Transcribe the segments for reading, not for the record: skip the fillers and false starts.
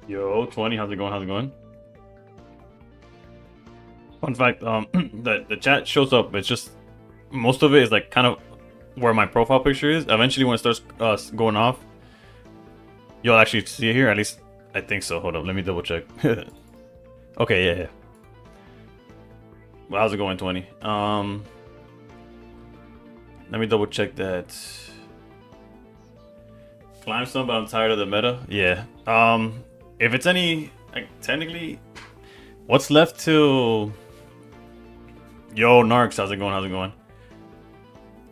Yo, 20, how's it going? How's it going? Fun fact, the chat shows up. It's just most of it is like kind of where my profile picture is. Eventually, when it starts going off, you'll actually see it here. At least I think so. Hold up, let me double check. Okay, yeah. Well, how's it going, 20? Let me double check that. Climb some, but I'm tired of the meta. Yeah. If it's any, like, technically, what's left to? Yo, Narcs, how's it going? How's it going?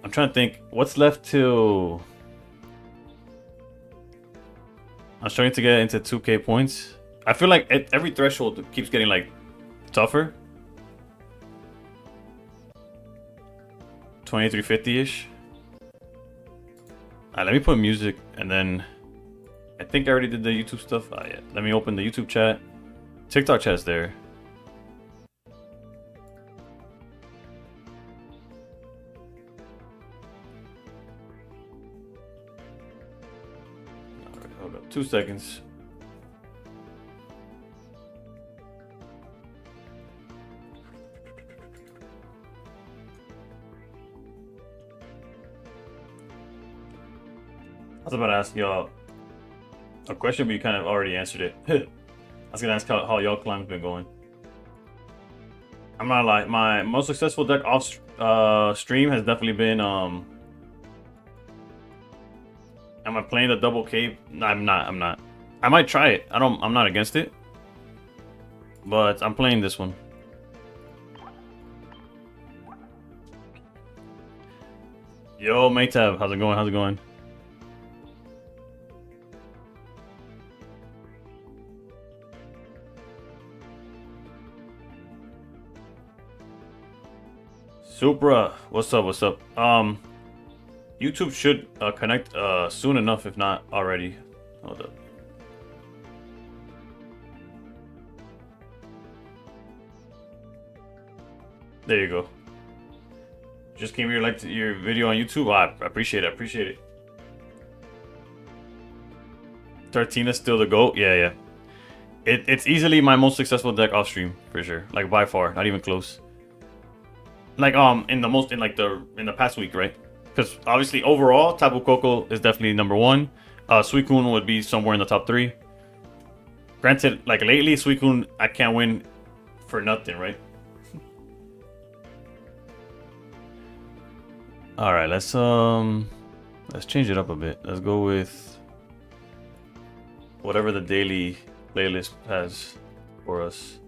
I'm trying to think. What's left to? I'm starting to get into 2K points. I feel like every threshold keeps getting like tougher. 2350-ish. Let me put music and then I think I already did the YouTube stuff. Yeah. Let me open the YouTube chat. TikTok chat's there. Alright, hold up. 2 seconds. I was about to ask y'all a question, but you kind of already answered it. I was gonna ask how y'all climb's been going. I'm not like my most successful deck off stream has definitely been Am I playing the double cape? No, I'm not. I might try it. I'm not against it. But I'm playing this one. Yo, Maytab, how's it going? How's it going? Supra, what's up? What's up? YouTube should connect soon enough, if not already. Hold up. There you go. Just came here like your video on YouTube. I appreciate it. I appreciate it. 13 is still the GOAT. Yeah. It's easily my most successful deck off stream for sure. Like by far, not even close. Like in the past week, right? Because obviously overall Tapu Koko is definitely number 1. Suicune would be somewhere in the top 3. Granted, like lately Suicune I can't win for nothing, right? All right, let's change it up a bit. Let's go with whatever the daily playlist has for us.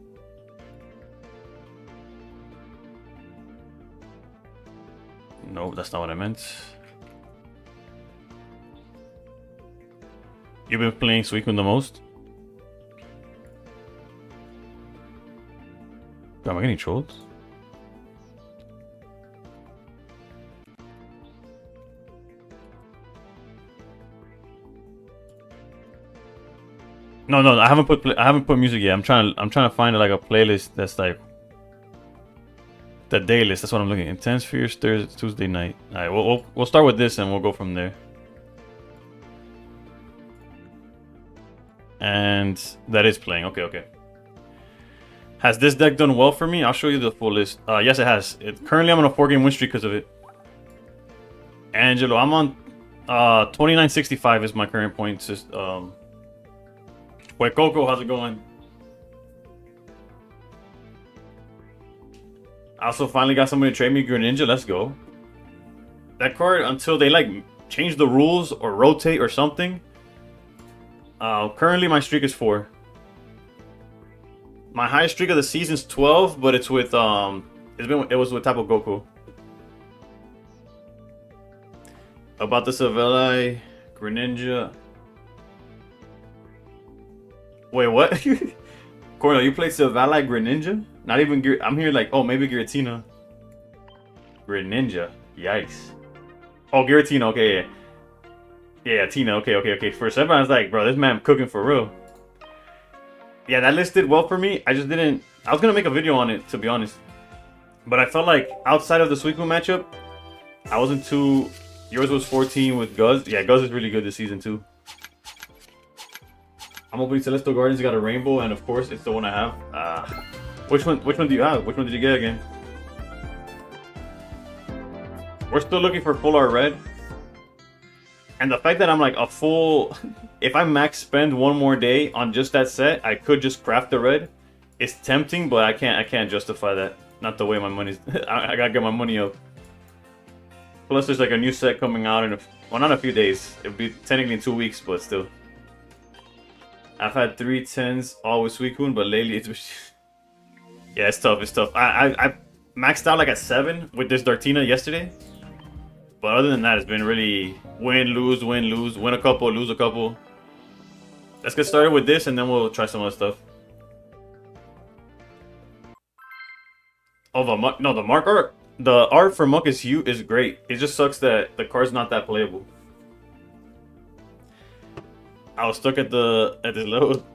No, that's not what I meant. You've been playing Suicune the most? Am I getting trolled? No, I haven't put music yet. I'm trying to find like a playlist that's like the day list. That's what I'm looking at. Intense Fears Thursday, Tuesday night. All right, we'll start with this and we'll go from there. And that is playing. Okay. Has this deck done well for me? I'll show you the full list. Yes, it has. Currently, I'm on a 4-game win streak because of it. Angelo, I'm on 2965 is my current point system. Wait, Coco, how's it going? I also finally got somebody to trade me Greninja. Let's go. That card, until they like change the rules or rotate or something. Currently my streak is 4. My highest streak of the season is 12, but it's with it was with Tapu Koko. About the Savelli Greninja. Wait, what? Cornel, you played Savelli Greninja? Not even I'm here like, oh, maybe Giratina. Greninja. Yikes. Oh, Giratina, okay, yeah, Tina, okay. For a second, I was like, bro, this man cooking for real. Yeah, that list did well for me. I was gonna make a video on it, to be honest. But I felt like outside of the Suicune matchup, I wasn't too... Yours was 14 with Guz. Yeah, Guz is really good this season, too. I'm opening Celestial Guardians. Got a rainbow, and of course, it's the one I have. Which one? Which one do you have? Which one did you get again? We're still looking for full art red. And the fact that I'm like a full... If I max spend one more day on just that set, I could just craft the red. It's tempting, but I can't justify that. Not the way my money's... I gotta get my money up. Plus, there's like a new set coming out in well, not a few days. It'll be technically in 2 weeks, but still. I've had 3 10s all with Suicune, but lately it's... Yeah, it's tough, it's tough. I maxed out like at 7 with this Dartina yesterday. But other than that, it's been really win, lose, win a couple, lose a couple. Let's get started with this, and then we'll try some other stuff. Oh, the Muck, no, the Mark art. The art for Muck is great. It just sucks that the card's not that playable. I was stuck at this level,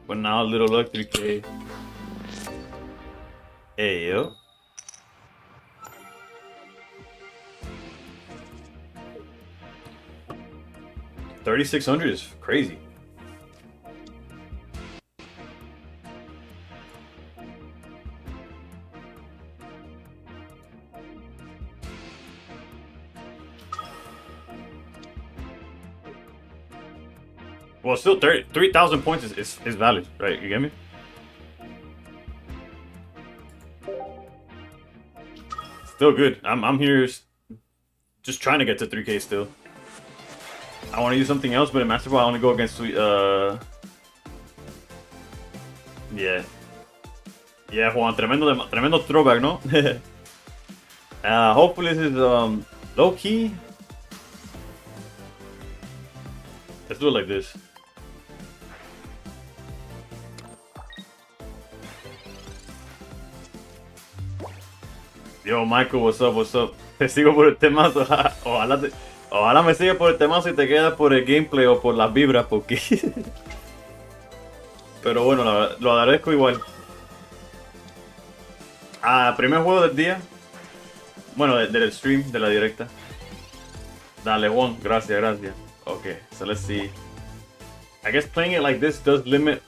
but now little luck 3K. Hey yo. $3,600 is crazy. Well, still 3,000 points is valid, right? You get me? Still good. I'm here just trying to get to 3K still. I want to use something else, but in Master Ball I want to go against yeah. Yeah, Juan, tremendo throwback, no? Hopefully this is low key. Let's do it like this. Yo, Michael, what's up, what's up? Te sigo por el temazo. Ojalá me sigas por el temazo y te quedas por el gameplay o por las vibras, porque... Pero bueno, lo agradezco igual. Primer juego del día. Bueno, del stream, de la directa. Dale, Juan, gracias, gracias. Okay, so let's see. I guess playing it like this does limit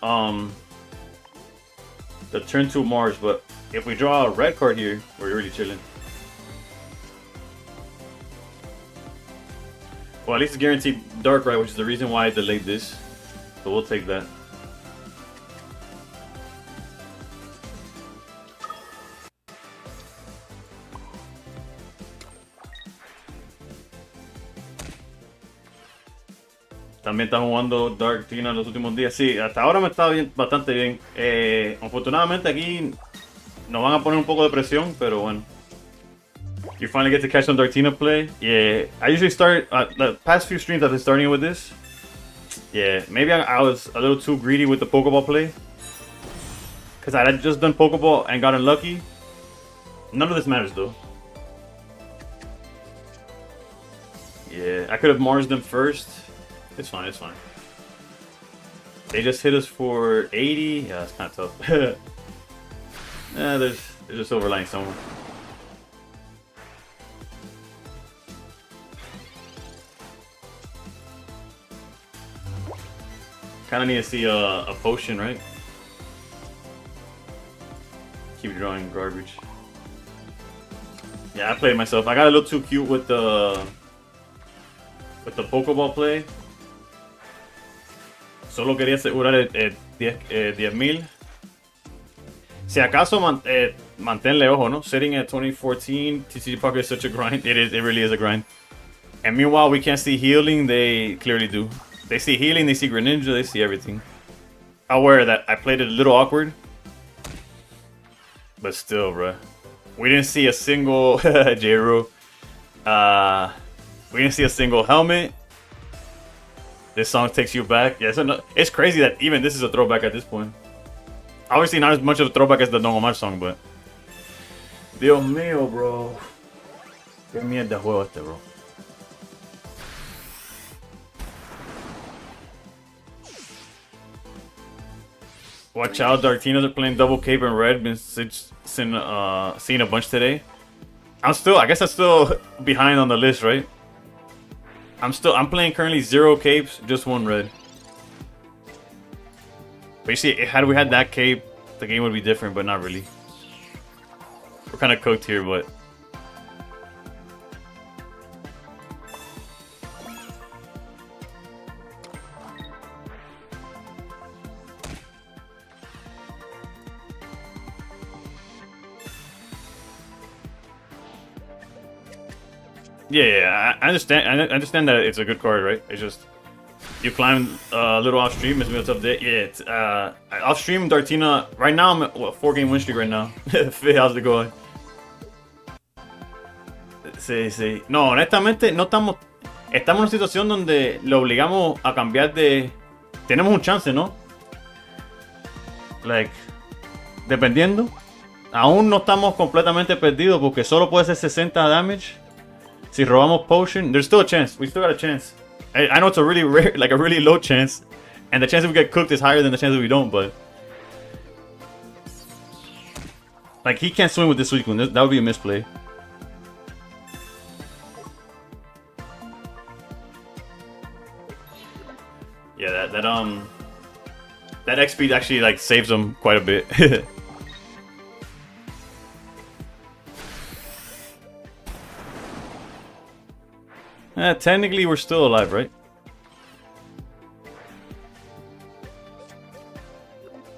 the turn 2 Mars, but if we draw a red card here, we're really chilling. Well, at least it's guaranteed dark right, which is the reason why I delayed this. So we'll take that. También estamos jugando Dark Tina en los últimos días. Sí, hasta ahora me está bastante bien. Afortunadamente aquí nos van a poner un poco de presión, pero bueno. You finally get to catch some Dartina play. Yeah, I usually start, the past few streams I've been starting with this. Yeah, maybe I was a little too greedy with the Pokeball play. Because I had just done Pokeball and got unlucky. None of this matters though. Yeah, I could have Mars them first. It's fine, it's fine. They just hit us for 80. Yeah, it's kind of tough. Yeah, there's a silver lining somewhere. Kind of need to see a potion, right? Keep drawing garbage. Yeah, I played myself. I got a little too cute with the Pokeball play. Solo quería asegurar el 10,000. Si acaso manténle ojo, ¿no? Sitting at 2014, TCG Pocket is such a grind. It really is a grind. And meanwhile, we can't see healing. They clearly do. They see healing, they see Greninja, they see everything. Aware that I played it a little awkward. But still, bruh. We didn't see a single J-Ro. We didn't see a single helmet. This song takes you back. Yeah, it's crazy that even this is a throwback at this point. Obviously not as much of a throwback as the Don Omar song, but... Dios mío, bro. Qué mierda juego este, bro. Watch out, Dartinas are playing double cape and red. Been seeing a bunch today. I guess I'm still behind on the list, right? I'm playing currently 0 capes, just 1 red. But you see, had we had that cape, the game would be different, but not really. We're kind of cooked here, but... Yeah, I understand. I understand that it's a good card, right? It's just you climb a little off stream. It's a update. Yeah, it's off stream. Dartina. Right now, I'm at what, 4-game win streak right now. How's it going? Sí, sí. No, honestamente, no estamos. Estamos en una situación donde lo obligamos a cambiar de. Tenemos un chance, ¿no? Like, dependiendo. Aún no estamos completamente perdidos porque solo puede ser 60 damage. Si robamos potion, there's still a chance. We still got a chance. I know it's a really rare, like a really low chance, and the chance that we get cooked is higher than the chance that we don't. But like he can't swim with this weak one. That would be a misplay. Yeah, that XP actually like saves him quite a bit. Technically, we're still alive, right?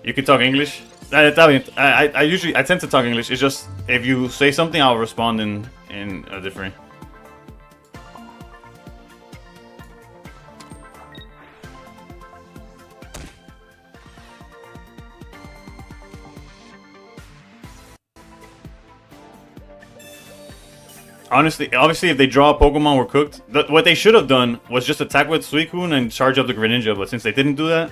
You can talk English. I tend to talk English. It's just if you say something, I'll respond in a different. Honestly, obviously, if they draw a Pokemon, we're cooked. What they should have done was just attack with Suicune and charge up the Greninja, but since they didn't do that,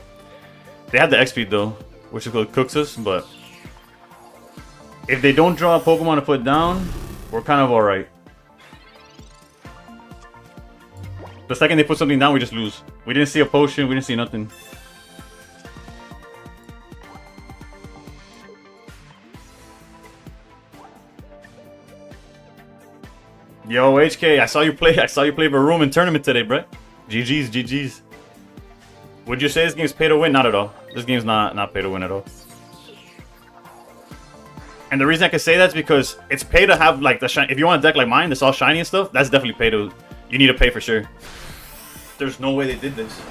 they have the X-Speed though, which is what cooks us, but if they don't draw a Pokemon to put down, we're kind of alright. The second they put something down, we just lose. We didn't see a potion, we didn't see nothing. Yo, HK, I saw you play Varoom in tournament today, bro. GG's, GG's. Would you say this game's pay to win? Not at all. This game's not pay to win at all. And the reason I can say that's because it's pay to have like the shiny. If you want a deck like mine, that's all shiny and stuff, that's definitely pay to. You need to pay for sure. There's no way they did this.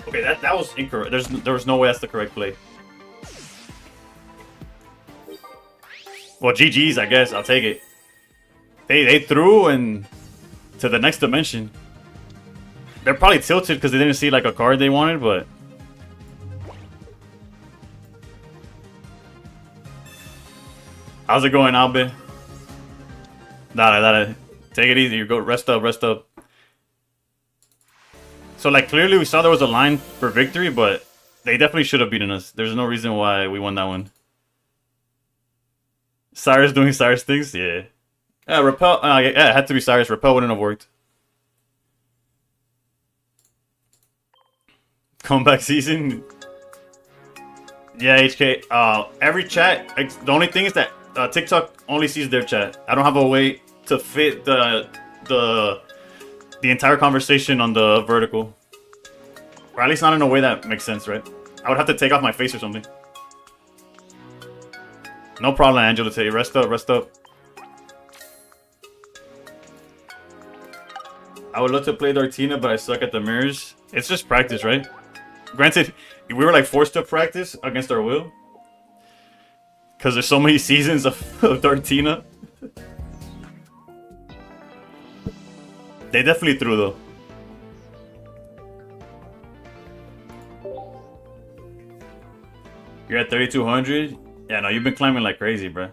Okay, that was incorrect. There was no way that's the correct play. Well, GG's, I guess. I'll take it. They threw and to the next dimension. They're probably tilted because they didn't see like a card they wanted, but how's it going, Albe? Dale. Take it easy. You go rest up. So like clearly we saw there was a line for victory, but they definitely should have beaten us. There's no reason why we won that one. Cyrus doing Cyrus things, yeah. Repel. Yeah, it had to be Cyrus. Repel wouldn't have worked. Comeback season. Yeah, HK. Every chat. The only thing is that TikTok only sees their chat. I don't have a way to fit the entire conversation on the vertical, or at least not in a way that makes sense, right? I would have to take off my face or something. No problem, Angela. Say rest up. I would love to play Dartina, but I suck at the mirrors. It's just practice, right? Granted, we were like forced to practice against our will. Because there's so many seasons of Dartina. They definitely threw though. You're at 3,200? Yeah, no, you've been climbing like crazy, bro.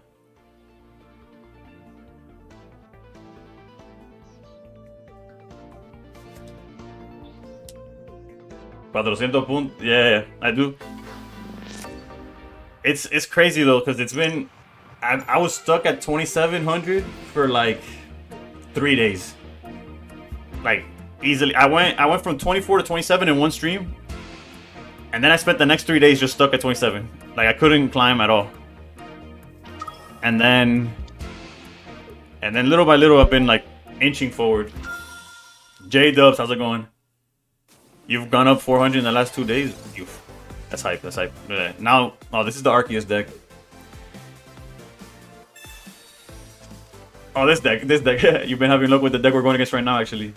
$400 yeah, I do. It's crazy though, because it's been I was stuck at 2,700 for like 3 days. Like easily. I went from 24 to 27 in one stream. And then I spent the next 3 days just stuck at 27. Like I couldn't climb at all. And then little by little I've been like inching forward. J Dubs, how's it going? You've gone up 400 in the last 2 days. That's hype. That's hype. Yeah. Now, oh, this is the Arceus deck. Oh, this deck. You've been having luck with the deck we're going against right now, actually.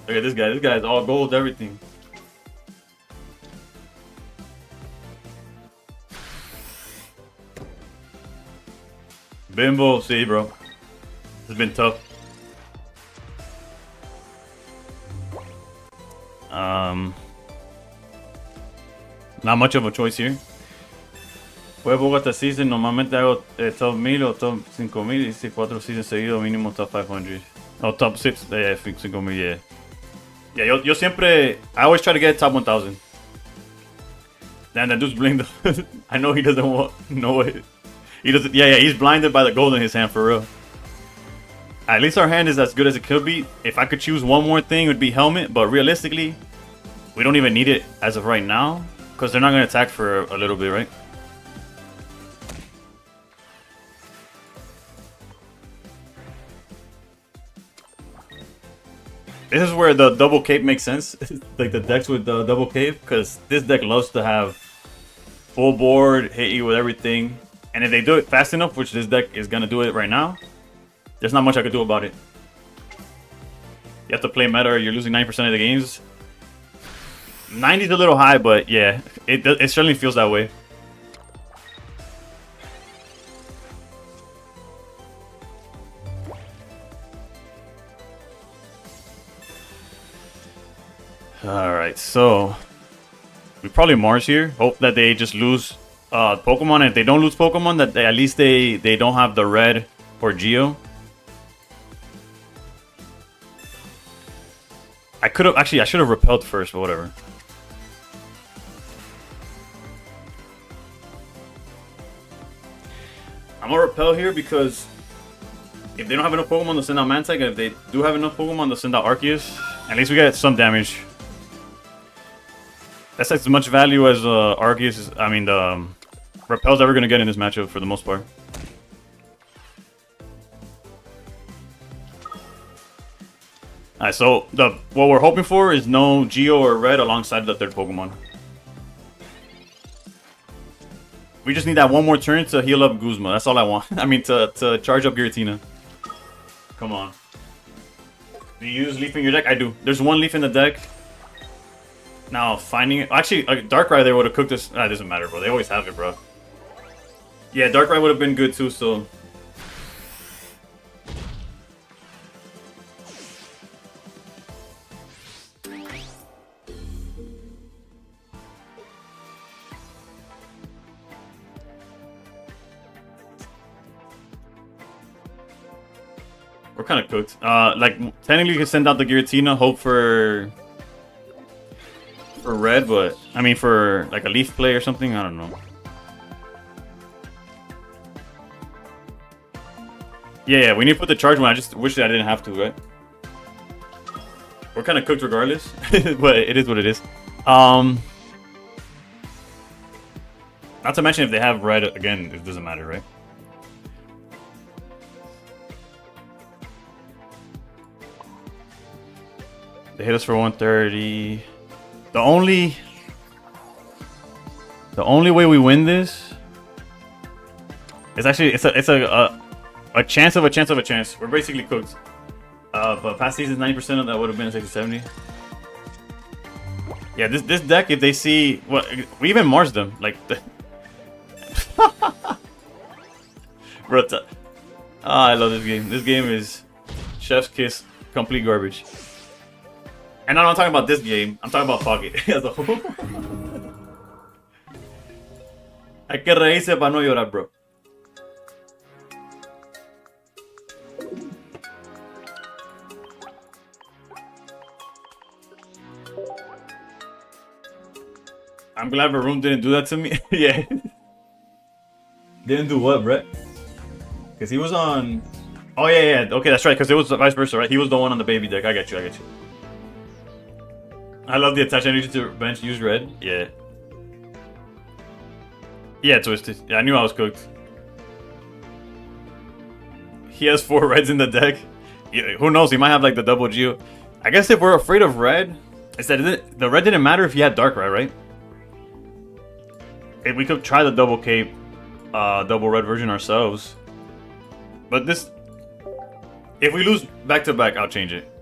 Look at this guy. This guy is all gold, everything. Bimbo, see, bro. It's been tough. Not much of a choice here. Juego esta season, normalmente hago top 1000 o top 5000 y si 4 seasons seguidos mínimo top 500. O top 6, 5000, yeah. Yeah, yo siempre, I always try to get top 1000. Damn, that dude's blind. I know he doesn't want, no way. He doesn't, yeah, he's blinded by the gold in his hand, for real. At least our hand is as good as it could be. If I could choose one more thing, it would be helmet, but realistically, we don't even need it as of right now, because they're not going to attack for a little bit, right? This is where the double cape makes sense, like the decks with the double cape, because this deck loves to have full board, hit you with everything, and if they do it fast enough, which this deck is going to do it right now, there's not much I could do about it. You have to play meta or you're losing 9% of the games. 90 is a little high, but yeah, it certainly feels that way. Alright, so we probably Mars here. Hope that they just lose Pokemon, and if they don't lose Pokemon, that at least they don't have the red or Geo. I could have actually, I should have repelled first, but whatever. I'm gonna repel here because if they don't have enough Pokemon to send out Mantech, and if they do have enough Pokemon to send out Arceus, at least we get some damage. That's as much value as Arceus is, I mean, the Repel's ever gonna get in this matchup for the most part. Alright, so what we're hoping for is no Geo or Red alongside the third Pokemon. We just need that one more turn to heal up Guzma. That's all I want. I mean, to charge up Giratina. Come on. Do you use Leaf in your deck? I do. There's one Leaf in the deck. Now, finding it... Actually, a Darkrai there would have cooked this... Ah, it doesn't matter, bro. They always have it, bro. Yeah, Darkrai would have been good, too, so... We're kind of cooked. Like, technically you can send out the Giratina, hope for red, but... I mean, for, like, a Leaf play or something? I don't know. Yeah, we need to put the charge one. I just wish that I didn't have to, right? We're kind of cooked regardless, but it is what it is. Not to mention if they have red, again, it doesn't matter, right? They hit us for 130. The only way we win this is actually it's a chance of a chance of a chance. We're basically cooked. But past seasons 90% of that would have been a 60-70. Yeah, this deck, if they see what we even Mars them like the Bro, I love this game. This game is chef's kiss, complete garbage. And I'm not talking about this game, I'm talking about Pocket as a whole. Hay que reírse para no llorar, bro. I'm glad Varun didn't do that to me. Yeah. Didn't do what, Brett? Because he was on... Oh, yeah. Okay, that's right. Because it was vice versa, right? He was the one on the baby deck. I got you. I love the attach energy to bench. Use red. Yeah. Yeah, Twisted. Yeah, I knew I was cooked. He has 4 reds in the deck. Yeah, who knows? He might have like the double Geo. I guess if we're afraid of red, Is that the red didn't matter if you had dark red, right? If we could try the double cape, double red version ourselves. But this, if we lose back to back, I'll change it.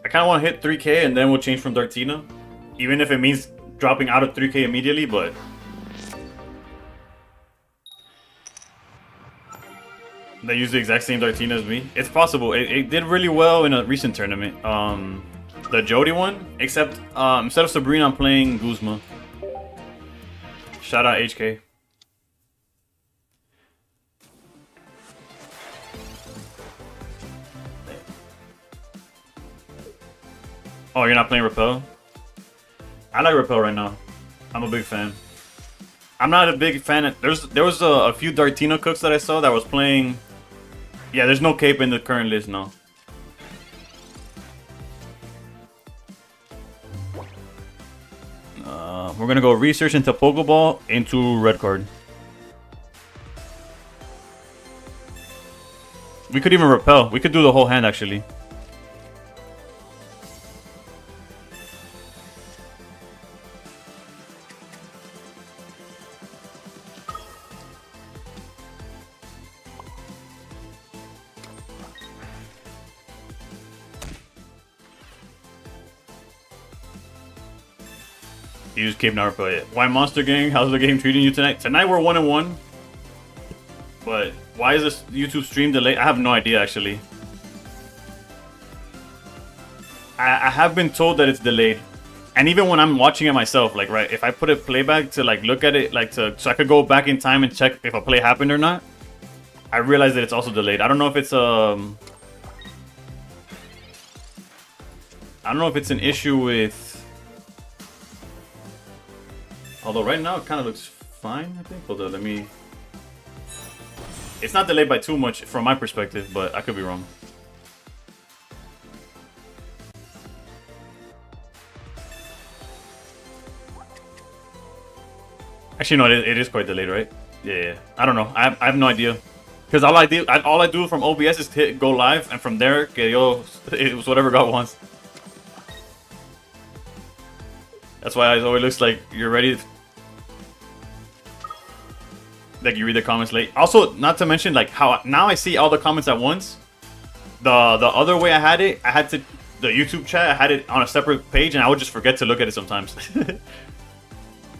I kind of want to hit 3K and then we'll change from Dartina. Even if it means dropping out of 3K immediately, but... They use the exact same Dartina as me. It's possible. It did really well in a recent tournament. The Jody one, except instead of Sabrina, I'm playing Guzma. Shout out HK. Oh, you're not playing Repel? I like Repel right now. I'm a big fan. I'm not a big fan of... There was a few Dartina cooks that I saw that was playing... Yeah, there's no cape in the current list now. We're gonna go research into Pokeball into red card. We could even Repel. We could do the whole hand actually. You just keep never play it. Why Monster Gang? How's the game treating you tonight? Tonight we're 1-1. But why is this YouTube stream delayed? I have no idea actually. I have been told that it's delayed. And even when I'm watching it myself, like right, if I put a playback to like look at it, like so I could go back in time and check if a play happened or not, I realize that it's also delayed. I don't know if it's I don't know if it's an issue with... Although right now it kind of looks fine, I think. Hold on, let me... It's not delayed by too much from my perspective, but I could be wrong. Actually, no, it is quite delayed, right? Yeah. I don't know. I have no idea. Because all I do from OBS is hit go live, and from there, it was whatever God wants. That's why it always looks like you're ready. Like you read the comments late. Also, not to mention like how now I see all the comments at once. The other way I had to the YouTube chat. I had it on a separate page, and I would just forget to look at it sometimes. But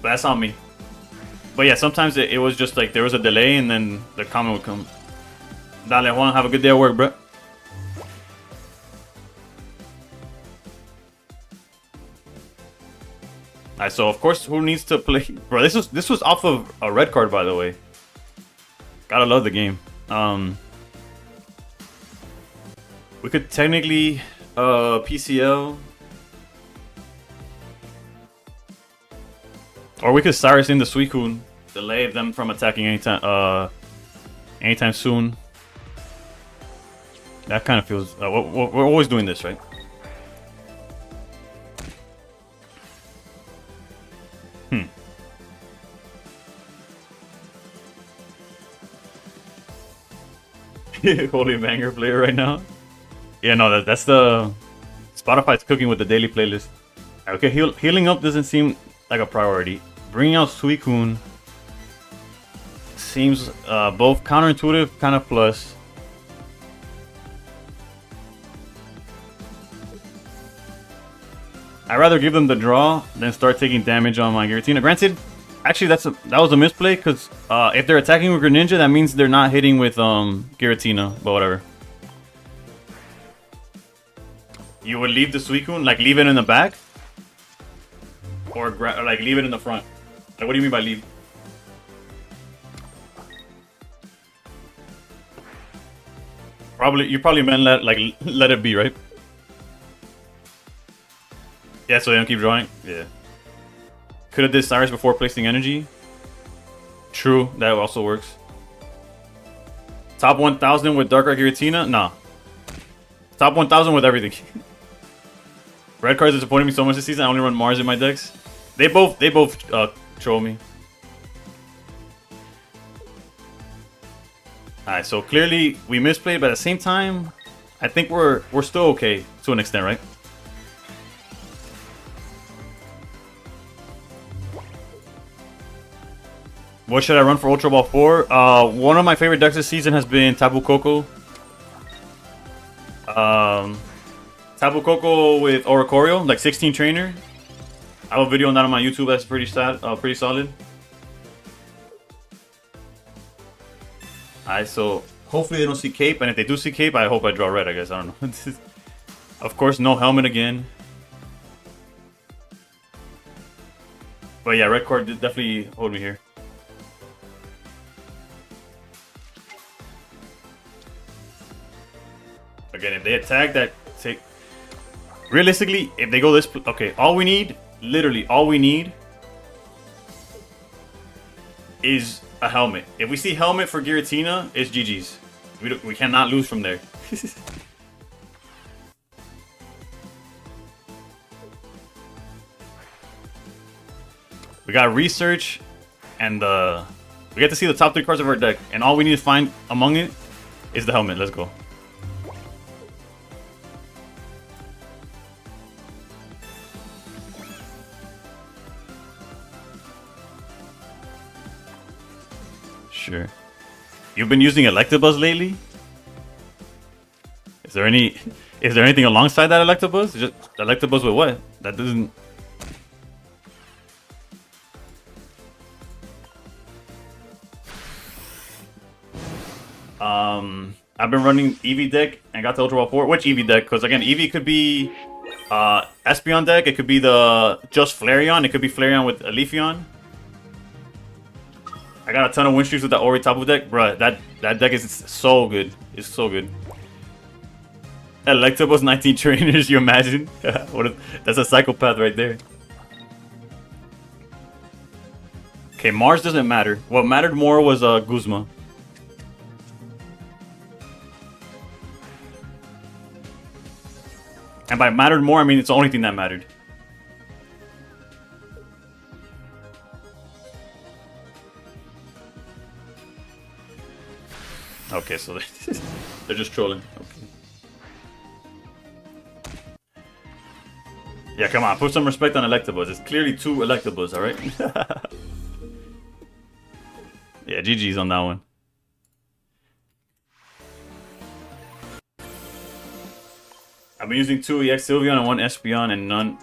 that's on me. But yeah, sometimes it was just like there was a delay, and then the comment would come. Dale Juan, have a good day at work, bro. Alright, so of course, who needs to play? Bro, this was off of a red card, by the way. Gotta love the game. We could technically PCL, or we could Cyrus in the Suicune, delay them from attacking anytime soon. That kind of feels. We're always doing this, right? Holy banger player right now. Yeah, no, that's the Spotify's cooking with the daily playlist. Okay, healing up doesn't seem like a priority. Bringing out Suicune seems both counterintuitive, kind of plus. I'd rather give them the draw than start taking damage on my Giratina. Granted, actually that was a misplay because if they're attacking with Greninja, that means they're not hitting with Giratina, but whatever. You would leave the Suicune, like leave it in the back, or like leave it in the front. Like, what do you mean by leave? You probably meant let it be, right? Yeah, so they don't keep drawing. Yeah. Could have did Cyrus before placing energy. True, that also works. Top 1000 with Dark Art Giratina? Nah. Top 1000 with everything. Red cards disappointed me so much this season. I only run Mars in my decks. They both troll me. Alright, so clearly we misplayed, but at the same time, I think we're still okay to an extent, right? What should I run for Ultra Ball 4? One of my favorite decks this season has been Tapu Koko. Tapu Koko with Oricorio, like 16 trainer. I have a video on that on my YouTube. That's pretty solid. Alright, so hopefully they don't see Cape, and if they do see Cape, I hope I draw red, I guess. I don't know. Of course, no helmet again. But yeah, red card did definitely hold me here. Again, if they attack that, take... Realistically, if they go this... Okay, all we need, literally all we need is a helmet. If we see helmet for Giratina, it's GG's. We cannot lose from there. We got research, and we get to see the top 3 cards of our deck, and all we need to find among it is the helmet. Let's go. Sure. You've been using Electabuzz lately? Is there anything alongside that Electabuzz? Just Electabuzz with what? That doesn't... I've been running Eevee deck and got to Ultra Ball 4. Which Eevee deck? Because again, Eevee could be Espeon deck. It could be the just Flareon. It could be Flareon with a Leafeon. I got a ton of win streaks with that Ori Tapu deck. Bruh, that deck is so good. It's so good. Electabuzz 19 trainers, you imagine? That's a psychopath right there. Okay, Mars doesn't matter. What mattered more was Guzma. And by mattered more, I mean it's the only thing that mattered. Okay, so they're just trolling. Okay. Yeah, come on, put some respect on Electabuzz. It's clearly 2 Electabuzz, alright? Yeah, GG's on that one. I've been using 2 EX Sylveon and 1 Espeon and none.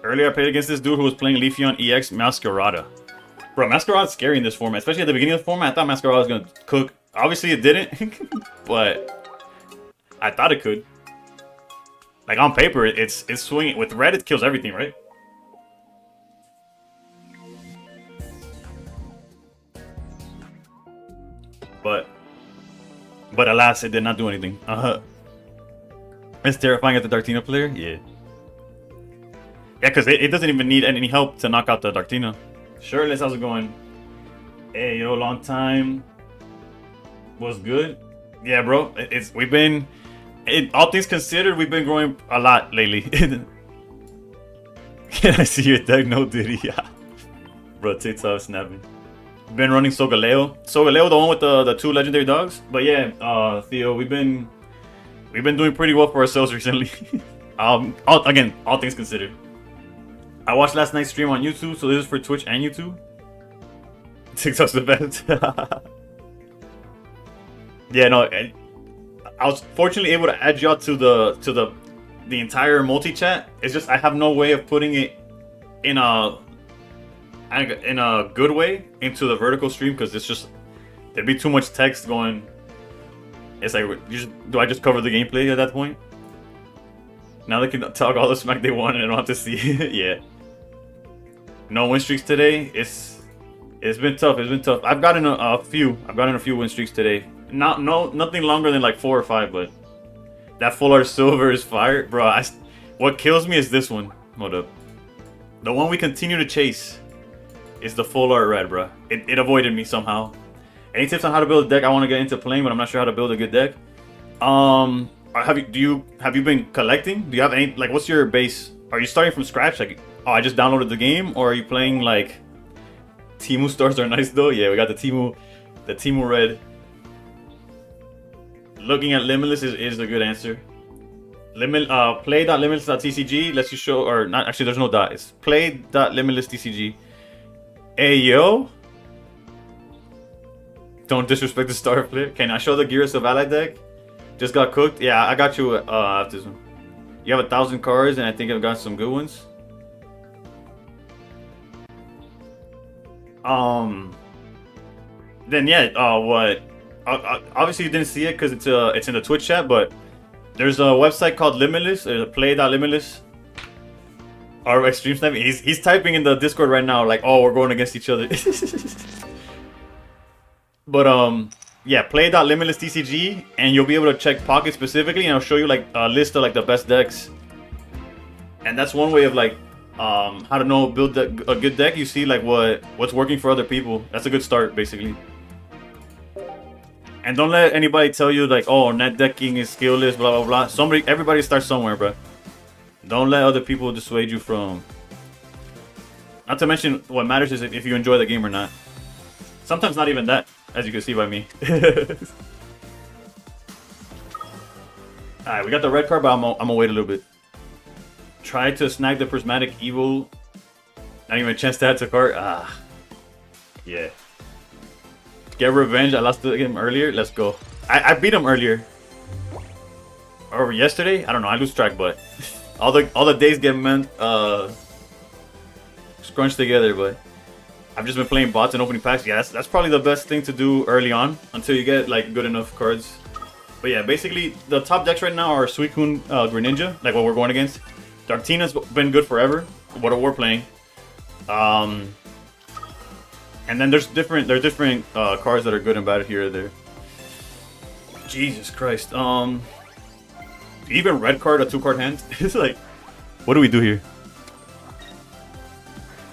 Earlier I played against this dude who was playing Leafeon EX Masquerada. Bro, Masquerada's scary in this format, especially at the beginning of the format. I thought Masquerada was gonna cook. Obviously it didn't, but I thought it could. Like on paper, it's swinging. With red, it kills everything, right? But alas, it did not do anything. It's terrifying at the Dartina player. Yeah. Yeah, because it doesn't even need any help to knock out the Dartina. Shirtless, how's it going? Hey, yo, long time. Was good? Yeah, bro. We've been... all things considered, we've been growing a lot lately. Can I see your deck? No Diddy. Yeah. Bro, TikTok snapping. Been running Sogaleo. Sogaleo, the one with the 2 legendary dogs. But yeah, Theo, we've been doing pretty well for ourselves recently. Again, all things considered. I watched last night's stream on YouTube, so this is for Twitch and YouTube. TikTok's the best. Yeah, no, I was fortunately able to add y'all to the entire multi chat. It's just I have no way of putting it in a good way into the vertical stream because it's just there'd be too much text going. It's like, do I just cover the gameplay at that point? Now they can talk all the smack they want and I don't have to see it. Yeah. No win streaks today. It's been tough. It's been tough. I've gotten a few. I've gotten a few win streaks today. Nothing longer than like 4 or 5, but that full art silver is fire, bro. What kills me is this one. Hold up. The one we continue to chase is the full art red, bro. It avoided me somehow. Any tips on how to build a deck? I want to get into playing, but I'm not sure how to build a good deck. Have you been collecting? Do you have any, like, what's your base? Are you starting from scratch? Like, oh, I just downloaded the game, or are you playing like Timu stars are nice though. Yeah, we got the Timu red. Looking at Limitless is a good answer. Play.limitless.tcg lets you show, or not, actually there's no dot. It's play.limitless.tcg. Hey yo! Don't disrespect the star player. Can I show the Gears of Ally deck? Just got cooked? Yeah, I got you after this one. You have 1,000 cards and I think I've got some good ones. Then yeah, what? Obviously you didn't see it because it's in the Twitch chat, but there's a website called Limitless. There's a play.limitless. Our extreme sniping. He's typing in the Discord right now, like, oh, we're going against each other. But yeah, play.limitless TCG, and you'll be able to check pockets specifically, and I'll show you like a list of like the best decks. And that's one way of like how to know build a good deck. You see like what's working for other people. That's a good start, basically. And don't let anybody tell you like, oh, net decking is skillless, blah blah blah. Everybody starts somewhere, bro. Don't let other people dissuade you from. Not to mention, what matters is if you enjoy the game or not. Sometimes not even that, as you can see by me. Alright, we got the red card, but I'm gonna wait a little bit. Try to snag the prismatic evil. Not even a chance to add to card. Ah, yeah. Get revenge. I lost to him earlier. Let's go. I beat him earlier. Or yesterday? I don't know. I lose track, but all the days get scrunched together. But I've just been playing bots and opening packs. Yeah, that's probably the best thing to do early on until you get like good enough cards. But yeah, basically the top decks right now are Suicune, Greninja, like what we're going against. Darktina's been good forever. What we're playing. And then there's different cards that are good and bad here or there. Jesus Christ. Even red card, a 2-card hand. It's like, what do we do here?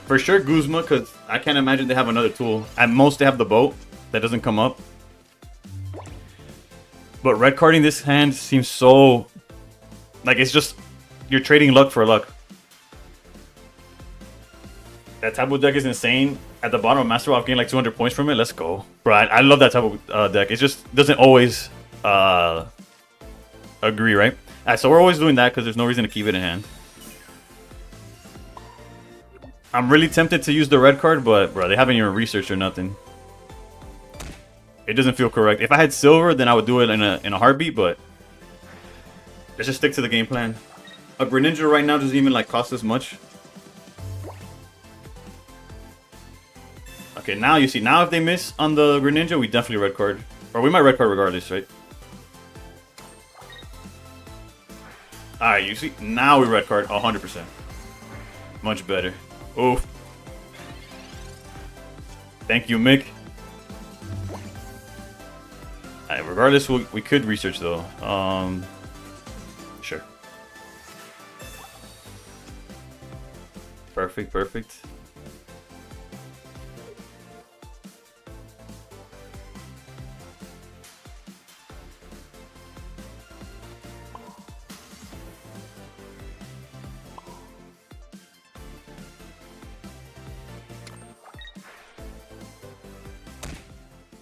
For sure Guzma, because I can't imagine they have another tool. At most they have the boat that doesn't come up. But red carding this hand seems so like it's just you're trading luck for luck. That type of deck is insane. At the bottom of Master Ball, I'm getting like 200 points from it. Let's go. Bro, I love that type of deck. It just doesn't always agree, right? Alright, so we're always doing that because there's no reason to keep it in hand. I'm really tempted to use the red card, but bro, they haven't even researched or nothing. It doesn't feel correct. If I had silver, then I would do it in a heartbeat, but let's just stick to the game plan. A Greninja right now doesn't even like cost us much. Okay, now you see. Now if they miss on the Greninja, we definitely red card. Or we might red card regardless, right? Alright, you see. Now we red card 100%. Much better. Oof. Thank you, Mick. Alright, regardless, we could research though. Sure. Perfect, perfect.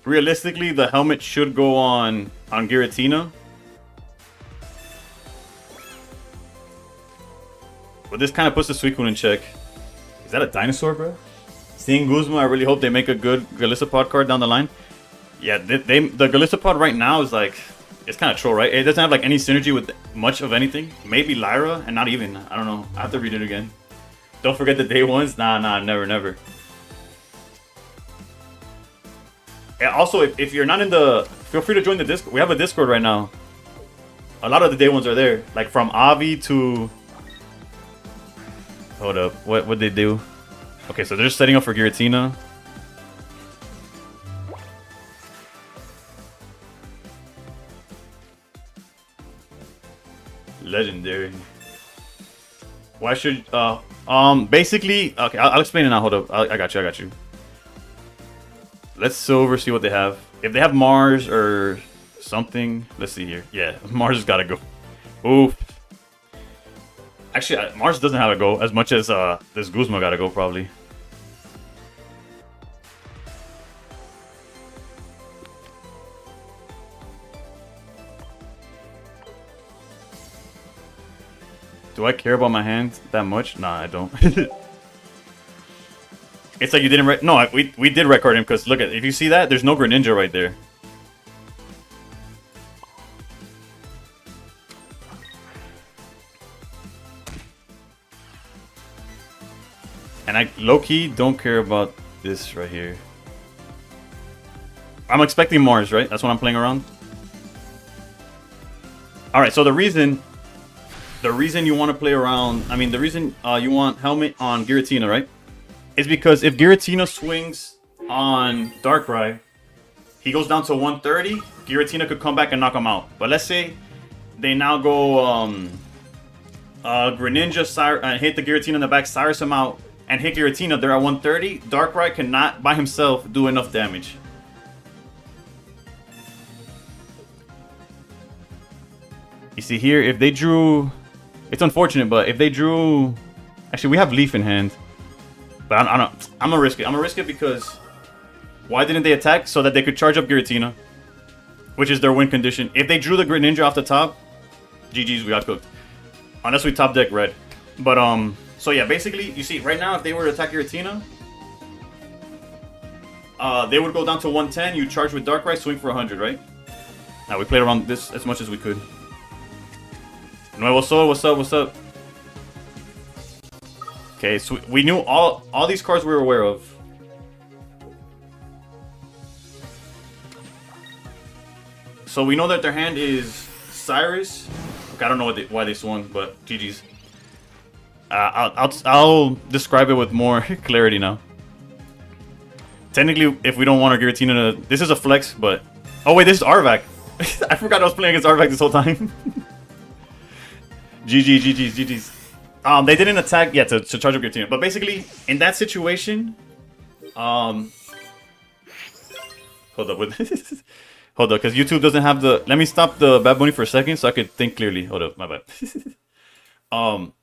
Realistically, the helmet should go on Giratina. But this kind of puts the Suicune in check. Is that a dinosaur, bro? Seeing Guzma, I really hope they make a good Galissapod card down the line. Yeah, the Galissapod right now is like, it's kind of troll, right? It doesn't have like any synergy with much of anything. Maybe Lyra, and not even. I don't know. I have to read it again. Don't forget the day ones. Nah, never, never. Also, if you're not in the... Feel free to join the Discord. We have a Discord right now. A lot of the day ones are there. Like from Avi to... Hold up. What'd they do? Okay, so they're just setting up for Giratina. Legendary. Why should... basically... Okay, I'll explain it now. Hold up. I got you. Let's silver, see what they have. If they have Mars or something, let's see here. Yeah, Mars has got to go. Oof. Actually, Mars doesn't have to go as much as this Guzma got to go probably. Do I care about my hand that much? Nah, I don't. It's like you didn't no, we did record him because look at, if you see that, there's no Greninja right there. And I low-key don't care about this right here. I'm expecting Mars, right? That's what I'm playing around. Alright, so the reason you want to play around, I mean, the reason you want Helmet on Giratina, right? Is because if Giratina swings on Darkrai, he goes down to 130, Giratina could come back and knock him out. But let's say they now go Greninja, hit the Giratina in the back, Cyrus him out, and hit Giratina, they're at 130. Darkrai cannot, by himself, do enough damage. You see here, if they drew... It's unfortunate, but if they drew... Actually, we have Leaf in hand. But I'm gonna risk it. I'm gonna risk it because... Why didn't they attack? So that they could charge up Giratina. Which is their win condition. If they drew the Greninja off the top... GG's, we got cooked. Unless we top deck red. But, so yeah, basically, you see, right now, if they were to attack Giratina... they would go down to 110, you charge with Darkrai, swing for 100, right? Now, we played around this as much as we could. Nuevo Sol, what's up, what's up? Okay, so we knew all these cards we were aware of. So we know that their hand is Cyrus. Okay, I don't know why they swung, but GG's. I'll describe it with more clarity now. Technically, if we don't want our Giratina to... This is a flex, but... Oh wait, this is Arvac. I forgot I was playing against Arvac this whole time. GG's. They didn't attack yet to charge up Giratina. But basically, in that situation... Hold up with this. Hold up, because YouTube doesn't have the... Let me stop the Bad Bunny for a second so I could think clearly. Hold up, my bad.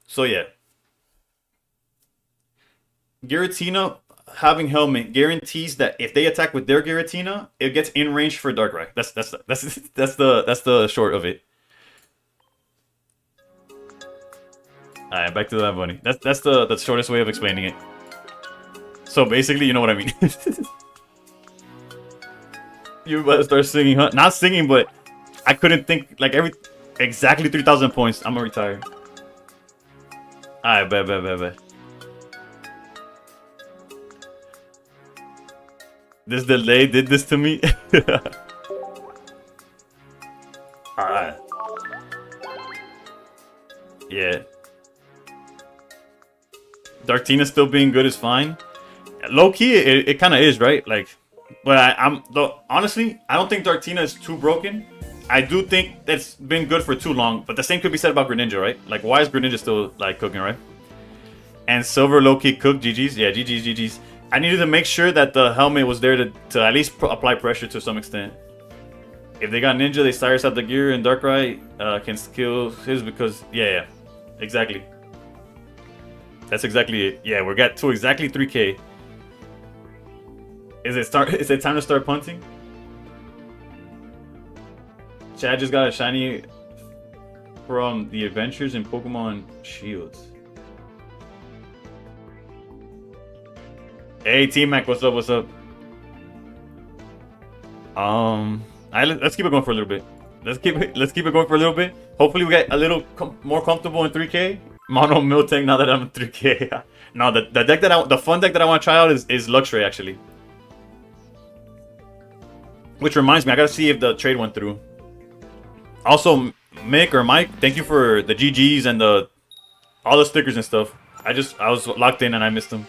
So yeah. Giratina having Helmet guarantees that if they attack with their Giratina, it gets in range for Darkrai. That's the short of it. Alright, back to the bunny. That's the shortest way of explaining it. So basically, you know what I mean. You better start singing, huh? Not singing, but I couldn't think like exactly 3,000 points. I'm gonna retire. Alright, bet. This delay did this to me. Alright. Yeah. Darktina still being good is fine. Low key, it kind of is, right? Like, but honestly, I don't think Darktina is too broken. I do think it's been good for too long, but the same could be said about Greninja, right? Like, why is Greninja still like cooking, right? And Silver low key cooked. GG's, yeah, GG's. I needed to make sure that the Helmet was there to at least apply pressure to some extent. If they got Ninja, they Cyrus out the gear, and Darkrai can kill his because yeah, exactly. That's exactly it. Yeah, we're got to exactly 3K. Is it time to start punting? Chad just got a shiny from the adventures in Pokemon Shields. Hey T-Mac, what's up? Let's keep it going for a little bit. Let's keep it going for a little bit. Hopefully we get a little more comfortable in 3K. Mono Miltank now that I'm in 3K. No, the fun deck that I want to try out is Luxray actually. Which reminds me, I gotta see if the trade went through. Also, Mick or Mike, thank you for the GGs and all the stickers and stuff. I was locked in and I missed them.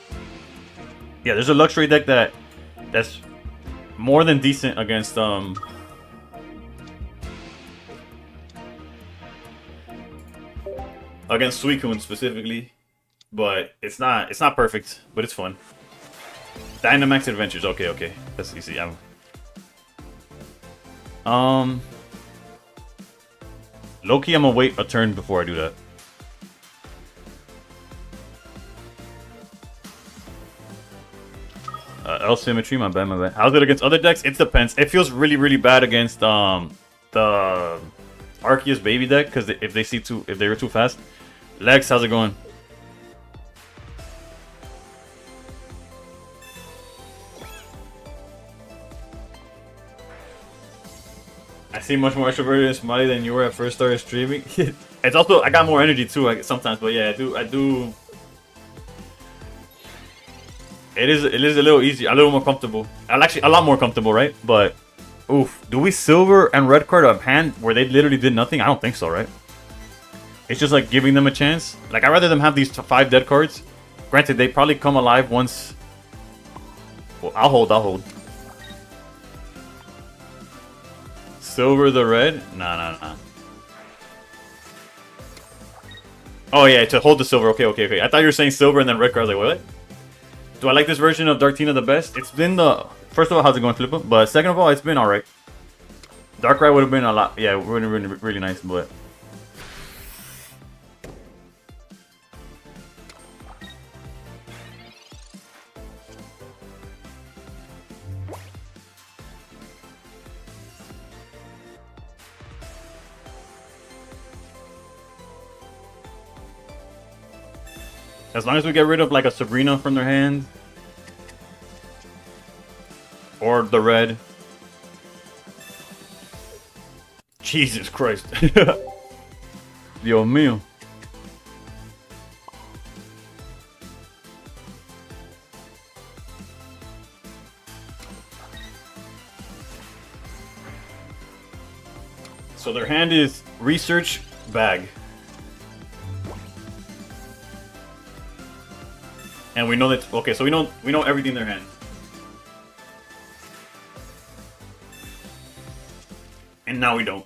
Yeah, there's a Luxray deck that's more than decent against Suicune specifically, but it's not perfect, but it's fun. Dynamax Adventures, okay. That's easy. Low-key, I'm gonna wait a turn before I do that. L Symmetry, my bad. How's it against other decks? It depends. It feels really bad against the Arceus baby deck because if they were too fast. Lex, how's it going? I see much more extroverted and smiley than you were at first started streaming. It's also, I got more energy too sometimes, but yeah, I do. It is a little easier, a little more comfortable. Actually, a lot more comfortable, right? But, oof, do we silver and red card a hand where they literally did nothing? I don't think so, right? It's just like giving them a chance. Like, I'd rather them have these 5 dead cards. Granted, they probably come alive once. Well, I'll hold. Silver the red? Nah. Oh yeah, to hold the silver. Okay. I thought you were saying silver and then red card. I was like, what? Do I like this version of Darktina the best? It's been the... First of all, how's it going, Flipper? But second of all, it's been alright. Darkrai would have been a lot... Yeah, would have been really nice, but... As long as we get rid of like a Sabrina from their hand. Or the red. Jesus Christ. Dios mío. So their hand is research bag. And we know that, okay, so we know everything in their hand. And now we don't.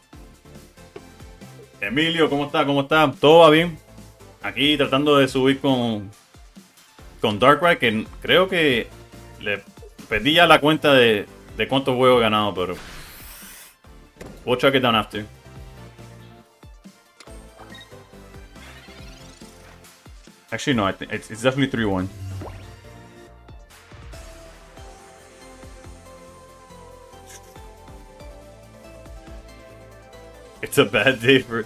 Emilio, ¿cómo está? ¿Cómo está? ¿Todo va bien? Aquí tratando de subir con Darkrai, que creo que le perdí ya la cuenta de cuántos juegos he ganado, pero we'll check it down after. Actually, no, I think it's definitely 3-1. It's a bad day for...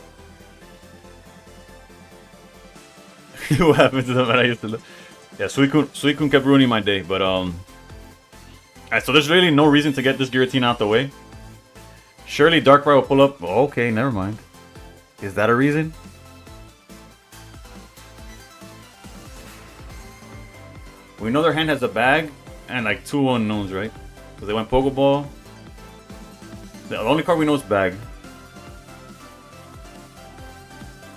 What happened to the man I used to love? Yeah, Suicune kept ruining my day, but Alright, so there's really no reason to get this Giratina out the way. Surely Darkrai will pull up... Oh, okay, never mind. Is that a reason? We know their hand has a bag and like 2 unknowns, right? Because they went Pokeball. The only card we know is bag.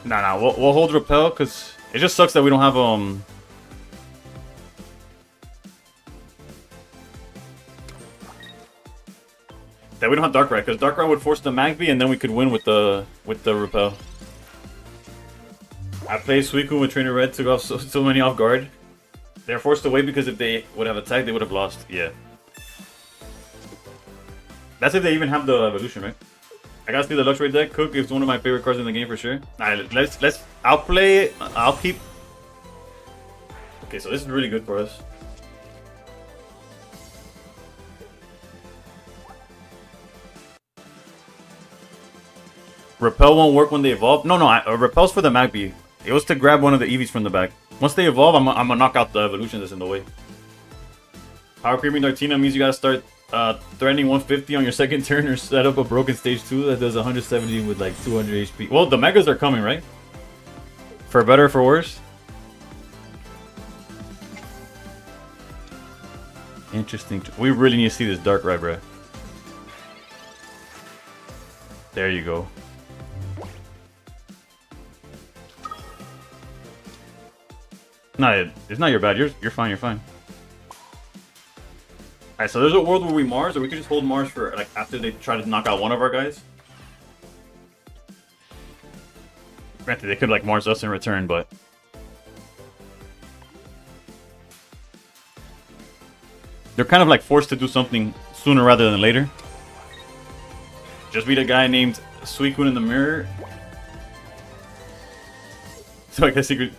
Nah, we'll hold Repel because it just sucks that we don't have that we don't have Darkrai, because Darkrai would force the Magby and then we could win with the Repel. I played Suicune with Trainer Red, took off so many off guard. They're forced away because if they would have attacked, they would have lost. Yeah. That's if they even have the evolution, right? I gotta see the Luxray deck. Cook is one of my favorite cards in the game for sure. Alright, I'll play it. I'll keep... Okay, so this is really good for us. Repel won't work when they evolve. No, Repel's for the Magby. It was to grab one of the Eevees from the back. Once they evolve, I'm gonna knock out the evolution that's in the way. Power creeping Dartina means you gotta start threatening 150 on your second turn or set up a broken stage 2 that does 170 with like 200 HP. Well, the Megas are coming, right? For better or for worse? Interesting. We really need to see this Darkrai, bruh. There you go. No, it's not your bad. You're fine. You're fine. Alright, so there's a world where we Mars, or we could just hold Mars for like after they try to knock out one of our guys. Granted, they could like Mars us in return, but they're kind of like forced to do something sooner rather than later. Just beat a guy named Suicune in the mirror. So I guess he could...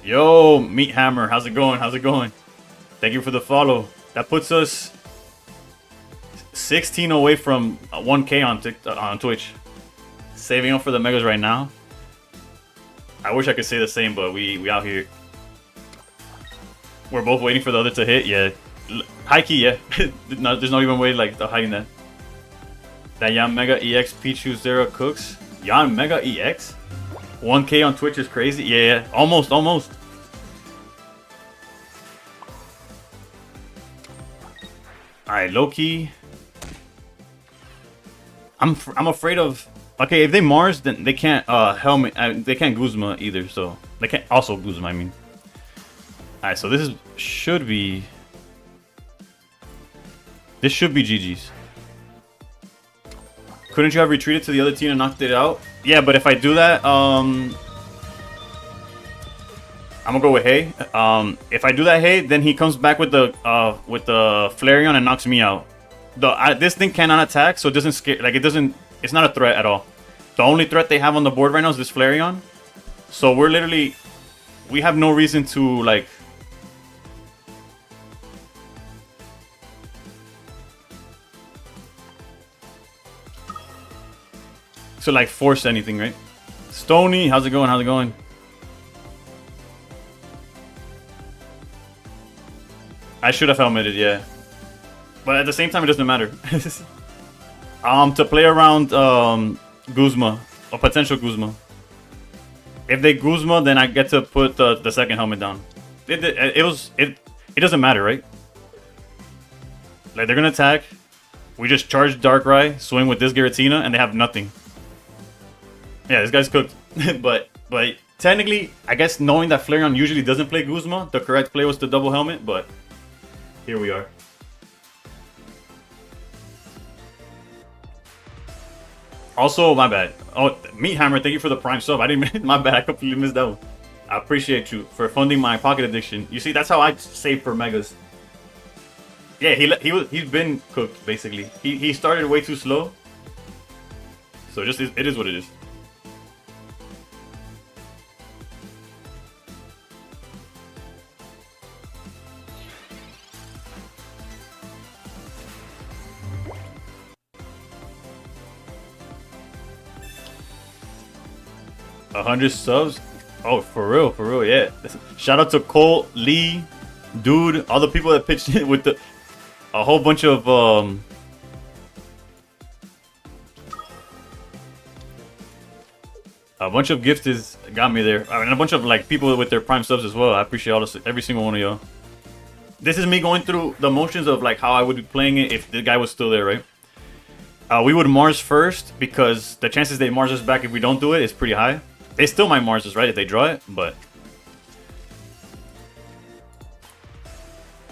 Yo, Meat Hammer, how's it going? How's it going? Thank you for the follow. That puts us 16 away from 1K on Twitch. Saving up for the Megas right now. I wish I could say the same, but we out here. We're both waiting for the other to hit. Yeah, high key. Yeah, no, there's not even a way like hiding that. That Yan Mega EX Pichu Zero cooks. Yan Mega EX. 1K on Twitch is crazy. Yeah, almost. Alright, low key. I'm afraid of. Okay, if they Mars, then they can't helmet. They can't Guzma either. So they can't also Guzma. I mean. Alright, so this should be. This should be GG's. Couldn't you have retreated to the other team and knocked it out? Yeah, but if I do that, I'm gonna go with Hey. If I do that Hey, then he comes back with the Flareon and knocks me out. This thing cannot attack, so it doesn't scare. Like it doesn't. It's not a threat at all. The only threat they have on the board right now is this Flareon. So we're literally, we have no reason to like. To like force anything, right? Stony, how's it going? How's it going? I should have helmeted, yeah. But at the same time, it doesn't matter. To play around Guzma, or potential Guzma. If they Guzma, then I get to put the second helmet down. It doesn't matter, right? Like they're gonna attack. We just charge Darkrai, swing with this Giratina, and they have nothing. Yeah, this guy's cooked. but technically, I guess knowing that Flareon usually doesn't play Guzma, the correct play was the double helmet, but here we are. Also, my bad. Oh, Meat Hammer, thank you for the Prime sub. I didn't. My bad, I completely missed that one. I appreciate you for funding my pocket addiction. You see, that's how I save for megas. Yeah, he's been cooked basically. He started way too slow. So just it is what it is. A 100 subs? Oh, for real, yeah. Shout out to Cole, Lee, Dude, all the people that pitched in with a whole bunch of gifts got me there. I mean, a bunch of like people with their Prime subs as well. I appreciate every single one of y'all. This is me going through the motions of like how I would be playing it if the guy was still there, right? We would Mars first because the chances they Mars us back if we don't do it is pretty high. They still might Mars us, right, if they draw it, but...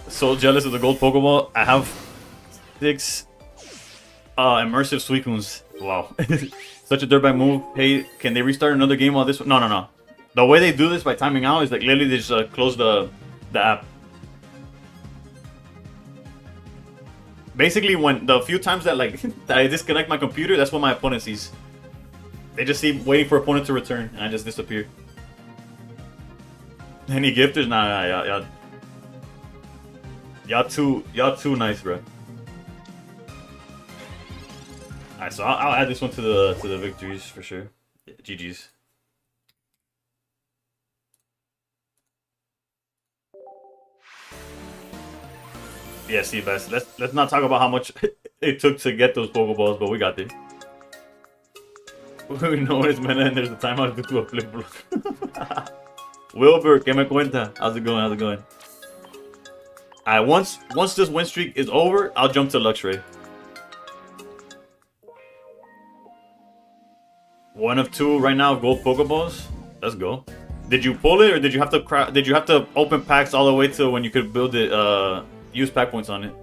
So jealous of the gold Pokeball. I have 6 immersive Suicunes. Wow. Such a dirtbag move. Hey, can they restart another game while this one? No. The way they do this by timing out is like literally they just close the app. Basically, when the few times that like that I disconnect my computer, that's what my opponent sees. They just see waiting for opponent to return, and I just disappear. Any gifters? Nah, y'all too nice, bro. Alright, so I'll add this one to the victories for sure. Yeah, GG's. Yeah, see, best. Let's not talk about how much it took to get those Pokeballs, but we got there. We know it's mana and there's a timeout due to a flip block. Wilbur, que me cuenta? How's it going? How's it going? Alright, once this win streak is over, I'll jump to Luxray. 1 of 2 right now, gold Pokeballs. Let's go. Did you pull it or did you have to open packs all the way to when you could build it? Use pack points on it.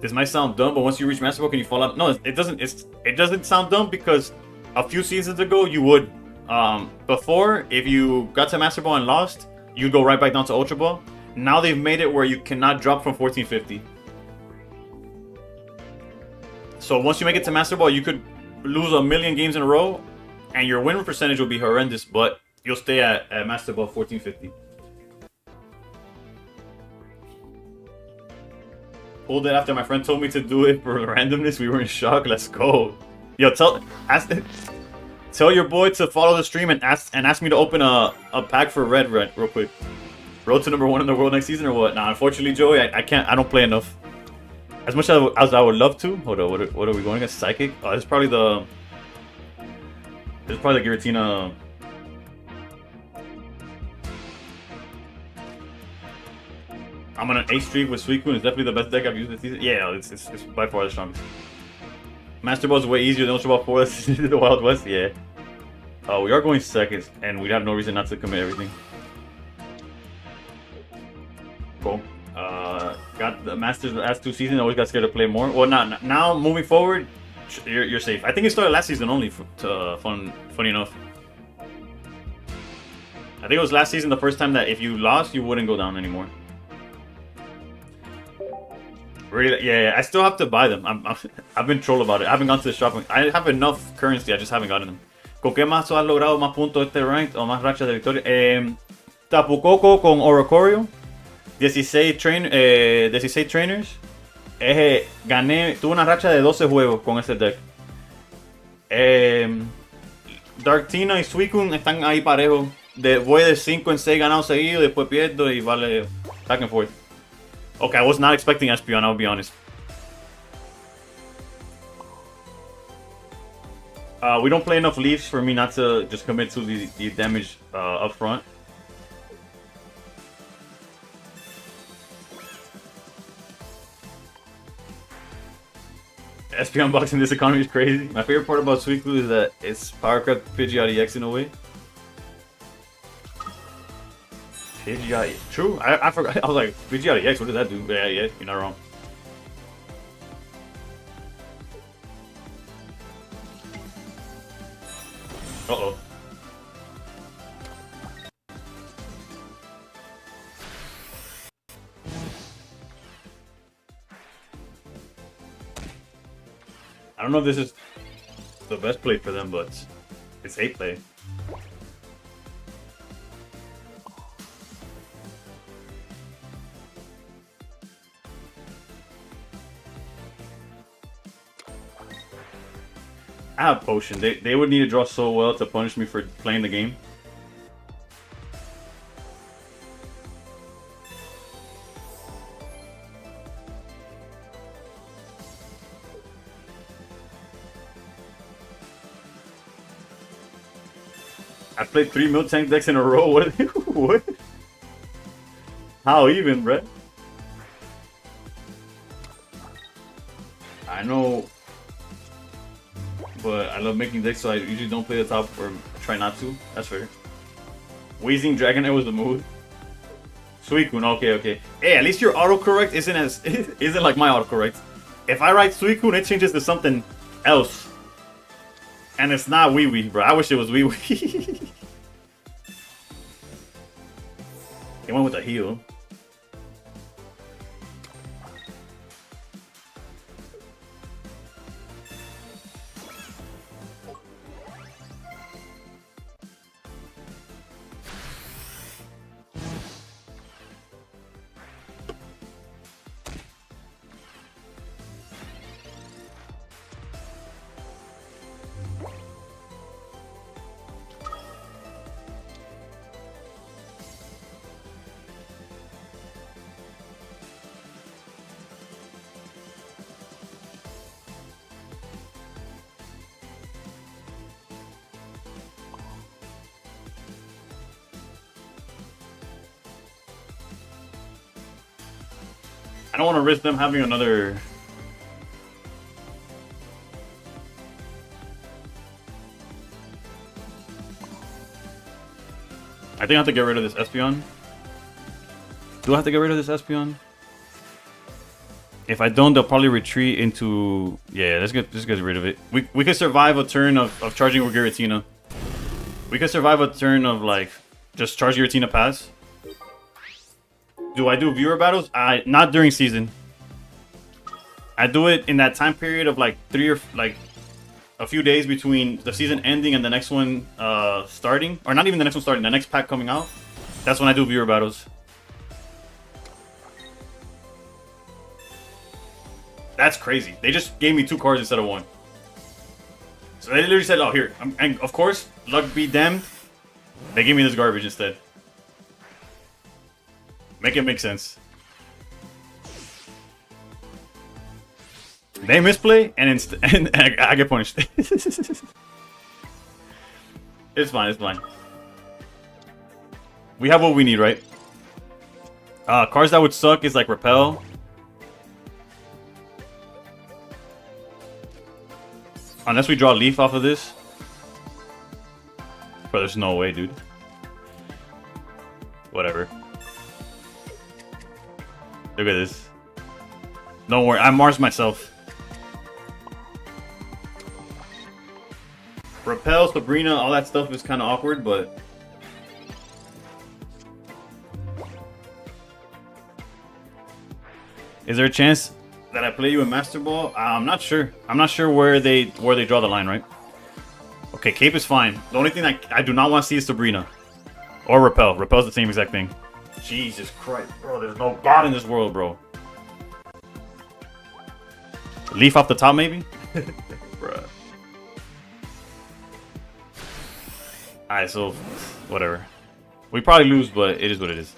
This might sound dumb, but once you reach Master Ball, can you fall out? No, it doesn't. It doesn't sound dumb because a few seasons ago you would. Before, if you got to Master Ball and lost, you'd go right back down to Ultra Ball. Now they've made it where you cannot drop from 1450. So once you make it to Master Ball, you could lose a million games in a row, and your win percentage will be horrendous, but you'll stay at Master Ball 1450. Pulled it after my friend told me to do it for randomness. We were in shock. Let's go. Yo, Tell your boy to follow the stream and ask me to open a pack for red real quick. Road to #1 in the world next season or what? Nah, unfortunately, Joey, I can't. I don't play enough. As much as I would love to. Hold on, what are we going against? Psychic? Oh, it's probably the. It's probably the Giratina. I'm on an 8 streak with Suicune. It's definitely the best deck I've used this season. Yeah, it's by far the strongest. Master Ball is way easier than Ultra Ball 4. This is the Wild West. Yeah. We are going seconds, and we have no reason not to commit everything. Cool. Got the Masters the last 2 seasons. Always got scared to play more. Well, not now. Moving forward, you're safe. I think it started last season only. Funny enough. I think it was last season the first time that if you lost, you wouldn't go down anymore. Really? Yeah, I still have to buy them. I've been trolled about it. I haven't gone to the shop. I have enough currency. I just haven't gotten them. ¿Con qué mazo has logrado más puntos este ranked o más rachas de victoria? Tapu Koko con Orocorio. 16 trainers. Tuve una racha de 12 juegos con ese deck. Darktina y Suicune están ahí parejos. Voy de 5 en 6 ganados seguidos, después pierdo y vale back and forth. Okay, I was not expecting Espeon, I'll be honest. We don't play enough Leafs for me not to just commit to the damage up front. SP unboxing this economy is crazy. My favorite part about Suicune is that it's Powercraft Pidgeot EX in a way. Pidgeot, true. I forgot. I was like, Pidgeot EX, what does that do? Yeah, you're not wrong. Uh-oh. I don't know if this is the best play for them, but it's 8 play. I have Potion. They would need to draw so well to punish me for playing the game. I played 3 Miltank decks in a row. What? What? How even, Brett? I know, but I love making decks, so I usually don't play the top or try not to. That's fair. Wheezing Dragonite was the mood. Suicune, okay. Hey, at least your autocorrect isn't like my autocorrect. If I write Suicune, it changes to something else. And it's not Wee Wee, bro. I wish it was Wee Wee. He went with a heal. I don't want to risk them having another. I think I have to get rid of this Espeon. Do I have to get rid of this Espeon? If I don't, they'll probably retreat into. Yeah, let's get rid of it. We could survive a turn of charging with Giratina. We could survive a turn of like just charge Giratina pass. Do I do viewer battles? Not during season. I do it in that time period of like a few days between the season ending and the next one starting, or not even the next one starting, the next pack coming out. That's when I do viewer battles. That's crazy. They just gave me 2 cards instead of 1. So they literally said, oh, here. And of course, luck be damned, they gave me this garbage instead. Make it make sense. They misplay, and I get punished. It's fine, it's fine. We have what we need, right? Cards that would suck is like Repel. Unless we draw Leaf off of this. But there's no way, dude. Whatever. Look at this. Don't worry, I Mars myself. Repel, Sabrina, all that stuff is kind of awkward, but... Is there a chance that I play you in Master Ball? I'm not sure. I'm not sure where they draw the line, right? Okay, Cape is fine. The only thing I do not want to see is Sabrina. Or Repel. Repel's the same exact thing. Jesus Christ, bro. There's no God in this world, bro. Leaf off the top, maybe? Bruh. Alright, so whatever. We probably lose, but it is what it is.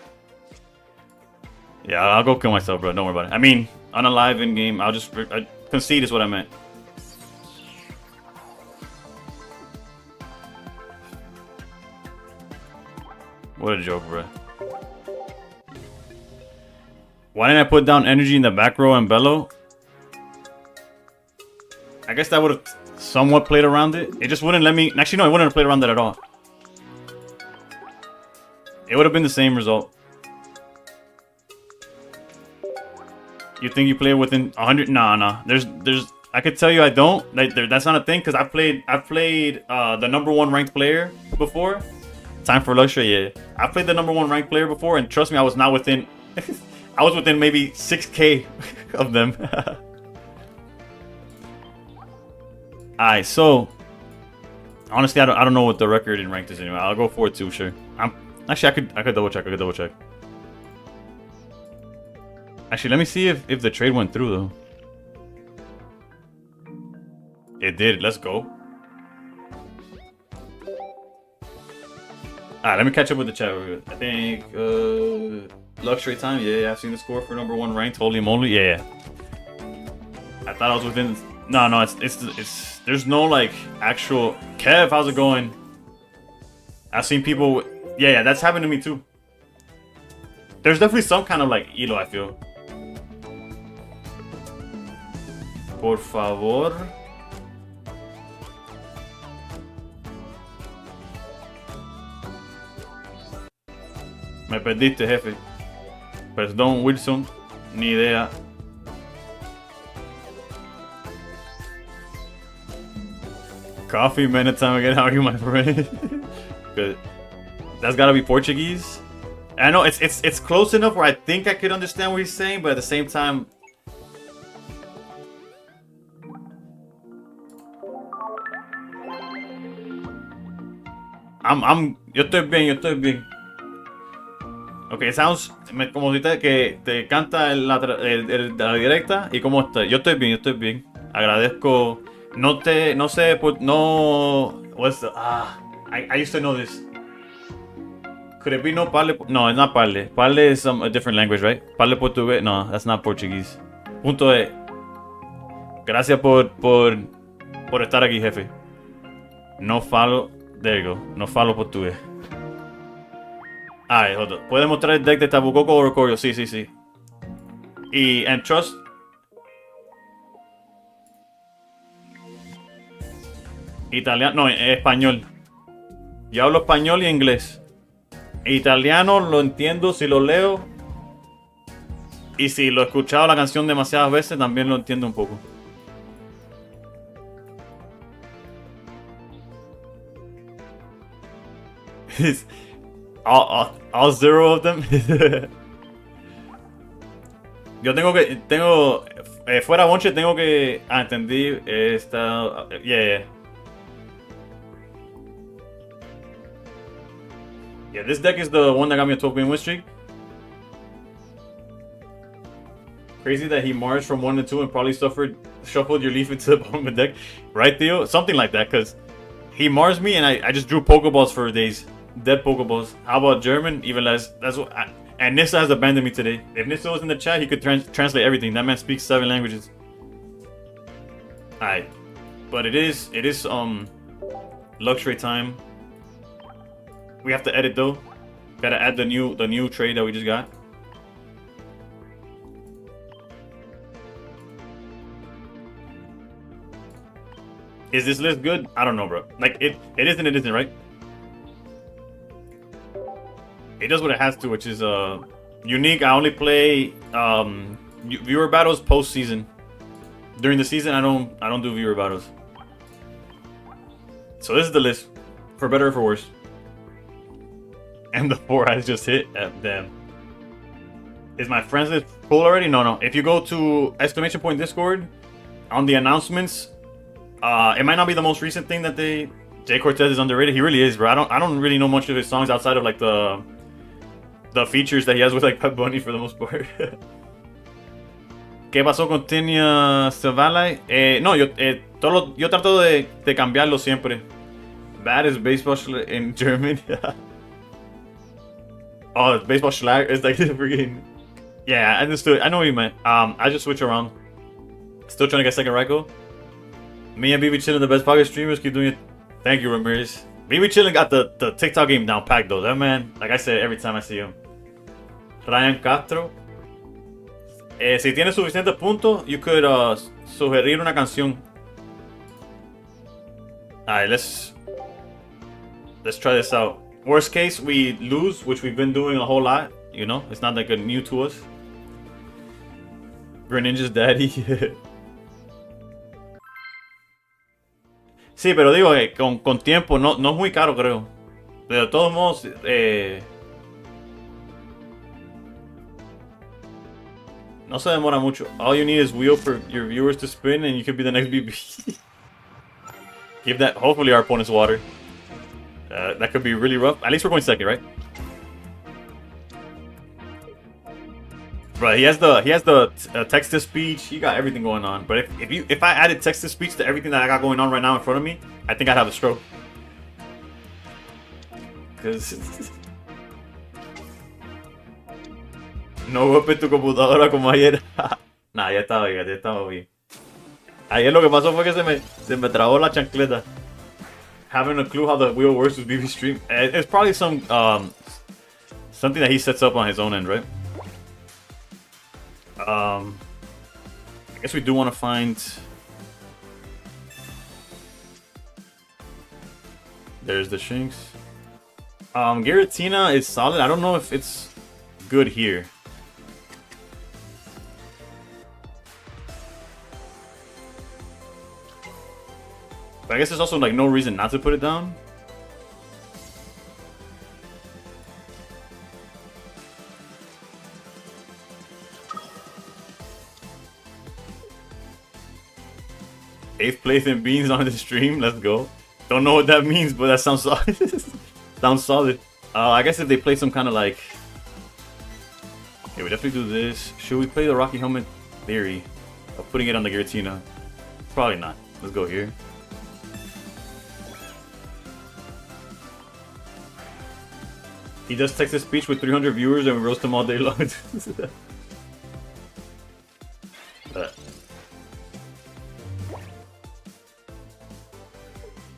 Yeah, I'll go kill myself, bro. Don't worry about it. I mean, unalive in game. I'll just concede is what I meant. What a joke, bro. Why didn't I put down energy in the back row and bellow? I guess that would have somewhat played around it. It just wouldn't let me. Actually, no, it wouldn't have played around that at all. It would have been the same result. You think you play within 100? Nah. There's. I could tell you I don't. Like, that's not a thing because I've played the #1 ranked player before. Time for luxury. Yeah, I played the #1 ranked player before, and trust me, I was not within. I was within maybe 6K of them. Alright, so honestly, I don't know what the record in ranked is anyway. I'll go 4-2, sure. Actually, I could double check. Actually, let me see if the trade went through though. It did. Let's go. Alright, let me catch up with the chat. I think luxury time. Yeah, I've seen the score for #1 ranked. Holy moly, yeah. I thought I was within. No, it's. There's no like actual. Kev, how's it going? I've seen people. Yeah, that's happened to me too. There's definitely some kind of like elo, I feel. Por favor. Me perdiste, jefe. Perdón, Wilson. Ni idea. Coffee minute time again. How are you, my friend? Good. That's gotta be Portuguese. I know it's close enough where I think I could understand what he's saying, but at the same time, yo estoy bien. Okay, it sounds como si te canta la directa y cómo está. Yo estoy bien. Agradezco. No sé, what's the, I used to know this. Could it be no parle? No, it's not parle. Parle is a different language, right? Parle portugués? No, that's not Portuguese. Punto E. Gracias por estar aquí, jefe. No falo. There you go. No falo portugués. Alright, hold on. ¿Puede mostrar el deck de Tabucoco o Recordio? Sí. Y and trust. Italiano, no, español. Yo hablo español y inglés. Italiano lo entiendo si lo leo. Y si lo he escuchado la canción demasiadas veces, también lo entiendo un poco. all zero of them. Yo tengo fuera bonche tengo que entendí esta yeah. Yeah, this deck is the one that got me a 12-game win streak. Crazy that he marched from 1 to 2 and probably suffered shuffled your leaf into the bottom of the deck, right, Theo? Something like that, because he Mars me and I just drew Pokeballs for days. Dead Pokeballs. How about German? Even less. That's what. And Nissa has abandoned me today. If Nissa was in the chat, he could translate everything. That man speaks 7 languages. Alright. But it is luxury time. We have to edit though. Gotta add the new trade that we just got. Is this list good? I don't know, bro. Like it is and it isn't, right? It does what it has to, which is unique. I only play viewer battles post season. During the season, I don't do viewer battles. So this is the list, for better or for worse. And the 4 eyes just hit. Damn. Is my friends list full already? No. If you go to ! Discord, on the announcements, it might not be the most recent thing that they. Jay Cortez is underrated. He really is, bro. I don't really know much of his songs outside of like the features that he has with like Pep Bunny for the most part. ¿Qué pasó con Tenia Zavala? No, yo trato de cambiarlo siempre. Bad is baseball in German. Oh, it's baseball schlag. It's like freaking. Yeah, I understood. I know what you meant. I just switch around. Still trying to get second Raikou. Me and BB Chillin, the best pocket streamers, keep doing it. Thank you, Ramirez. BB Chillin got the TikTok game down packed though. That man, like I said, every time I see him. Ryan Castro. Si tienes suficiente punto, you could sugerir una canción. Alright, let's try this out. Worst case, we lose, which we've been doing a whole lot. You know, it's not like a new to us. Greninja's daddy. Sí, pero digo, con tiempo, no es muy caro, creo. De todos modos, no se demora mucho. All you need is wheel for your viewers to spin and you could be the next BB. Give that, hopefully our opponent's water. That could be really rough. At least we're going second, right? Right, he has the text to speech. He got everything going on. But if I added text to speech to everything that I got going on right now in front of me, I think I'd have a stroke. Cause no golpe tu computadora como ayer. Nah, ya estaba bien. Ayer lo que pasó fue que se me trabó la chancleta. Having a clue how the wheel works with BB Stream. It's probably something that he sets up on his own end, right? I guess we do want to find. There's the Shinx. Giratina is solid. I don't know if it's good here. But I guess there's also like no reason not to put it down. Eighth place in beans on the stream. Let's go. Don't know what that means, but that sounds solid. Sounds solid. I guess if they play some kind of like. Okay, we definitely do this. Should we play the Rocky Helmet theory of putting it on the Giratina? Probably not. Let's go here. He does text his speech with 300 viewers and we roast him all day long.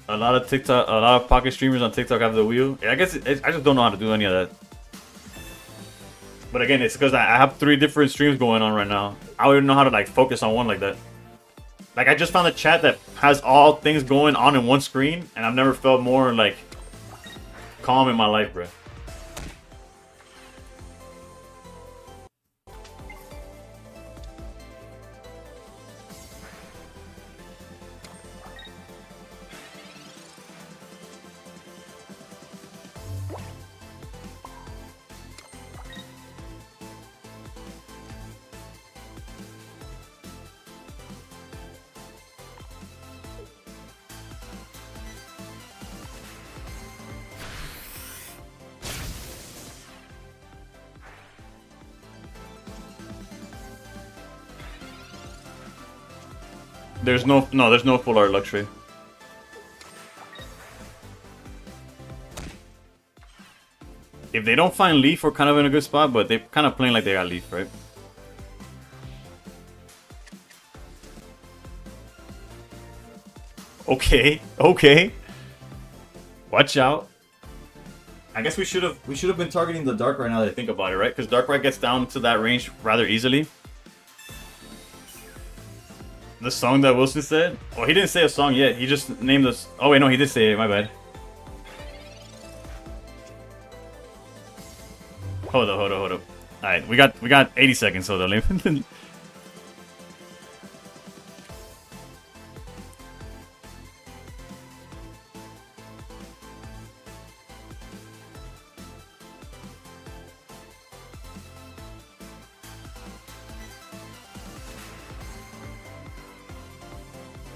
A lot of pocket streamers on TikTok have the wheel. Yeah, I guess I just don't know how to do any of that. But again, it's because I have 3 different streams going on right now. I don't even know how to like focus on one like that. Like I just found a chat that has all things going on in one screen, and I've never felt more like calm in my life, bro. There's no full art luxury. If they don't find Leaf, we're kind of in a good spot, but they're kind of playing like they got Leaf, right? Okay, okay. Watch out. I guess we should have been targeting the Dark right now that I think about it, right? Because Darkrai gets down to that range rather easily. The song that Wilson said? Oh, he didn't say a song yet. He just named us. Oh wait, no, he did say it. My bad. Hold up. All right, we got 80 seconds. Hold on.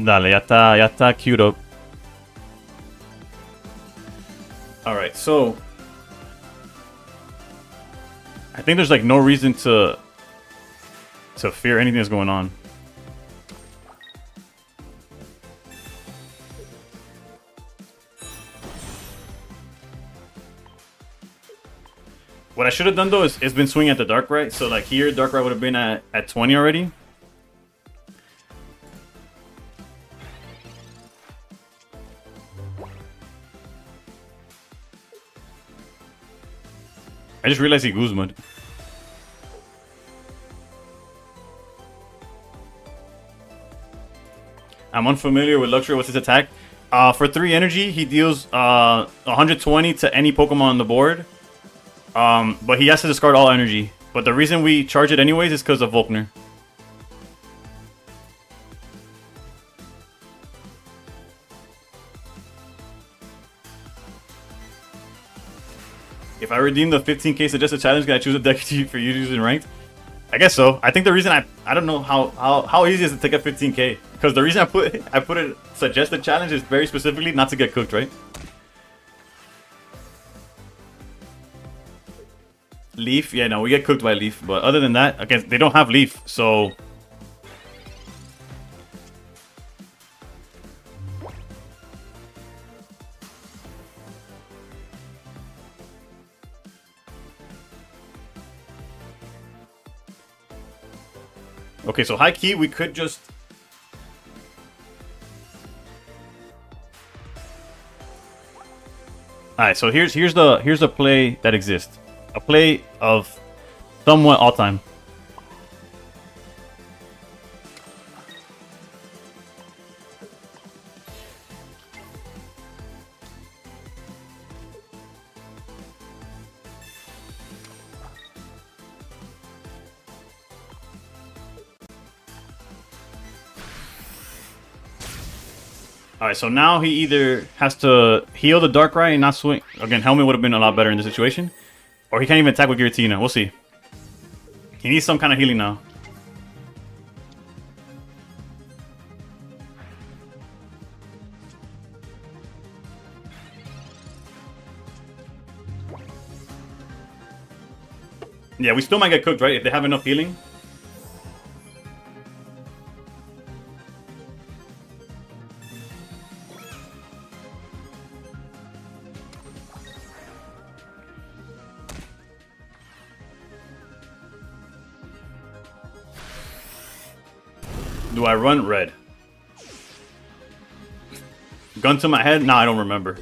Dale, ya está queued up. Alright, so I think there's like no reason to fear anything that's going on. What I should have done though is been swinging at the Darkrai. So like here, Darkrai would have been at 20 already. I just realized he Guzman. I'm unfamiliar with Luxury. What's his attack? For 3 energy, he deals 120 to any Pokemon on the board. But he has to discard all energy. But the reason we charge it anyways is because of Volkner. If I redeem the 15k suggested challenge, can I choose a deck for you to use in ranked? I guess so. I think the reason I don't know how easy is it to get 15k, because the reason I put it suggested challenge is very specifically not to get cooked, right? Leaf, yeah, no, we get cooked by Leaf, but other than that, again, they don't have Leaf, so okay, so high key, we could just... Alright, so here's the play that exists. A play of somewhat all time. Alright, so now he either has to heal the Darkrai and not swing. Again, Helmet would have been a lot better in this situation. Or he can't even attack with Giratina. We'll see. He needs some kind of healing now. Yeah, we still might get cooked, right? If they have enough healing. Do I run red? Gun to my head? Nah, I don't remember.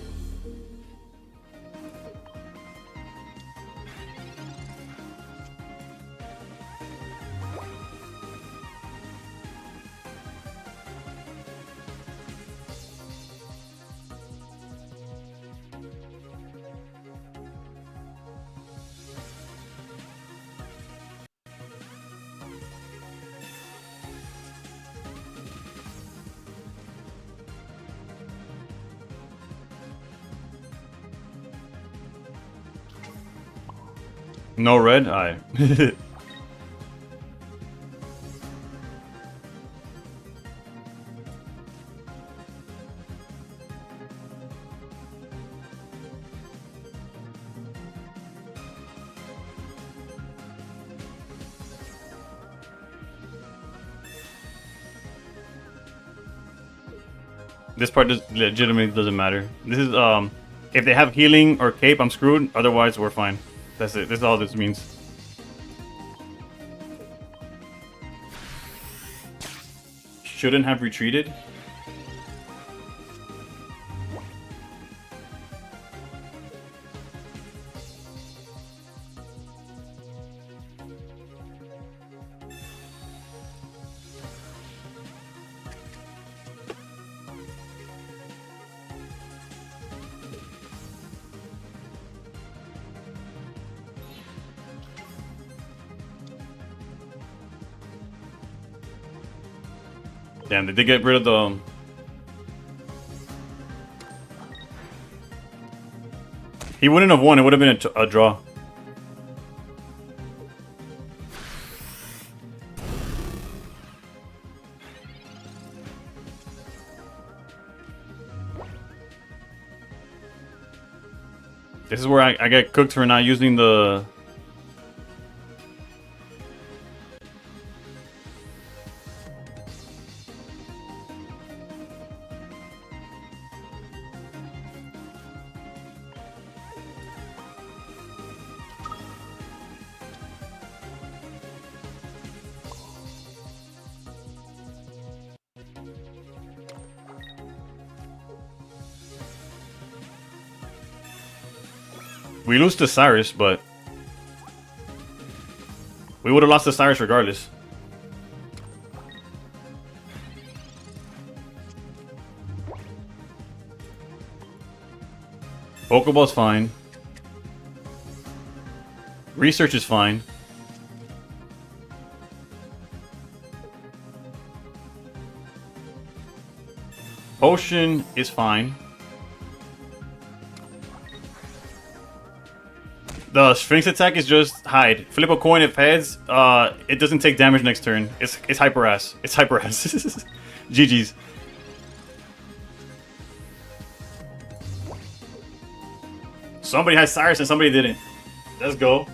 No red? Alright. This part legitimately doesn't matter. This is if they have healing or cape, I'm screwed. Otherwise, we're fine. That's it. This is all this means. Shouldn't have retreated. Damn, they did get rid of the... He wouldn't have won, it would have been a draw. This is where I get cooked for not using the... We lose to Cyrus, but we would have lost to Cyrus regardless. Pokeball's fine. Research is fine. Potion is fine. The Sphinx attack is just hide. Flip a coin if heads. It doesn't take damage next turn. It's hyper ass. It's hyper ass. GG's. Somebody has Cyrus and somebody didn't. Let's go.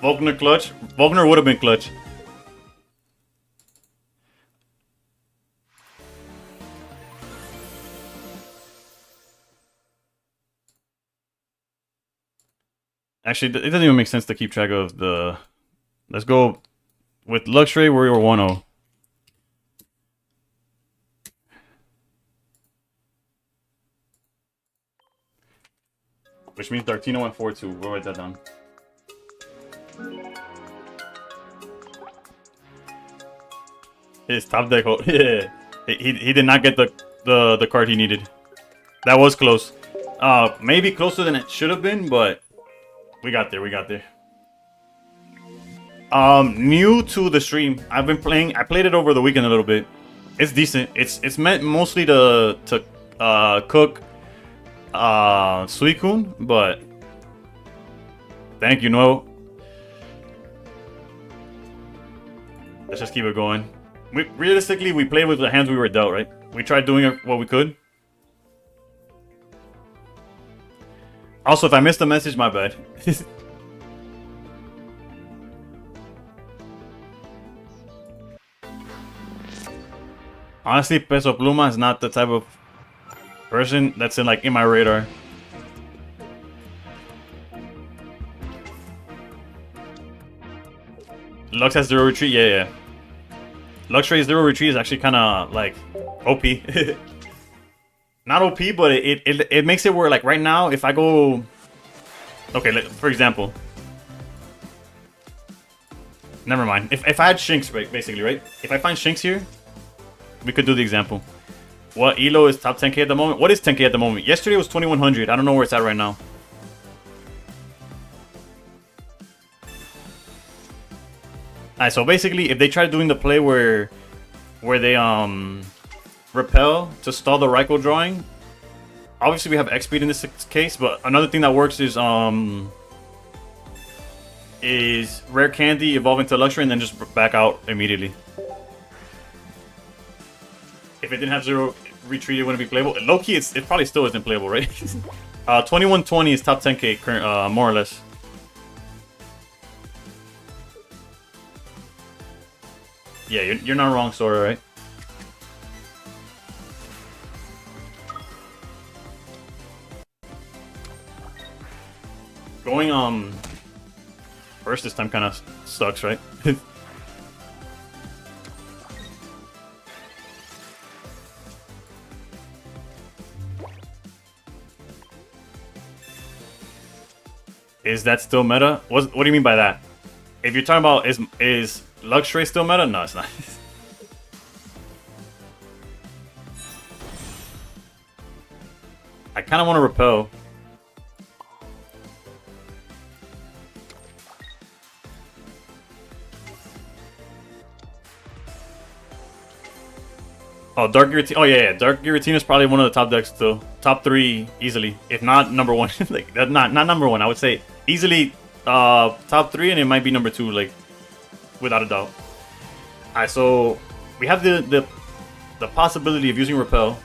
Volkner clutch. Volkner would have been clutch. Actually, it doesn't even make sense to keep track of the... Let's go with Luxray, we were 1-0. Which means Dartino went 4-2. We'll write that down. His top deck hold. Yeah. He did not get the card he needed. That was close. Maybe closer than it should have been, but... We got there, we got there. New to the stream. I've been playing, I played it over the weekend a little bit. It's decent. It's meant mostly to cook Suicune, but thank you, no. Let's just keep it going. Realistically, we played with the hands we were dealt, right? We tried doing what we could. Also, if I missed a message, my bad. Honestly, Peso Pluma is not the type of person that's in my radar. Lux has 0 retreat, yeah. Luxray 0 retreat is actually kind of like OP. Not OP, but it makes it where right now, if I go... Okay, for example. Never mind. If I had Shinx, basically, right? If I find Shinx here, we could do the example. What Elo is top 10k at the moment? What is 10k at the moment? Yesterday was 2100. I don't know where it's at right now. Alright, so basically, if they try doing the play where they repel to stall the Raikou drawing, obviously we have X speed in this case, but another thing that works is Rare Candy evolving to Luxray and then just back out immediately. If it didn't have 0 retreat, it wouldn't be playable. Low-key, it probably still isn't playable, right? 2120 is top 10k, current, more or less. Yeah, you're not wrong, Sora, right? Going first this time kind of sucks, right? Is that still meta? What do you mean by that? If you're talking about is Luxray still meta? No, it's not. I kind of want to repel. Oh, Dark Giratina. Oh yeah, Dark Giratina is probably one of the top decks still. Top 3 easily, if not number 1. Like not number 1. I would say easily top 3, and it might be number 2, like without a doubt. Alright, so we have the possibility of using Repel,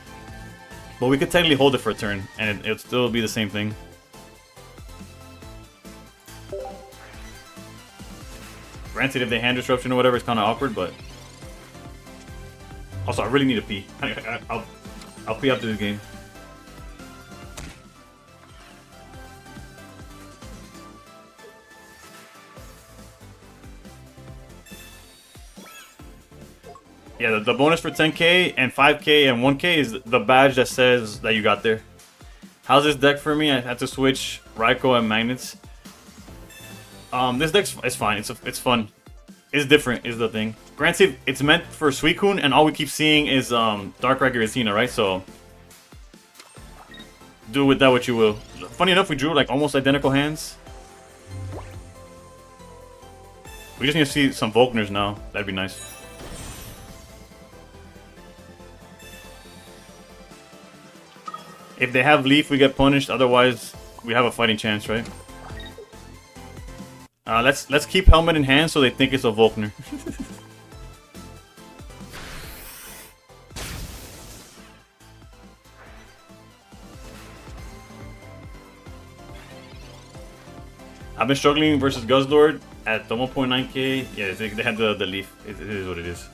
but we could technically hold it for a turn, and it'll still be the same thing. Granted, if they hand disruption or whatever, it's kind of awkward, but also I really need to pee. I'll pee after this game. Yeah, the bonus for 10k and 5k and 1k is the badge that says that you got there. How's this deck for me? I had to switch Raikou and Magnets. This deck is fine. It's fun. It's different is the thing. Granted, it's meant for Suicune, and all we keep seeing is Darkrai Giratina, right? So do with that what you will. Funny enough, we drew like almost identical hands. We just need to see some Volkners now. That'd be nice. If they have Leaf, we get punished. Otherwise, we have a fighting chance, right? Let's keep Helmet in hand so they think it's a Volkner. I've been struggling versus Guzzlord at the 1.9k. Yeah, they had the Leaf. It is what it is.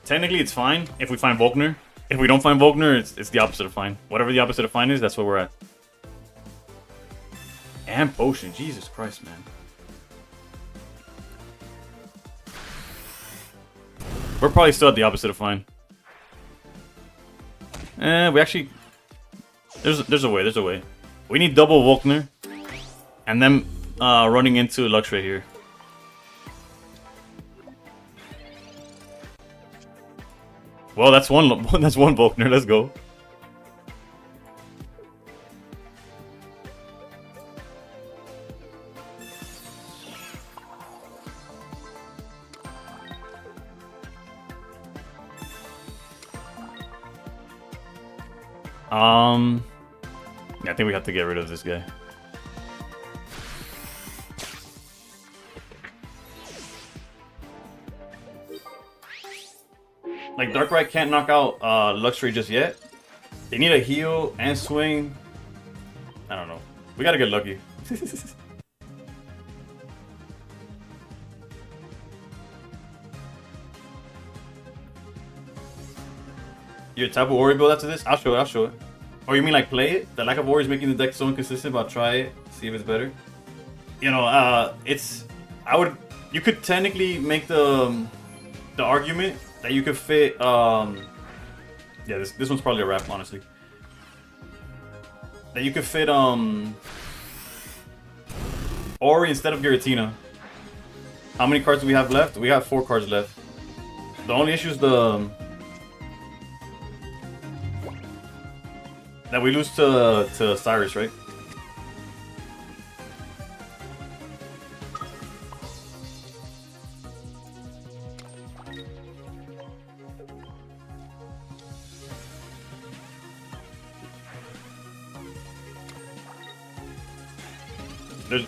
Technically, it's fine if we find Volkner. If we don't find Volkner, it's the opposite of fine. Whatever the opposite of fine is, that's where we're at. And Potion. Jesus Christ, man. We're probably still at the opposite of fine. We actually... There's a way, there's a way. We need double Volkner. And then running into Luxray here. Well, that's one Volkner. Let's go. Yeah, I think we have to get rid of this guy. Like, Darkrai can't knock out Luxray just yet. They need a heal and swing. I don't know. We gotta get lucky. Your type of warrior build after this? I'll show it, I'll show it. Or you mean like play it? The lack of warrior is making the deck so inconsistent, but I'll try it, see if it's better. You know, you could technically make the argument that you could fit, yeah, this one's probably a wrap, honestly. That you could fit, Ori instead of Giratina. How many cards do we have left? We have 4 cards left. The only issue is that we lose to Cyrus, right?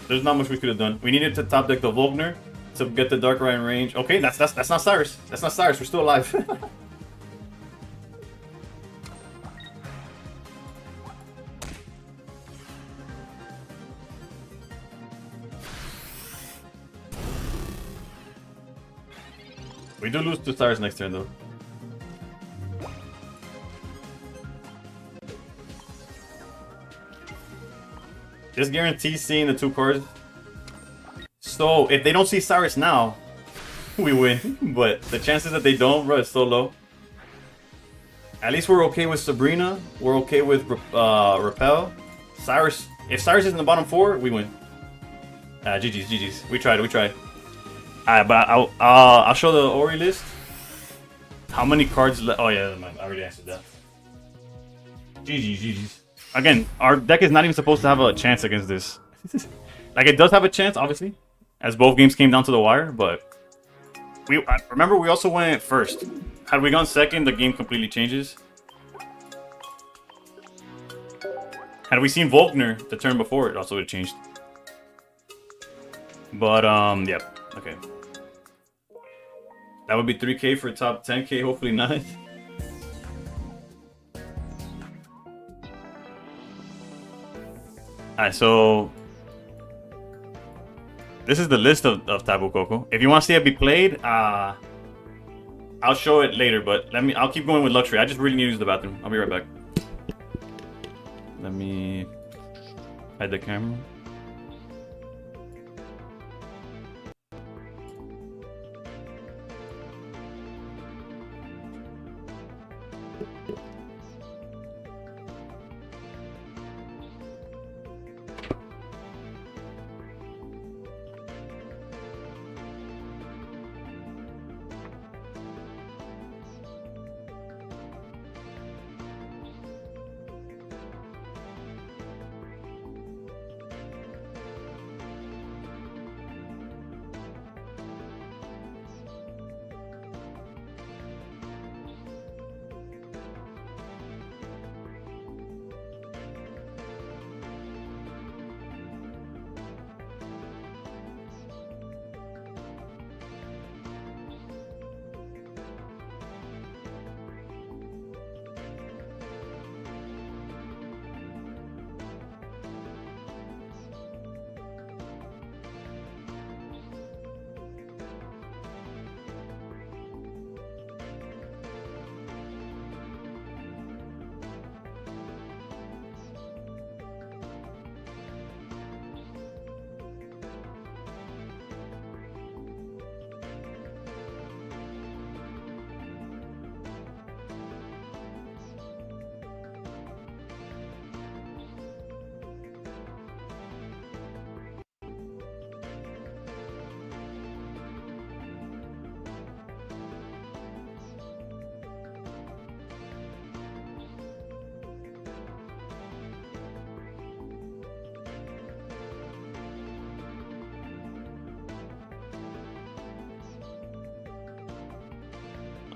There's not much we could have done. We needed to top deck the Volkner to get the Darkrai in range. Okay, that's not Cyrus. That's not Cyrus. We're still alive. We do lose to Cyrus next turn though. This guarantees seeing the 2 cards. So if they don't see Cyrus now, we win. But the chances that they don't, bro, is so low. At least we're okay with Sabrina. We're okay with Repel. Cyrus. If Cyrus is in the bottom 4, we win. GG's. We tried. Alright, but I'll show the Ori list. How many cards left? Oh yeah, I already answered that. GG's. Again, our deck is not even supposed to have a chance against this. Like, it does have a chance, obviously, as both games came down to the wire, but remember we also went first. Had we gone second, the game completely changes. Had we seen Volkner the turn before, it also would have changed. But, yep, okay. That would be 3K for top 10K, hopefully not. Alright, so this is the list of Tapu Koko. If you want to see it be played, I'll show it later, but I'll keep going with Luxury. I just really need to use the bathroom. I'll be right back. Let me hide the camera.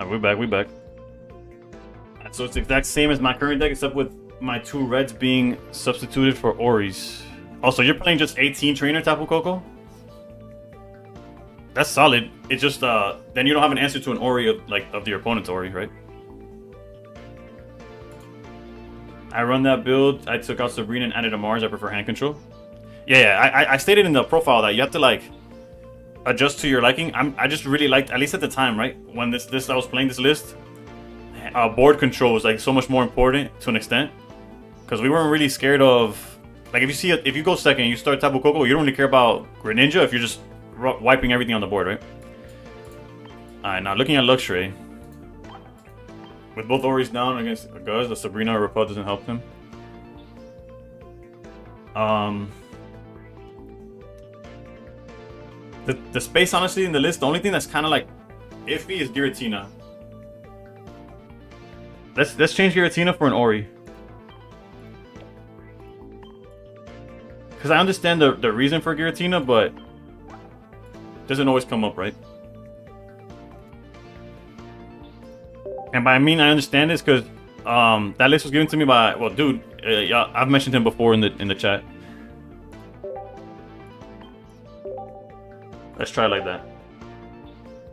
Alright, we back. So it's the exact same as my current deck, except with my 2 reds being substituted for Oris. Also, you're playing just 18 trainer Tapu Koko? That's solid. It's just then you don't have an answer to an Ori of your opponent's Ori, right? I run that build. I took out Sabrina and added a Mars. I prefer hand control. Yeah. I stated in the profile that you have to like adjust to your liking. I just really liked, at least at the time, right? When I was playing this list, board control was like so much more important to an extent, because we weren't really scared of, like, if you go second and you start Tapu Koko, you don't really care about Greninja if you're just wiping everything on the board, right? Alright, now looking at Luxray. With both Oris down against Guz, the Sabrina or Repel doesn't help him. The space, honestly, in the list, the only thing that's kind of like iffy is Giratina. Let's change Giratina for an Ori. Because I understand the reason for Giratina, but it doesn't always come up, right? And by I mean I understand this because that list was given to me by, well, dude, yeah, I've mentioned him before in the chat. Let's try it like that.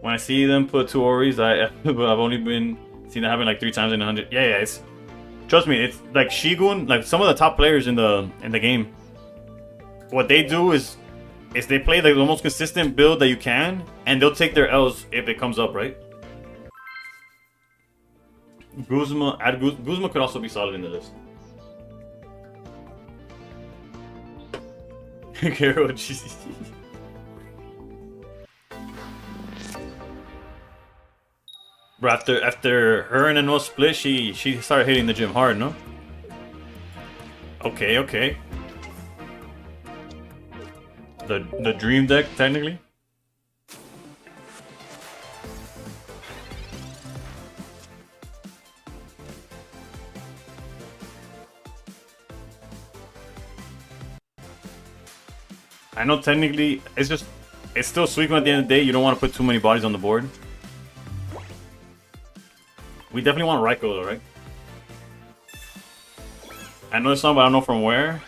When I see them put 2 Oris, I've only been seen that happen like 3 times in 100. Yeah, it's, trust me, it's like Shigun, like some of the top players in the game. What they do is they play the most consistent build that you can, and they'll take their L's if it comes up, right? Guzma could also be solid in the list. Carol, jeez. Bro, after her and Anoa split, she started hitting the gym hard, no? Okay, okay. The dream deck, technically. I know technically it's still sweeping at the end of the day. You don't want to put too many bodies on the board. We definitely want Raikou though, right? I know this song, but I don't know from where.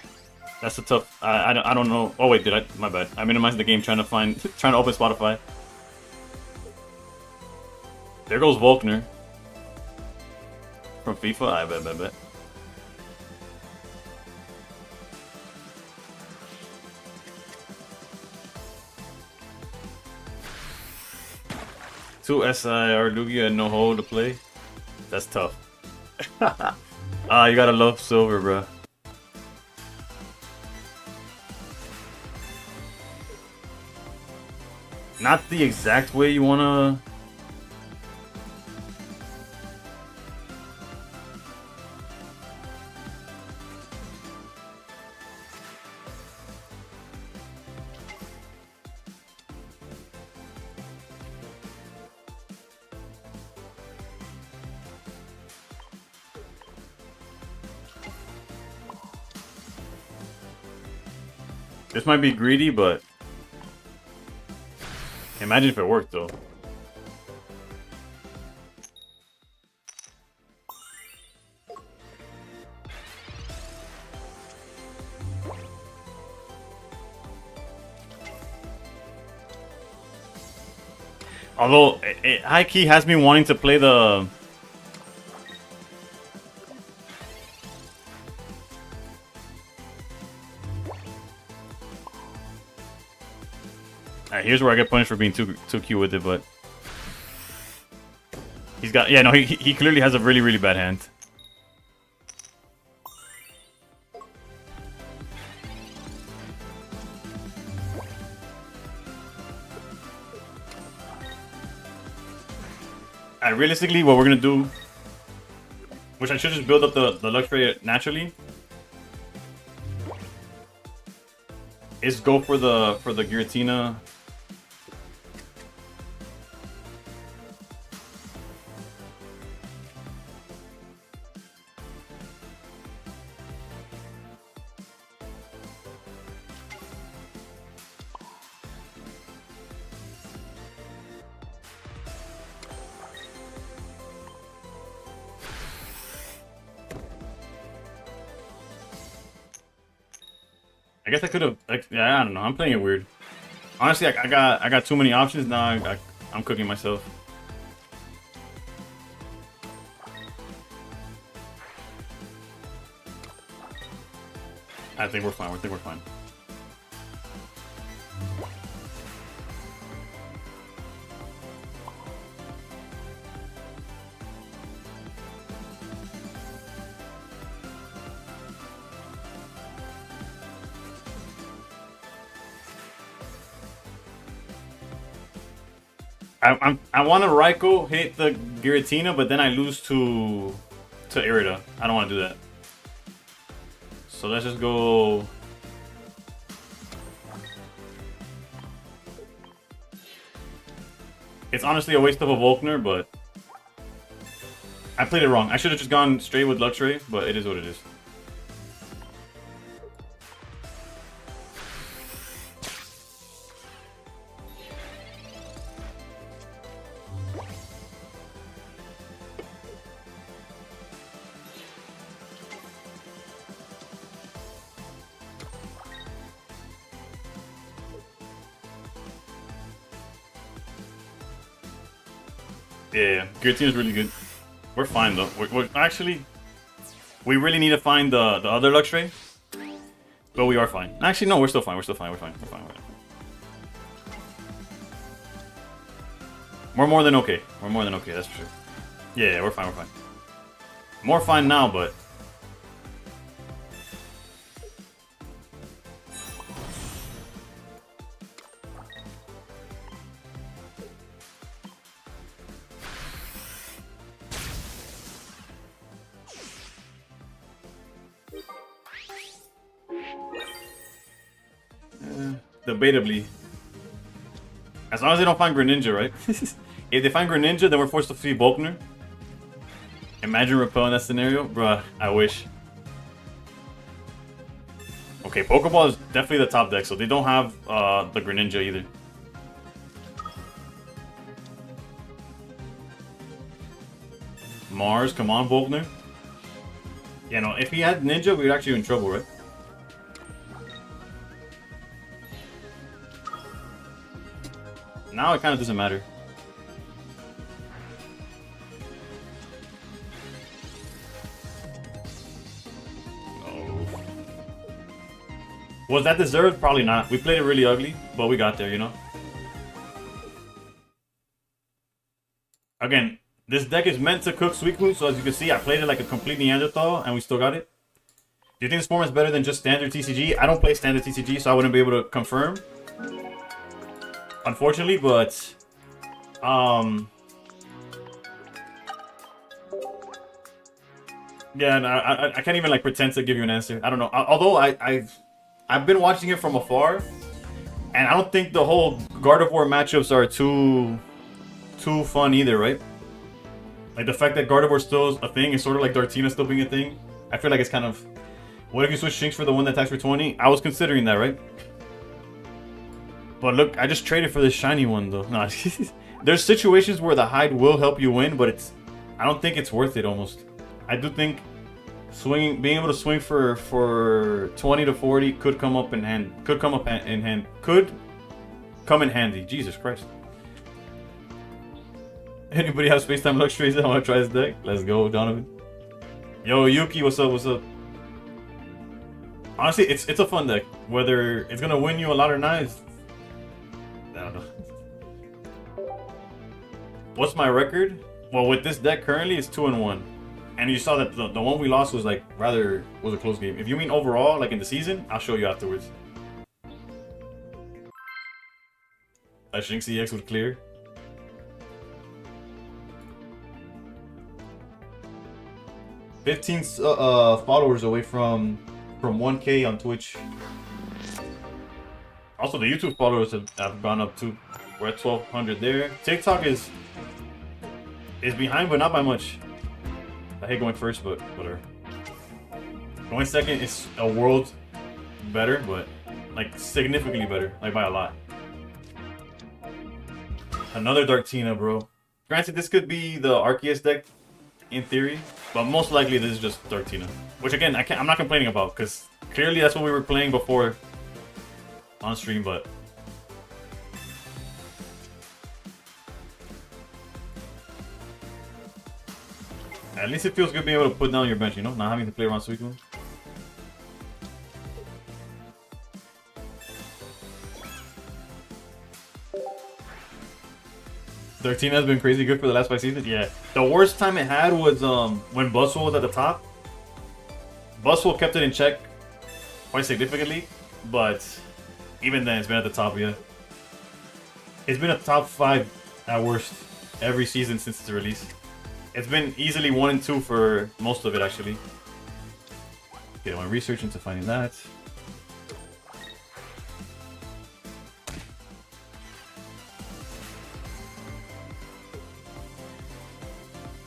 That's a tough. I don't know. Oh wait, my bad. I minimized the game trying to open Spotify. There goes Volkner from FIFA. I bet. Two SIR Lugia and no hole to play. That's tough. You gotta love silver, bro. Not the exact way you wanna. This might be greedy, but imagine if it worked though. Although high key has me wanting to play the. Alright, here's where I get punished for being too cute with it, but he's got he clearly has a really bad hand. Alright, realistically, what we're gonna do, which I should just build up the luxury naturally, is go for the Giratina. I guess I could have. Yeah, I don't know. I'm playing it weird. Honestly, I got too many options now. I'm cooking myself. I think we're fine. We're fine. I want to Raikou hit the Giratina, but then I lose to Irida. I don't want to do that. So let's just go. It's honestly a waste of a Volkner, but I played it wrong. I should have just gone straight with Luxray, but it is what it is. Yeah, Giratina's really good. We're fine though. We're actually, we really need to find the other Luxray, but we are fine. Actually, no, we're still fine. We're fine. We're more than okay. We're more than okay. That's for sure. Yeah, we're fine. More fine now, but. Debatably. As long as they don't find Greninja, right? If they find Greninja, then we're forced to see Volkner. Imagine Repel in that scenario. Bruh, I wish. Okay, Pokeball is definitely the top deck, so they don't have the Greninja either. Mars, come on, Volkner. Yeah, no, if he had Ninja, we'd actually be in trouble, right? Now it kind of doesn't matter. Oh. Was that deserved? Probably not. We played it really ugly, but we got there, you know? Again, this deck is meant to cook Suicune, so as you can see, I played it like a complete Neanderthal, and we still got it. Do you think this format is better than just standard TCG? I don't play standard TCG, so I wouldn't be able to confirm. Unfortunately, but... Yeah, no, I can't even like pretend to give you an answer. I don't know. Although I've been watching it from afar, and I don't think the whole Gardevoir matchups are too fun either, right? Like the fact that Gardevoir still is a thing is sort of like Dartina still being a thing. I feel like it's kind of... What if you switch Shinx for the one that attacks for 20? I was considering that, right? But look, I just traded for this shiny one though. No, there's situations where the hide will help you win, but I don't think it's worth it almost. I do think being able to swing for 20 to 40 could come up in hand. Could come in handy. Jesus Christ. Anybody have Space Time Luxuries that want to try this deck? Let's go, Donovan. Yo, Yuki, what's up? What's up? Honestly, it's a fun deck. Whether it's gonna win you a lot or not, I don't know. What's my record? Well, with this deck currently, it's 2-1. And you saw that the one we lost was like was a close game. If you mean overall, like in the season, I'll show you afterwards. A Shinx EX would clear. $15 followers away from 1K on Twitch. Also, the YouTube followers have gone up too. We're at 1,200 there. TikTok is behind, but not by much. I hate going first, but whatever. Going second is a world better, but like significantly better, like by a lot. Another Dartina, bro. Granted, this could be the Arceus deck in theory, but most likely this is just Dartina. Which again, I'm not complaining about, because clearly that's what we were playing before on stream, but... At least it feels good being able to put down your bench, you know? Not having to play around Suicune. Dartina has been crazy good for the last 5 seasons. Yeah. The worst time it had was when Buzzwole was at the top. Buzzwole kept it in check quite significantly, but even then it's been at the top, yeah. It's been a top 5 at worst every season since its release. It's been easily 1 and 2 for most of it, actually. Okay, I went research into finding that.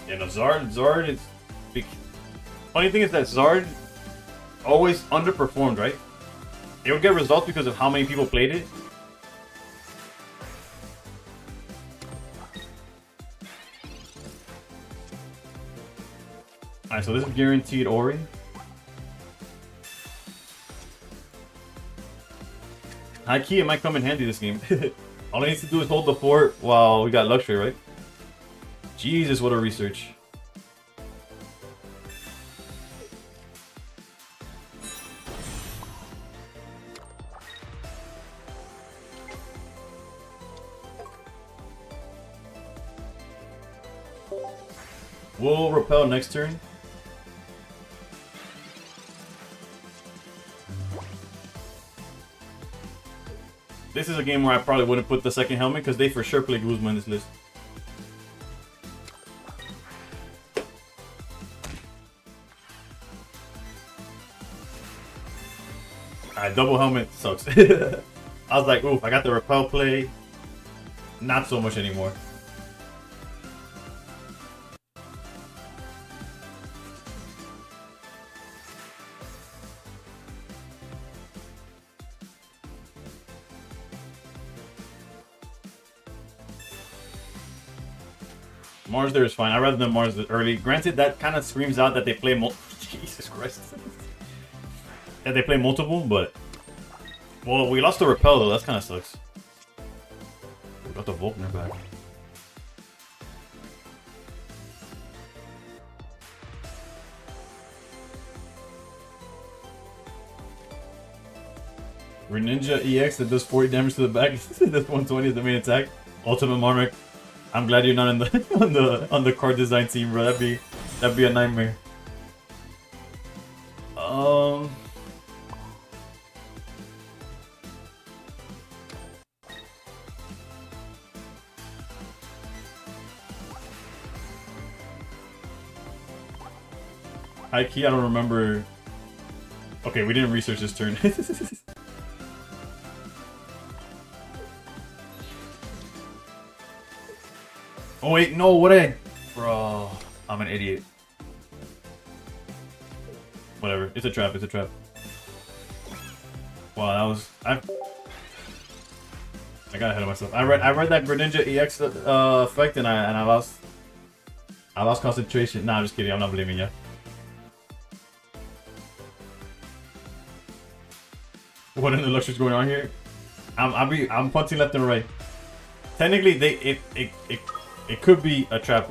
Yeah, no, Zard is big. Funny thing is that Zard always underperformed, right? It would get results because of how many people played it. Alright, so this is guaranteed Ori. High key, it might come in handy this game. All I need to do is hold the fort while we got luxury, right? Jesus, what a research. We'll repel next turn. This is a game where I probably wouldn't put the second helmet because they for sure play Guzma in this list. Alright, double helmet sucks. I was like, oof, I got the repel play. Not so much anymore. Mars there is fine. I'd rather than Mars early. Granted, that kind of screams out that they play Jesus Christ. That they play multiple, but... Well, we lost the repel though. That kind of sucks. We got the Volkner back. Greninja EX that does 40 damage to the back. This 120 is the main attack. Ultimate Monarch. I'm glad you're not in the on the card design team, bro. That'd be a nightmare. High key, I don't remember. Okay, we didn't research this turn. Oh wait, no, what Bro, I'm an idiot. Whatever, it's a trap, it's a trap. Wow, that was... I got ahead of myself. I read that Greninja EX effect and I lost concentration. Nah, I'm just kidding, I'm not blaming you. What in the luxury's going on here? I'm punting left and right. Technically, it could be a trap.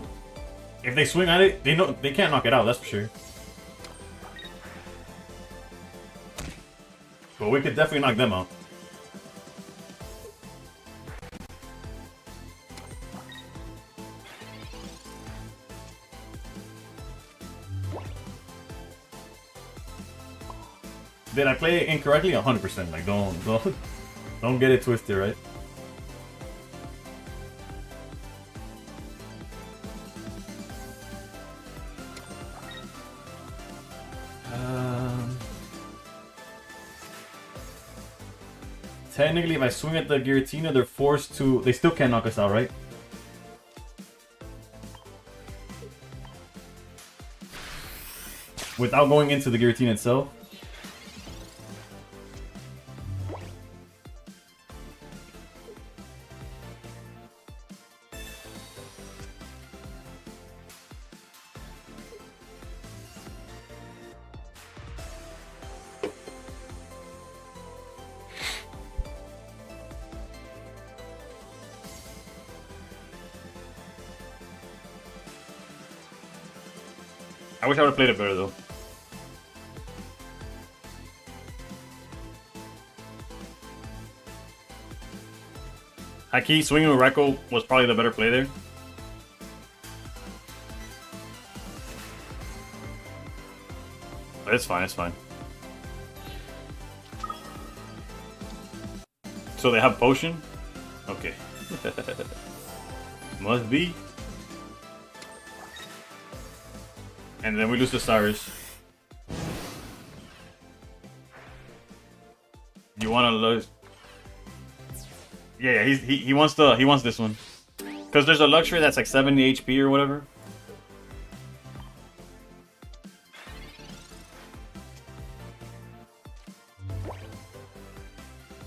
If they swing at it, they can't knock it out. That's for sure. But we could definitely knock them out. Did I play it incorrectly? 100%. Like don't get it twisted, right? Technically, if I swing at the Giratina, they're forced to... They still can't knock us out, right? Without going into the Giratina itself. I wish I would have played it better though. Haki swinging with Rekko was probably the better play there. But it's fine, it's fine. So they have potion? Okay. Must be. And then we lose the Cyrus. You wanna lose? Yeah, he wants this one. Cause there's a luxury that's like 70 HP or whatever.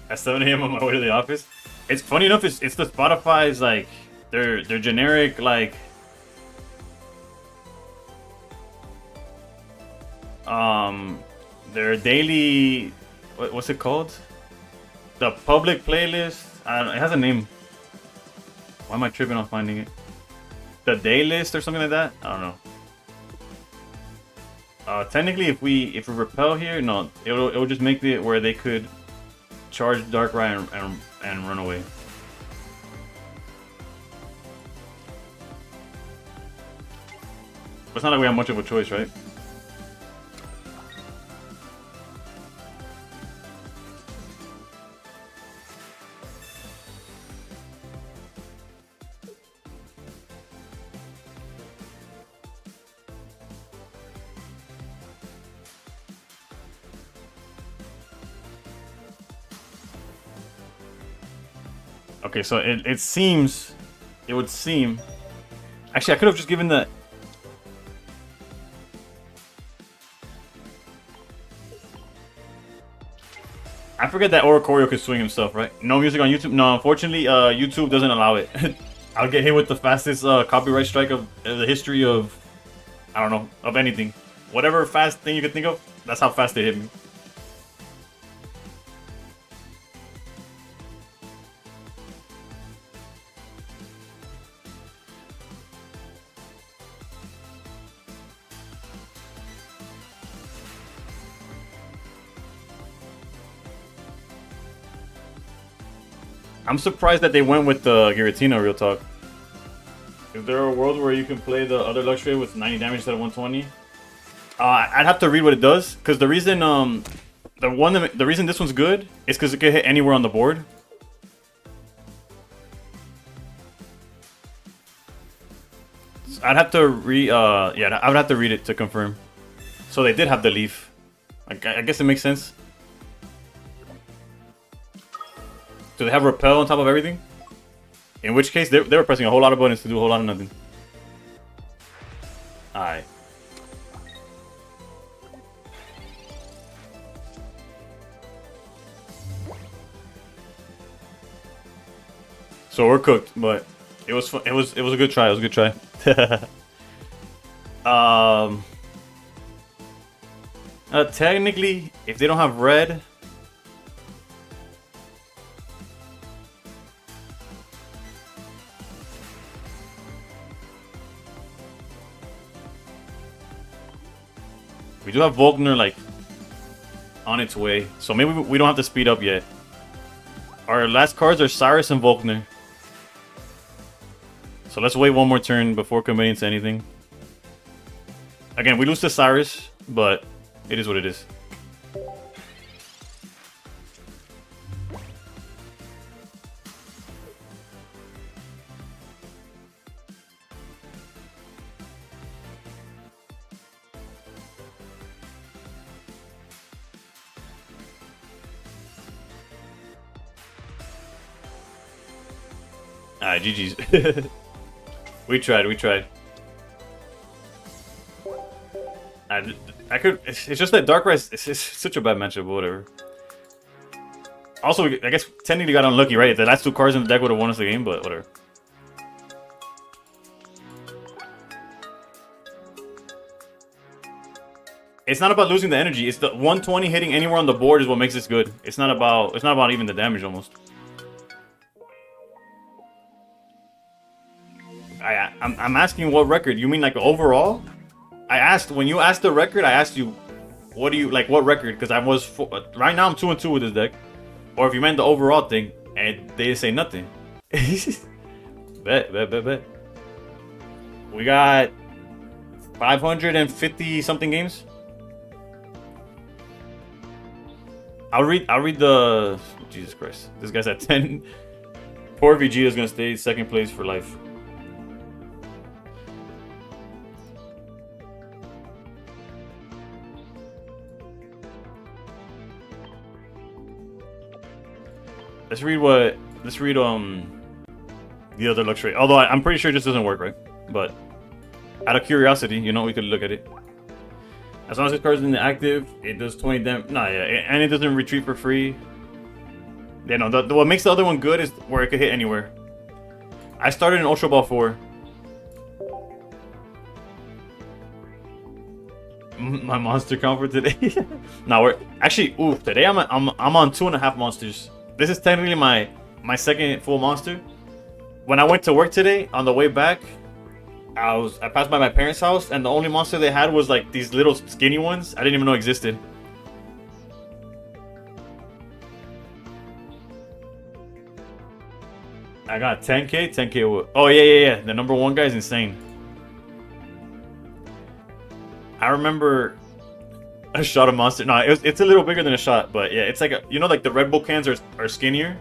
At 7 AM on my way to the office. It's funny enough. It's the Spotify's like their generic like. Their daily, what's it called? The public playlist. I don't know, it has a name. Why am I tripping on finding it? The day list or something like that. I don't know. Technically, if we repel here, no, it'll just make it where they could charge Darkrai and run away. But it's not like we have much of a choice, right? Okay, so it seems, it would seem. Actually, I could have just given the. I forget that Oricorio could swing himself, right? No music on YouTube? No, unfortunately, YouTube doesn't allow it. I'll get hit with the fastest copyright strike of the history of, I don't know, of anything. Whatever fast thing you could think of, that's how fast they hit me. I'm surprised that they went with the Giratina, real talk. Is there a world where you can play the other Luxray with 90 damage instead of 120? I'd have to read what it does, because the reason the reason this one's good is because it can hit anywhere on the board. So I'd have to yeah, I would have to read it to confirm. So they did have the leaf. I guess it makes sense. Do they have repel on top of everything? In which case, they were pressing a whole lot of buttons to do a whole lot of nothing. Alright. So we're cooked, but it was fun. It was a good try. It was a good try. Technically, if they don't have red. We do have Volkner, like, on its way. So maybe we don't have to speed up yet. Our last cards are Cyrus and Volkner. So let's wait one more turn before committing to anything. Again, we lose to Cyrus, but it is what it is. Alright, GG's. We tried. I could. It's just that Darkrai is such a bad matchup, but whatever. Also, I guess technically got unlucky, right? If the last two cards in the deck would have won us the game, but whatever. It's not about losing the energy. It's the 120 hitting anywhere on the board is what makes this good. It's not about even the damage almost. I'm asking what record. You mean like overall? I asked when you asked the record. I asked you, what do you like? What record? Because I was right now I'm 2-2 with this deck. Or if you meant the overall thing, and they didn't say nothing. Bet. We got 550 something games. I'll read the. Jesus Christ, this guy's at 10. Poor VG is gonna stay second place for life. Let's read the other Luxray. Although I'm pretty sure this doesn't work, right? But out of curiosity, you know, we could look at it. As long as this card is in the active, it does 20 damage. Nah, yeah, and it doesn't retreat for free. Yeah, no. What makes the other one good is where it could hit anywhere. I started in Ultra Ball 4. My monster count for today. Now we're actually today I'm on 2.5 monsters. This is technically my second full monster. When I went to work today, on the way back, I passed by my parents' house, and the only monster they had was like these little skinny ones I didn't even know existed. I got 10k. 10k. Oh yeah. The number one guy is insane. I remember a shot of monster. No, it's a little bigger than a shot, but yeah, it's like you know, like the Red Bull cans are skinnier.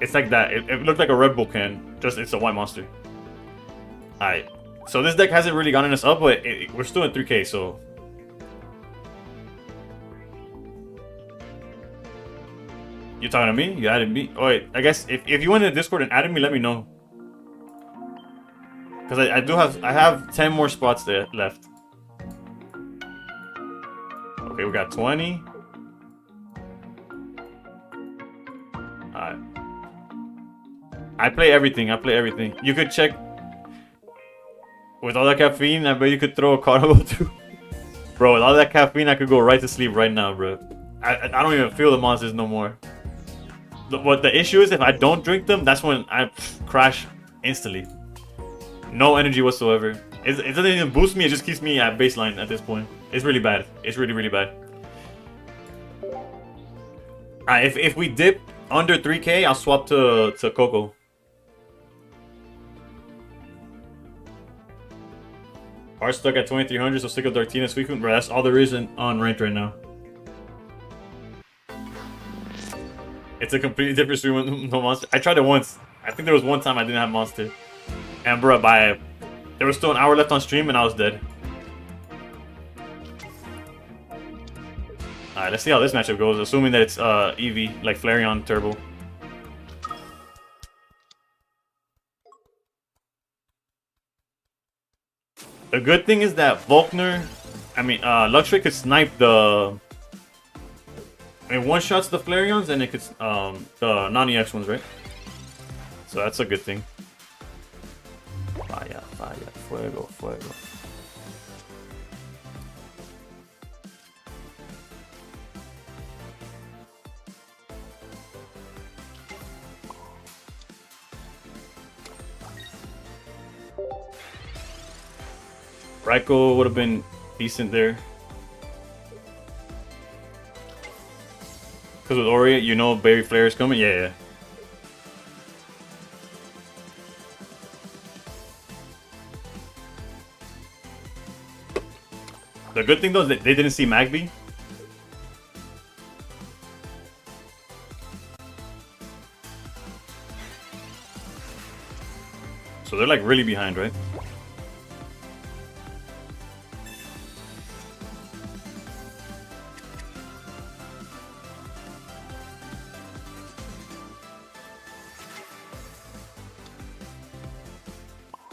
It's like that. It looked like a Red Bull can. Just it's a white monster. Alright. So this deck hasn't really gotten us up, but we're still at 3k. So You talking to me? You added me? Oh wait, I guess if you went in the Discord and added me, let me know. Cause I have 10 more spots there left. Okay, we got 20. Alright. I play everything. You could check with all that caffeine. I bet you could throw a carnival too. Bro, with all that caffeine, I could go right to sleep right now, bro. I don't even feel the monsters no more. What the issue is, if I don't drink them, that's when I crash instantly. No energy whatsoever. It doesn't even boost me, it just keeps me at baseline at this point. It's really bad. It's really, really bad. If we dip under 3k, I'll swap to Coco. Are stuck at 2300, so stick with Dartina and Suicune. Bro, that's all there is on ranked right now. It's a completely different stream with no monster. I tried it once. I think there was one time I didn't have monster. And bro, there was still an hour left on stream and I was dead. Alright, let's see how this matchup goes, assuming that it's Eevee, like Flareon Turbo. The good thing is that Luxray could snipe the... one-shots the Flareons and it could, the non-EX ones, right? So that's a good thing. Fire, fire, fuego, fuego. Raikou would have been decent there. Because with Ori, you know Berry Flare is coming? Yeah. The good thing though is that they didn't see Magby. So they're like really behind, right?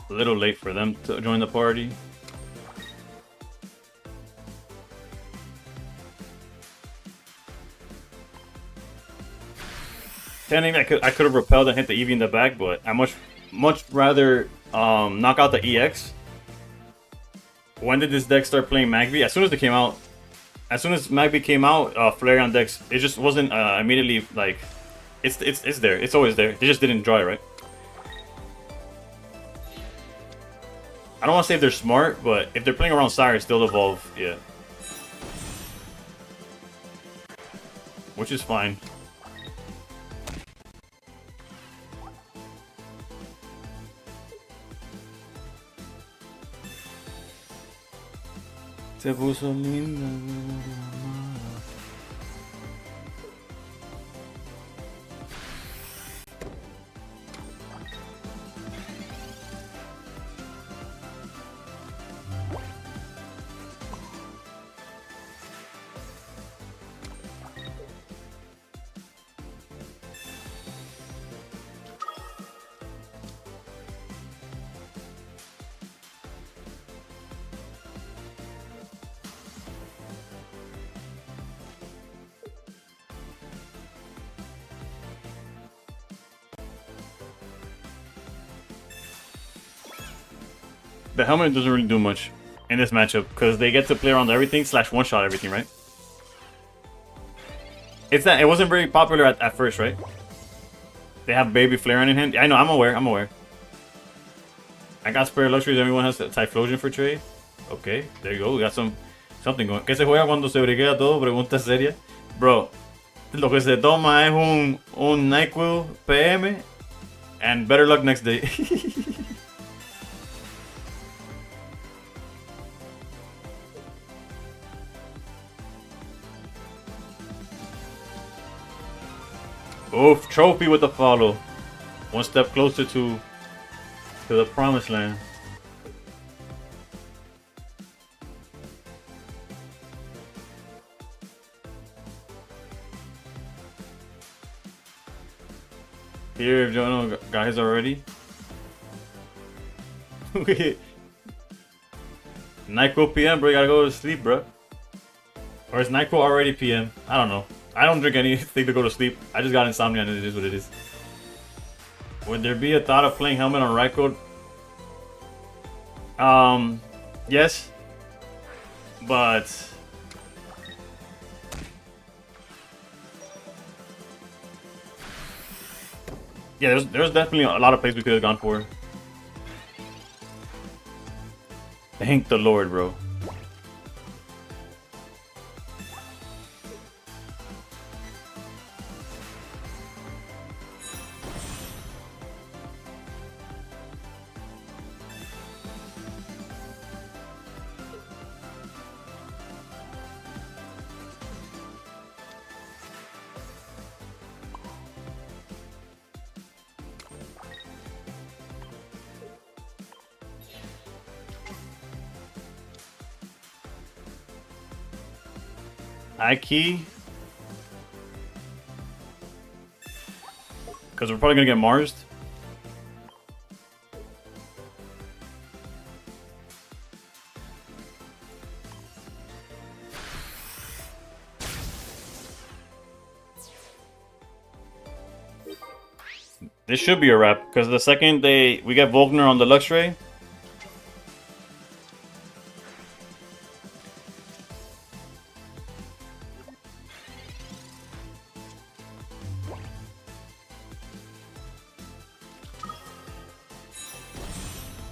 A little late for them to join the party. Technically, I could have repelled and hit the Eevee in the back, but I much rather knock out the EX. When did this deck start playing Magby? As soon as it came out. As soon as Magby came out, Flareon decks, it just wasn't immediately like it's there. It's always there. They just didn't draw it, right? I don't want to say if they're smart, but if they're playing around Cyrus, they'll evolve, yeah. Which is fine. Se puso linda. The helmet doesn't really do much in this matchup because they get to play around everything / one-shot everything, right? It's that it wasn't very popular at first, right? They have Baby Flareon in hand. I know, I'm aware. I got spare luxuries. Everyone has Typhlosion for trade. Okay, there you go. We got something going. ¿Qué se juega cuando se breguea todo? Pregunta seria. Bro, lo que se toma es un NyQuil PM and better luck next day. Oof, trophy with the follow. One step closer to the promised land. Here, if Jono got his already. Nyquil PM, bro. You gotta go to sleep, bro. Or is Nyquil already PM? I don't know. I don't drink anything to go to sleep. I just got insomnia and it is what it is. Would there be a thought of playing Helmet on Raikou? Yes. But... yeah, there's definitely a lot of plays we could have gone for. Thank the Lord, bro. High key. Because we're probably gonna get Marsed. This should be a wrap, because the second we get Volkner on the Luxray.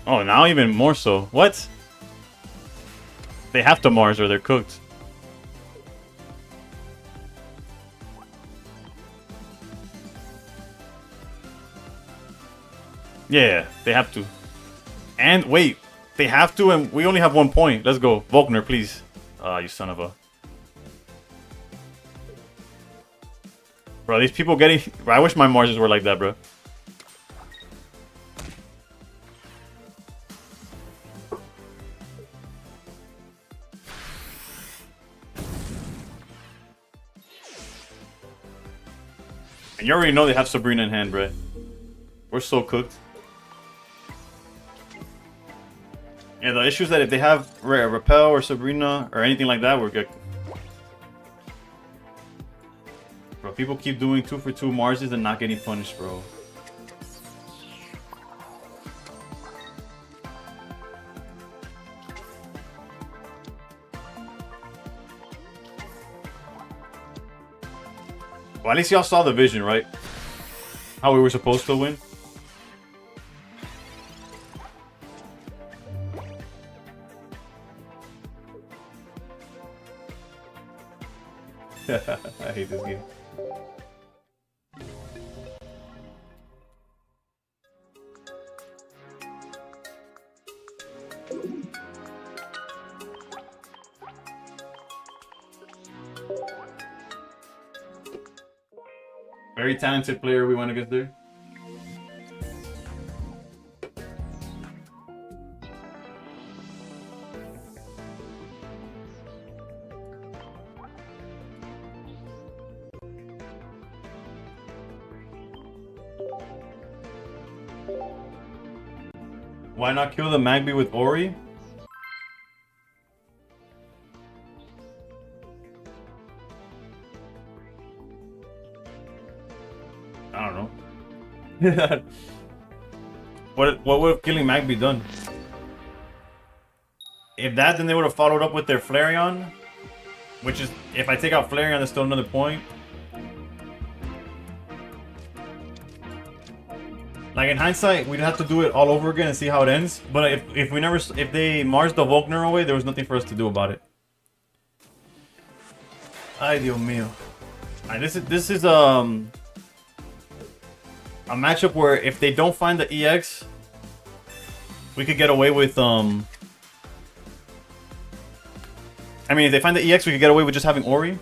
Oh, now even more so. What? They have to Mars or they're cooked. Yeah, they have to. And wait, they have to and we only have 1 point. Let's go. Volkner, please. Ah, you son of a... Bro, these people getting... I wish my Marses were like that, bro. And you already know they have Sabrina in hand, bro. We're so cooked. Yeah, the issue is that if they have Repel or Sabrina or anything like that, we're good. Bro, people keep doing 2 for 2 Marses and not getting punished, bro. Well, at least y'all saw the vision, right? How we were supposed to win. I hate this game. Very talented player we went against there. Why not kill the Magby with Ori? I don't know. What would have killing Magby done? If that, then they would have followed up with their Flareon. Which is, if I take out Flareon, there's still another point. Like in hindsight, we'd have to do it all over again and see how it ends. But if they Mars the Volkner away, there was nothing for us to do about it. Ay, Dios mío. Alright, this is a matchup where if they don't find the EX, we could get away with I mean, if they find the EX, we could get away with just having Ori.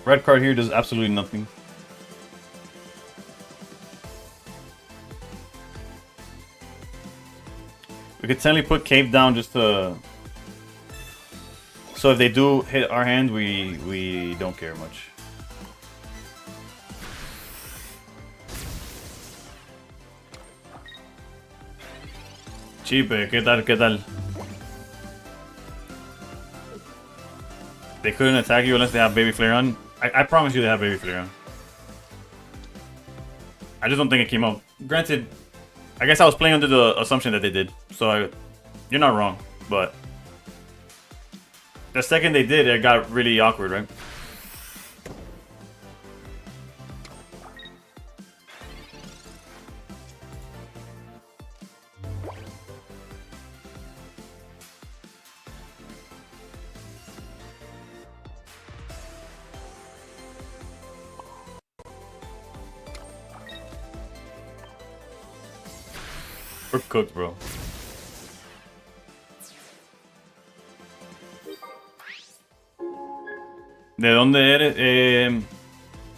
Red card here does absolutely nothing. We could technically put Cape down just to... So if they do hit our hand, we don't care much. Chipe, ¿qué tal, qué tal? They couldn't attack you unless they have Baby Flare on. I promise you they have Baby Flare on. I just don't think it came out. Granted, I guess I was playing under the assumption that they did. So you're not wrong, but... The second they did, it got really awkward, right? We're cooked, bro. ¿De dónde eres?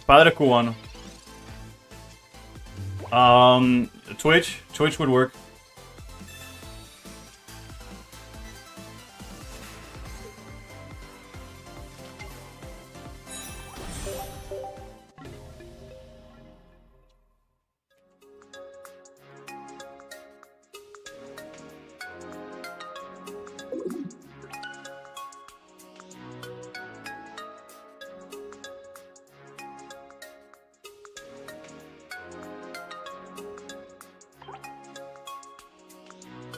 Padre cubano. Twitch would work.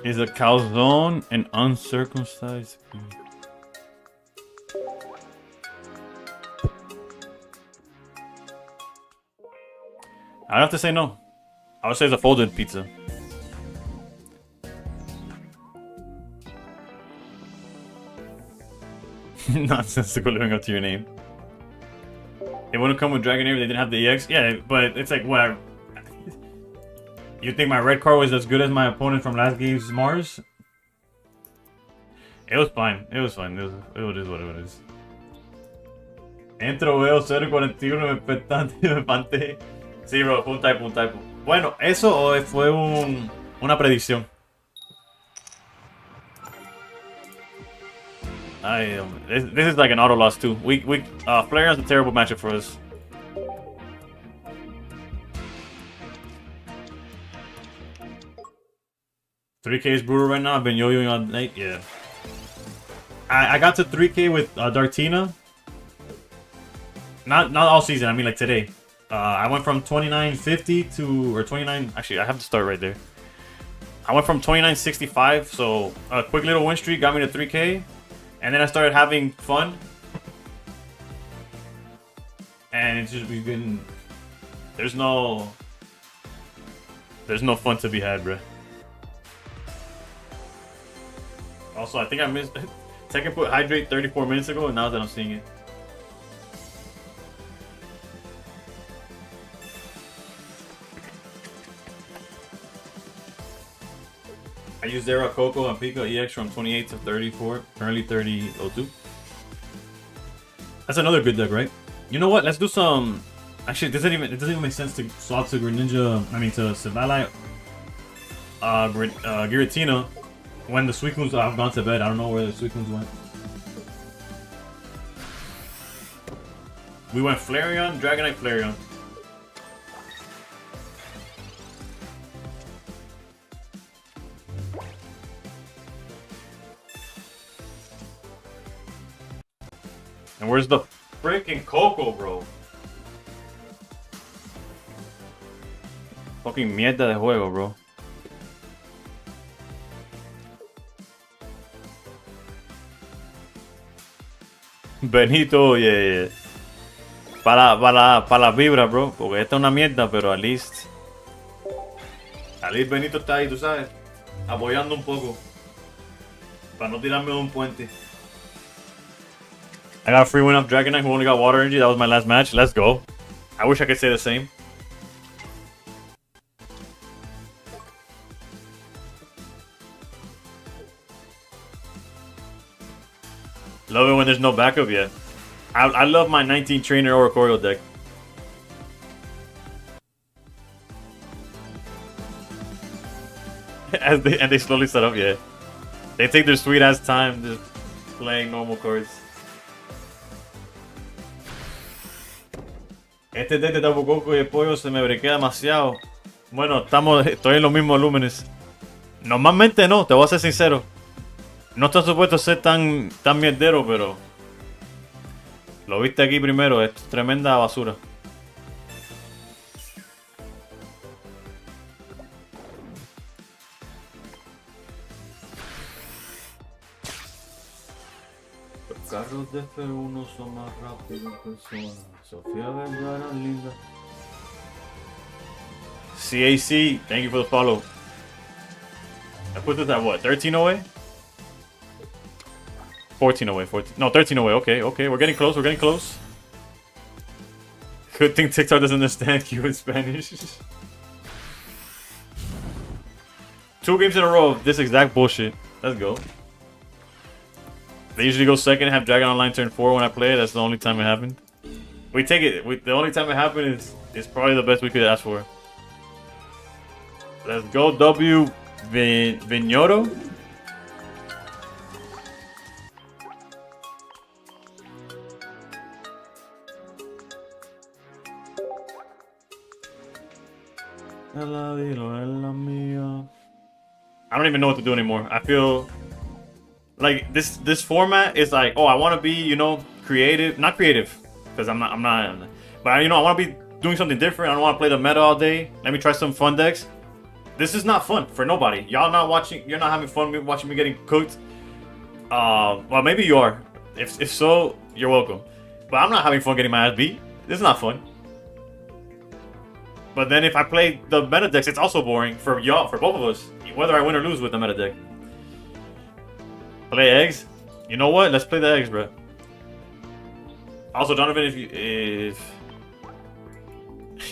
Is a calzone an uncircumcised? I'd have to say no. I would say it's a folded pizza. Nonsensical living up to your name. It wouldn't come with Dragonair if they didn't have the EX. Yeah, but it's like what? You think my red card was as good as my opponent from last game's Mars? It was fine. It was fine. It is what it is. Entro, veo 0.41, me espanté. Sí, bro, fue un typo, Bueno, eso fue una predicción. This is like an auto loss too. Flareon's a terrible matchup for us. $3K is brutal right now. I've been yo-yoing all night. Yeah. I got to 3K with Dartina. Not all season. I mean like today. I went from 29.50 to, or 29. Actually, I have to start right there. I went from 29.65. So a quick little win streak got me to 3K, and then I started having fun. And it's just we've been. There's no fun to be had, bruh. Also, I think I missed second put hydrate 34 minutes ago, and now that I'm seeing it. I used Zera, Coco, and Pika EX from 28 to 34, currently 30.02. That's another good deck, right? You know what? Let's do some. Actually, it doesn't even make sense to swap to Greninja. I mean to Savali, Giratina. When the Suicunes have gone to bed, I don't know where the Suicunes went. We went Flareon, Dragonite, Flareon. And where's the freaking Coco, bro? Fucking mierda de juego, bro. Benito, yeah. Para la vibra, bro. Porque esta es una mierda, pero at least Benito está ahí, tú sabes. Apoyando un poco. Para no tirarme de un puente. I got a free win off Dragonite who only got Water Energy. That was my last match. Let's go. I wish I could say the same. Love it when there's no backup yet. I love my 19 trainer Oricorio deck. And they slowly set up, yeah. They take their sweet ass time just playing normal cards. Este deck de Tapu Koko y el pollo se me brequea demasiado. Bueno, estoy en los mismos lúmenes. Normalmente no, te voy a ser sincero. No está supuesto ser tan mierdero, pero lo viste aquí primero, es tremenda basura. Los carros de F1 son más rápidos que personas. Sofía Vergara, linda. CAC, thank you for the follow. I put this at what, 13 away? 14 away, 14. No, 13 away. Okay, okay. We're getting close. We're getting close. Good thing TikTok doesn't understand you in Spanish. 2 games in a row of this exact bullshit. Let's go. They usually go second and have Dragon Online turn 4 when I play it. That's the only time it happened. We take it. The only time it happened is probably the best we could ask for. Let's go, W. Vignoto. I don't even know what to do anymore. I feel like this format is like, oh, I want to be, you know, creative. Not creative, because I'm not. But you know, I want to be doing something different. I don't want to play the meta all day. Let me try some fun decks. This is not fun for nobody. Y'all not watching. You're not having fun watching me getting cooked. Well, maybe you are. If so, you're welcome. But I'm not having fun getting my ass beat. This is not fun. But then if I play the meta decks, it's also boring for y'all, for both of us, whether I win or lose with the meta deck. Play eggs? You know what? Let's play the eggs, bro. Also, Donovan, if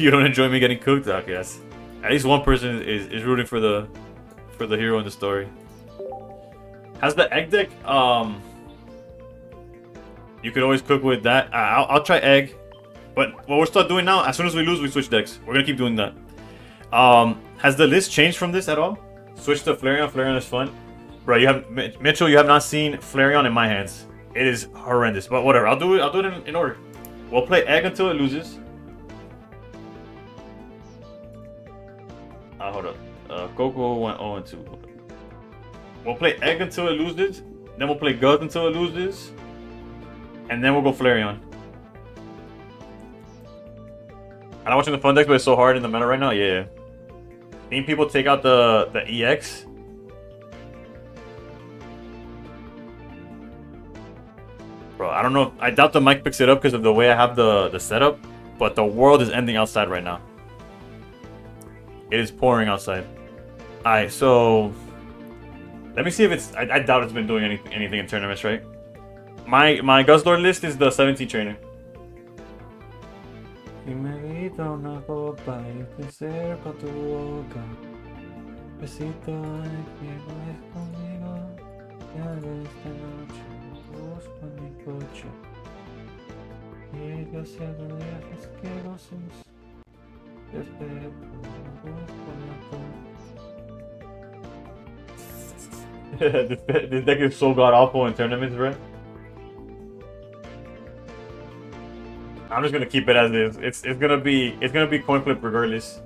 you don't enjoy me getting cooked, okay, that's, at least one person is rooting for the hero in the story. Has the egg deck? You could always cook with that. I'll try egg. But what we're start doing now, as soon as we lose, we switch decks. We're gonna keep doing that. Has the list changed from this at all? Switch to Flareon. Flareon is fun. Bro, you have Mitchell. You have not seen Flareon in my hands. It is horrendous. But whatever. I'll do it in order. We'll play egg until it loses. Hold up. Coco went 0-2. We'll play egg until it loses. Then we'll play Guz until it loses. And then we'll go Flareon. I'm watching the fun decks, but it's so hard in the meta right now. Yeah. Seeing people take out the EX. Bro, I don't know. I doubt the mic picks it up because of the way I have the setup. But the world is ending outside right now. It is pouring outside. Alright, so let me see if it's. I doubt it's been doing anything in tournaments, right? My Guzzlord list is the 17 trainer. Y me invita una copa y te cerco tu boca. Besito, quiero es conmigo. Ya esta noche busco mi coche. Y yo haciendo viajes asquerosos. Te espero, busco mi This deck is so god awful in tournaments, bro. I'm just gonna keep it as is. It's gonna be coin flip regardless.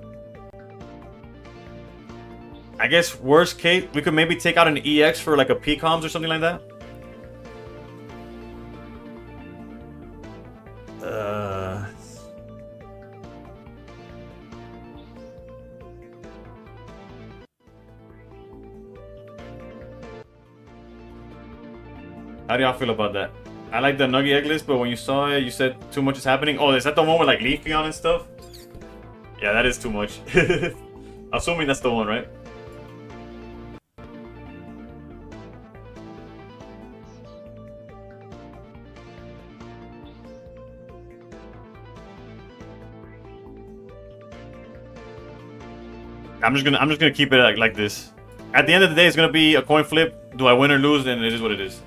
I guess worst case we could maybe take out an EX for like a PComs or something like that. How do y'all feel about that? I like the Nugget egg list, but when you saw it, you said too much is happening. Oh, is that the one with like Leafeon and stuff? Yeah, that is too much. Assuming that's the one, right? I'm just gonna keep it like this. At the end of the day, it's gonna be a coin flip. Do I win or lose? Then it is what it is.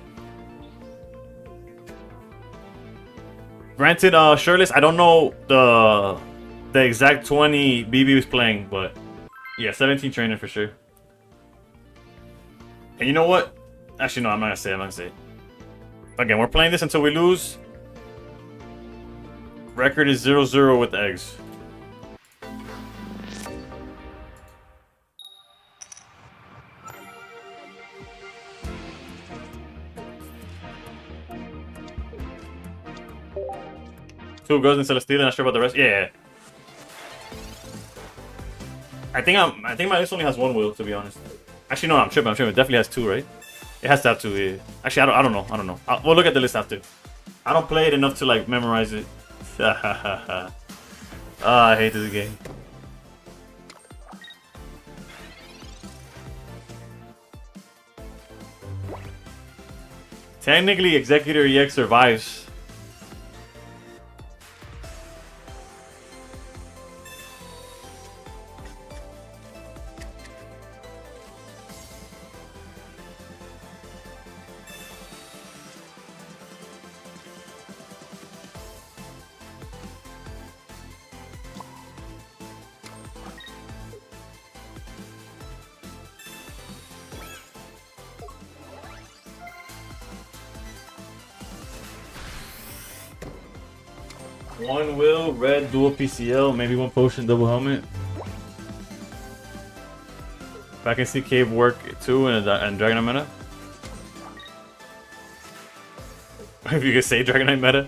Granted, shirtless. I don't know the exact 20 BB was playing, but yeah, 17 trainer for sure. And you know what? Actually, no, I'm not gonna say it. I'm not gonna say it. Again, we're playing this until we lose. Record is 0-0 with eggs. Two girls in Celestina, not sure about the rest. Yeah. I think my list only has one wheel, to be honest. Actually, no, I'm tripping. It definitely has two, right? It has to have two. Yeah. Actually, I don't know. We'll look at the list after. I don't play it enough to like memorize it. I hate this game. Technically, Executor EX survives. One will, red, dual PCL, maybe one potion, double helmet. If I can see cave work too and Dragonite meta. If you could say Dragonite meta.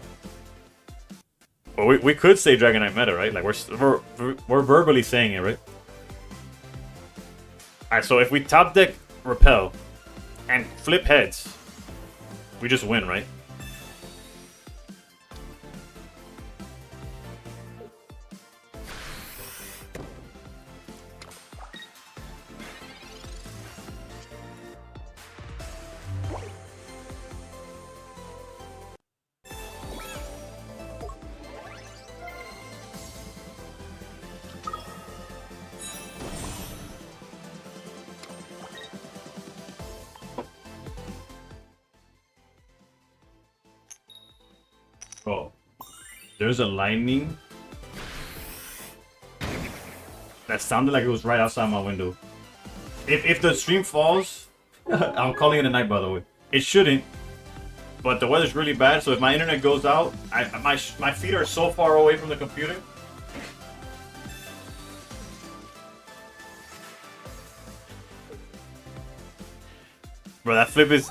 Well, we could say Dragonite meta, right? Like we're verbally saying it, right? Alright, so if we top deck Repel and flip heads, we just win, right? Oh, there's a lightning that sounded like it was right outside my window. If the stream falls, I'm calling it a night, by the way. It shouldn't, but the weather's really bad, so if my internet goes out, my feet are so far away from the computer. Bro, that flip is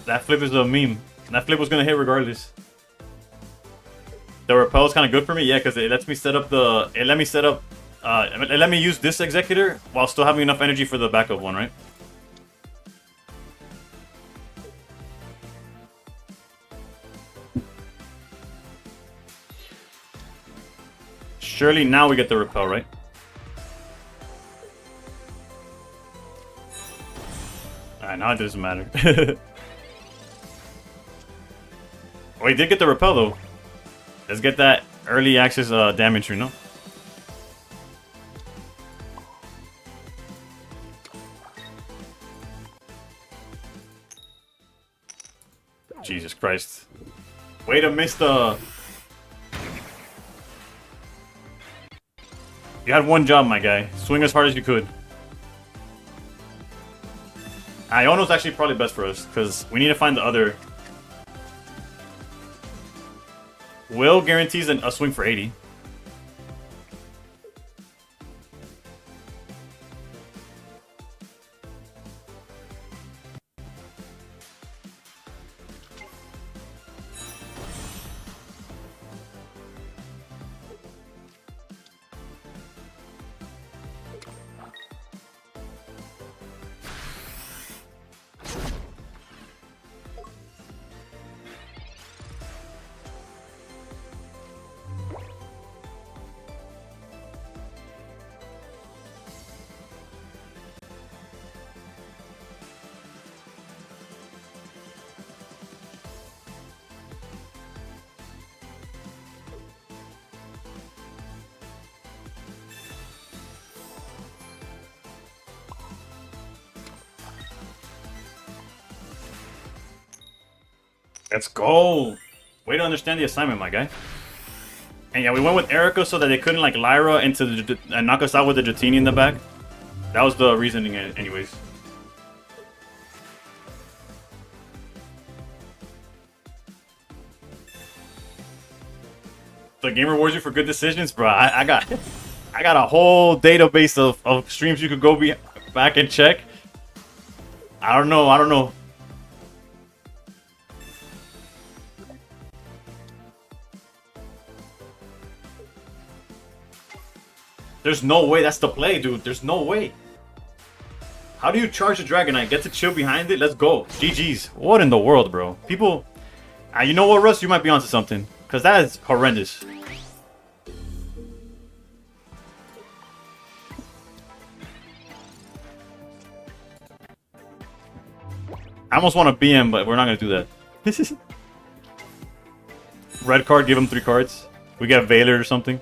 a meme. That flip was gonna hit regardless. The repel is kind of good for me, yeah, because it lets me set up it let me use this executor while still having enough energy for the backup one, right? Surely now we get the repel, right? Alright, now it doesn't matter. Oh, he did get the repel though. Let's get that early access damage, you know? Jesus Christ. Way to miss the... You had one job, my guy. Swing as hard as you could. Iono's actually probably best for us, because we need to find the other... Will guarantees a swing for 80. Let's go! Way to understand the assignment, my guy. And yeah, we went with Erica so that they couldn't like Lyra into the and knock us out with the Dratini in the back. That was the reasoning, anyways. The game rewards you for good decisions, bro. I got a whole database of streams you could go back and check. I don't know. I don't know. There's no way that's the play, dude. There's no way. How do you charge a Dragonite? Get to chill behind it? Let's go. GG's. What in the world, bro? People... you know what, Russ? You might be onto something. Because that is horrendous. I almost want to BM, but we're not going to do that. Red card, give him 3 cards. We get Veiler or something.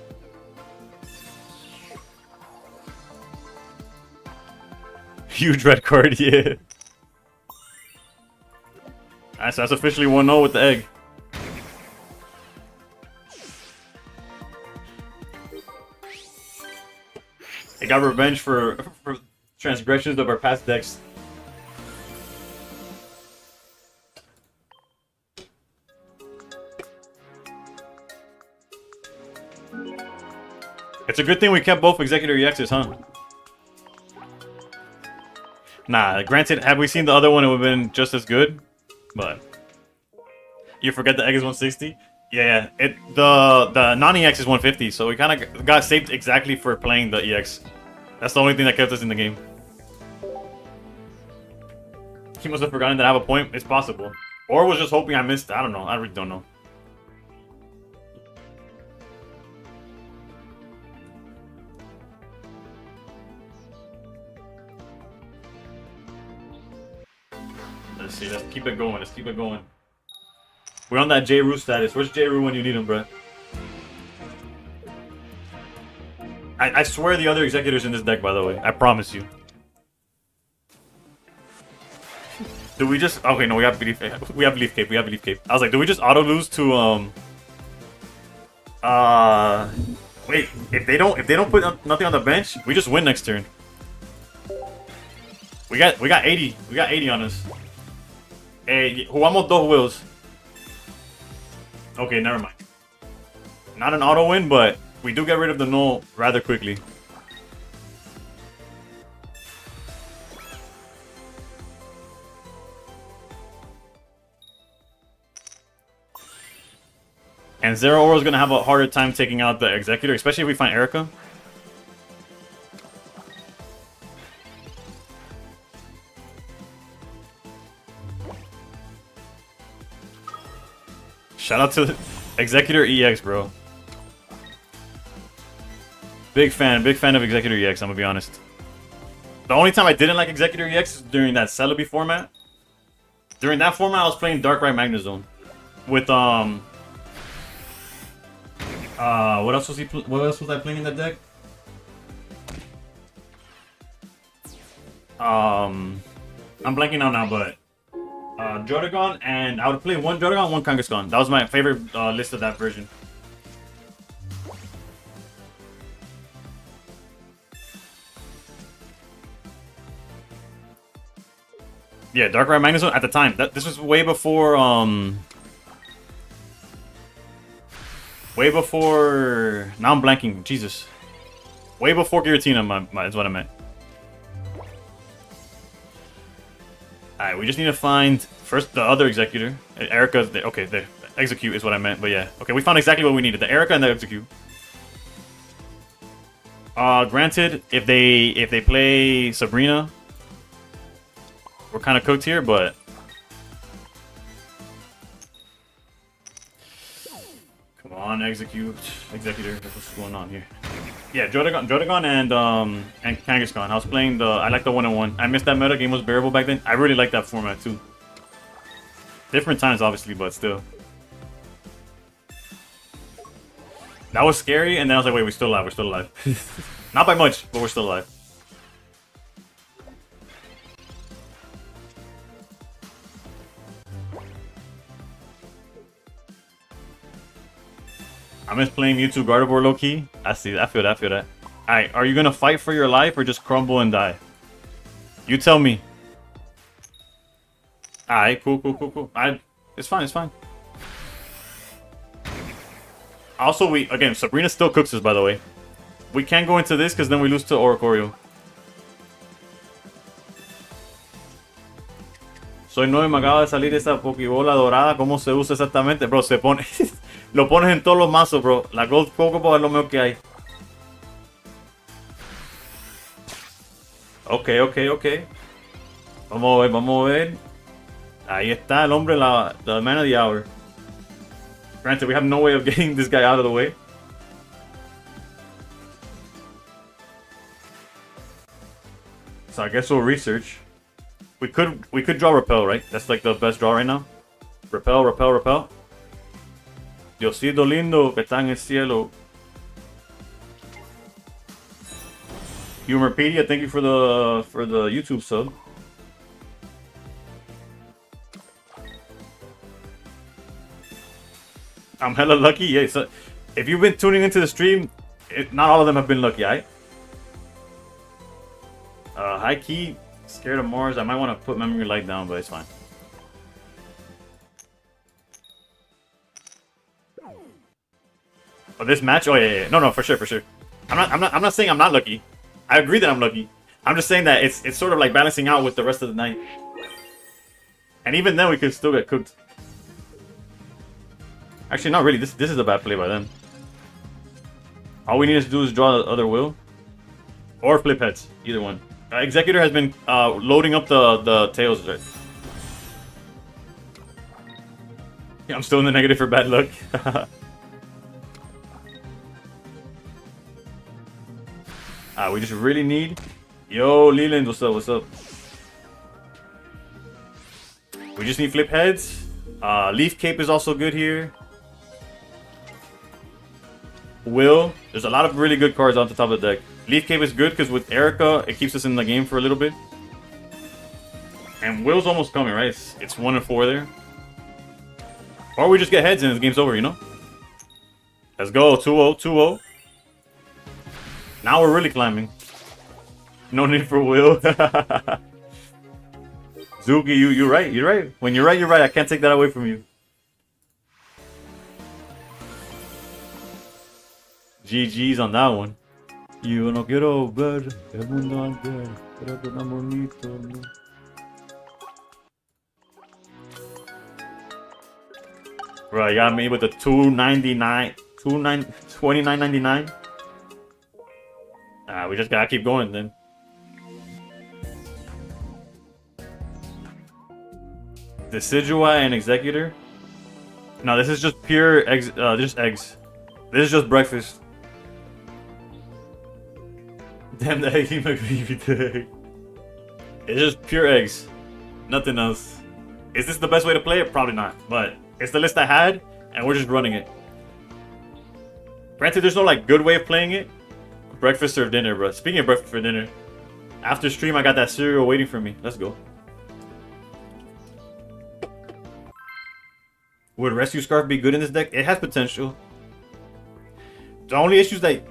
Huge red card, yeah. So that's officially 1-0 with the egg. It got revenge for transgressions of our past decks. It's a good thing we kept both Executor EXs, huh? Nah, granted, had we seen the other one, it would have been just as good. But you forget the egg is 160? Yeah, the non-EX is 150, so we kind of got saved exactly for playing the EX. That's the only thing that kept us in the game. He must have forgotten that I have a point. It's possible. Or was just hoping I missed. I don't know. I really don't know. Let's see. Let's keep it going. Let's keep it going. We're on that J-Roo status. Where's J-Roo when you need him, bro? I swear the other Executors in this deck, by the way. I promise you. Do we just... Okay, no, we have Leaf Cape. We have Leaf Cape. We have Leaf Cape. I was like, do we just auto-lose to, Wait, if they don't put nothing on the bench, we just win next turn. We got 80. We got 80 on us. Hey, jugamos 2 wheels. Okay, never mind. Not an auto win, but we do get rid of the null rather quickly. And Zero Oro is going to have a harder time taking out the Executor, especially if we find Erica. Shout out to Executor EX, bro. Big fan of Executor EX, I'm gonna be honest. The only time I didn't like Executor EX is during that Celebi format. During that format, I was playing Darkrai Magnezone. With, what else was I playing in that deck? I'm blanking out now, but Jotagon, and I would play one Jotagon, one Kangaskhan. That was my favorite list of that version. Yeah, Darkrai Magnezone at the time. This was way before way before. Now I'm blanking. Jesus. Way before Giratina, is what I meant. Alright, we just need to find first the other Executor. Erica's okay, the Execute is what I meant, but yeah. Okay, we found exactly what we needed. The Erica and the Execute. Granted, if they play Sabrina, we're kind of cooked here, but come on, Executor. What's going on here? Yeah, Jotagon and Kangaskhan. I was playing I like the 1-on-1. I missed that meta. Game was bearable back then. I really like that format too. Different times, obviously, but still. That was scary, and then I was like, wait, we're still alive. We're still alive. Not by much, but we're still alive. I miss playing YouTube Gardevoir low key. I see that. I feel that. I feel that. Alright, are you gonna fight for your life or just crumble and die? You tell me. Alright, cool, cool, cool, cool. It's fine, it's fine. Also, again, Sabrina still cooks us, by the way. We can't go into this because then we lose to Oricorio. Soy nuevo y me acaba de salir esa Pokébola dorada. ¿Cómo se usa exactamente? Bro, se pone... lo pones en todos los mazos, bro. La Gold Pokéball es lo mejor que hay. Ok, ok, ok. Vamos a ver, vamos a ver. Ahí está el hombre, the man of the hour. Granted, we have no way of getting this guy out of the way. So I guess we'll research. We could draw Repel, right? That's like the best draw right now. Repel, Repel, Repel. Diosito lindo que está en el cielo. Humorpedia, thank you for the YouTube sub. I'm hella lucky. Yeah, so if you've been tuning into the stream, not all of them have been lucky, right? High key, scared of Mars. I might want to put memory light down, but it's fine. Oh, this match? Oh yeah. No, for sure, for sure. I'm not saying I'm not lucky. I agree that I'm lucky. I'm just saying that it's sort of like balancing out with the rest of the night. And even then, we could still get cooked. Actually, not really. This is a bad play by them. All we need to do is draw the other will. Or flip heads. Either one. Executor has been loading up the tails. Right? Yeah, I'm still in the negative for bad luck. We just really need... Yo, Leland, what's up, what's up? We just need flip heads. Leaf Cape is also good here. Will. There's a lot of really good cards on the top of the deck. Leaf Cape is good because with Erica, it keeps us in the game for a little bit. And Will's almost coming, right? It's 1 and 4 there. Or we just get heads and the game's over, you know? Let's go. 2-0, 2-0. Now we're really climbing. No need for Will. Zuki, you're right. You're right. When you're right, you're right. I can't take that away from you. GG's on that one. Yo no quiero ver el mundo arder, pero tan bonito, no. Right, you got me with the 299, 29.99. We just gotta keep going then. Decidueye and Executor. No, this is just pure eggs. Just eggs. This is just breakfast. Damn the eggy McBeefy. It's just pure eggs. Nothing else. Is this the best way to play it? Probably not. But it's the list I had, and we're just running it. Granted, there's no like good way of playing it. Breakfast or dinner, bro. Speaking of breakfast for dinner, after stream I got that cereal waiting for me. Let's go. Would Rescue Scarf be good in this deck? It has potential. The only issue is that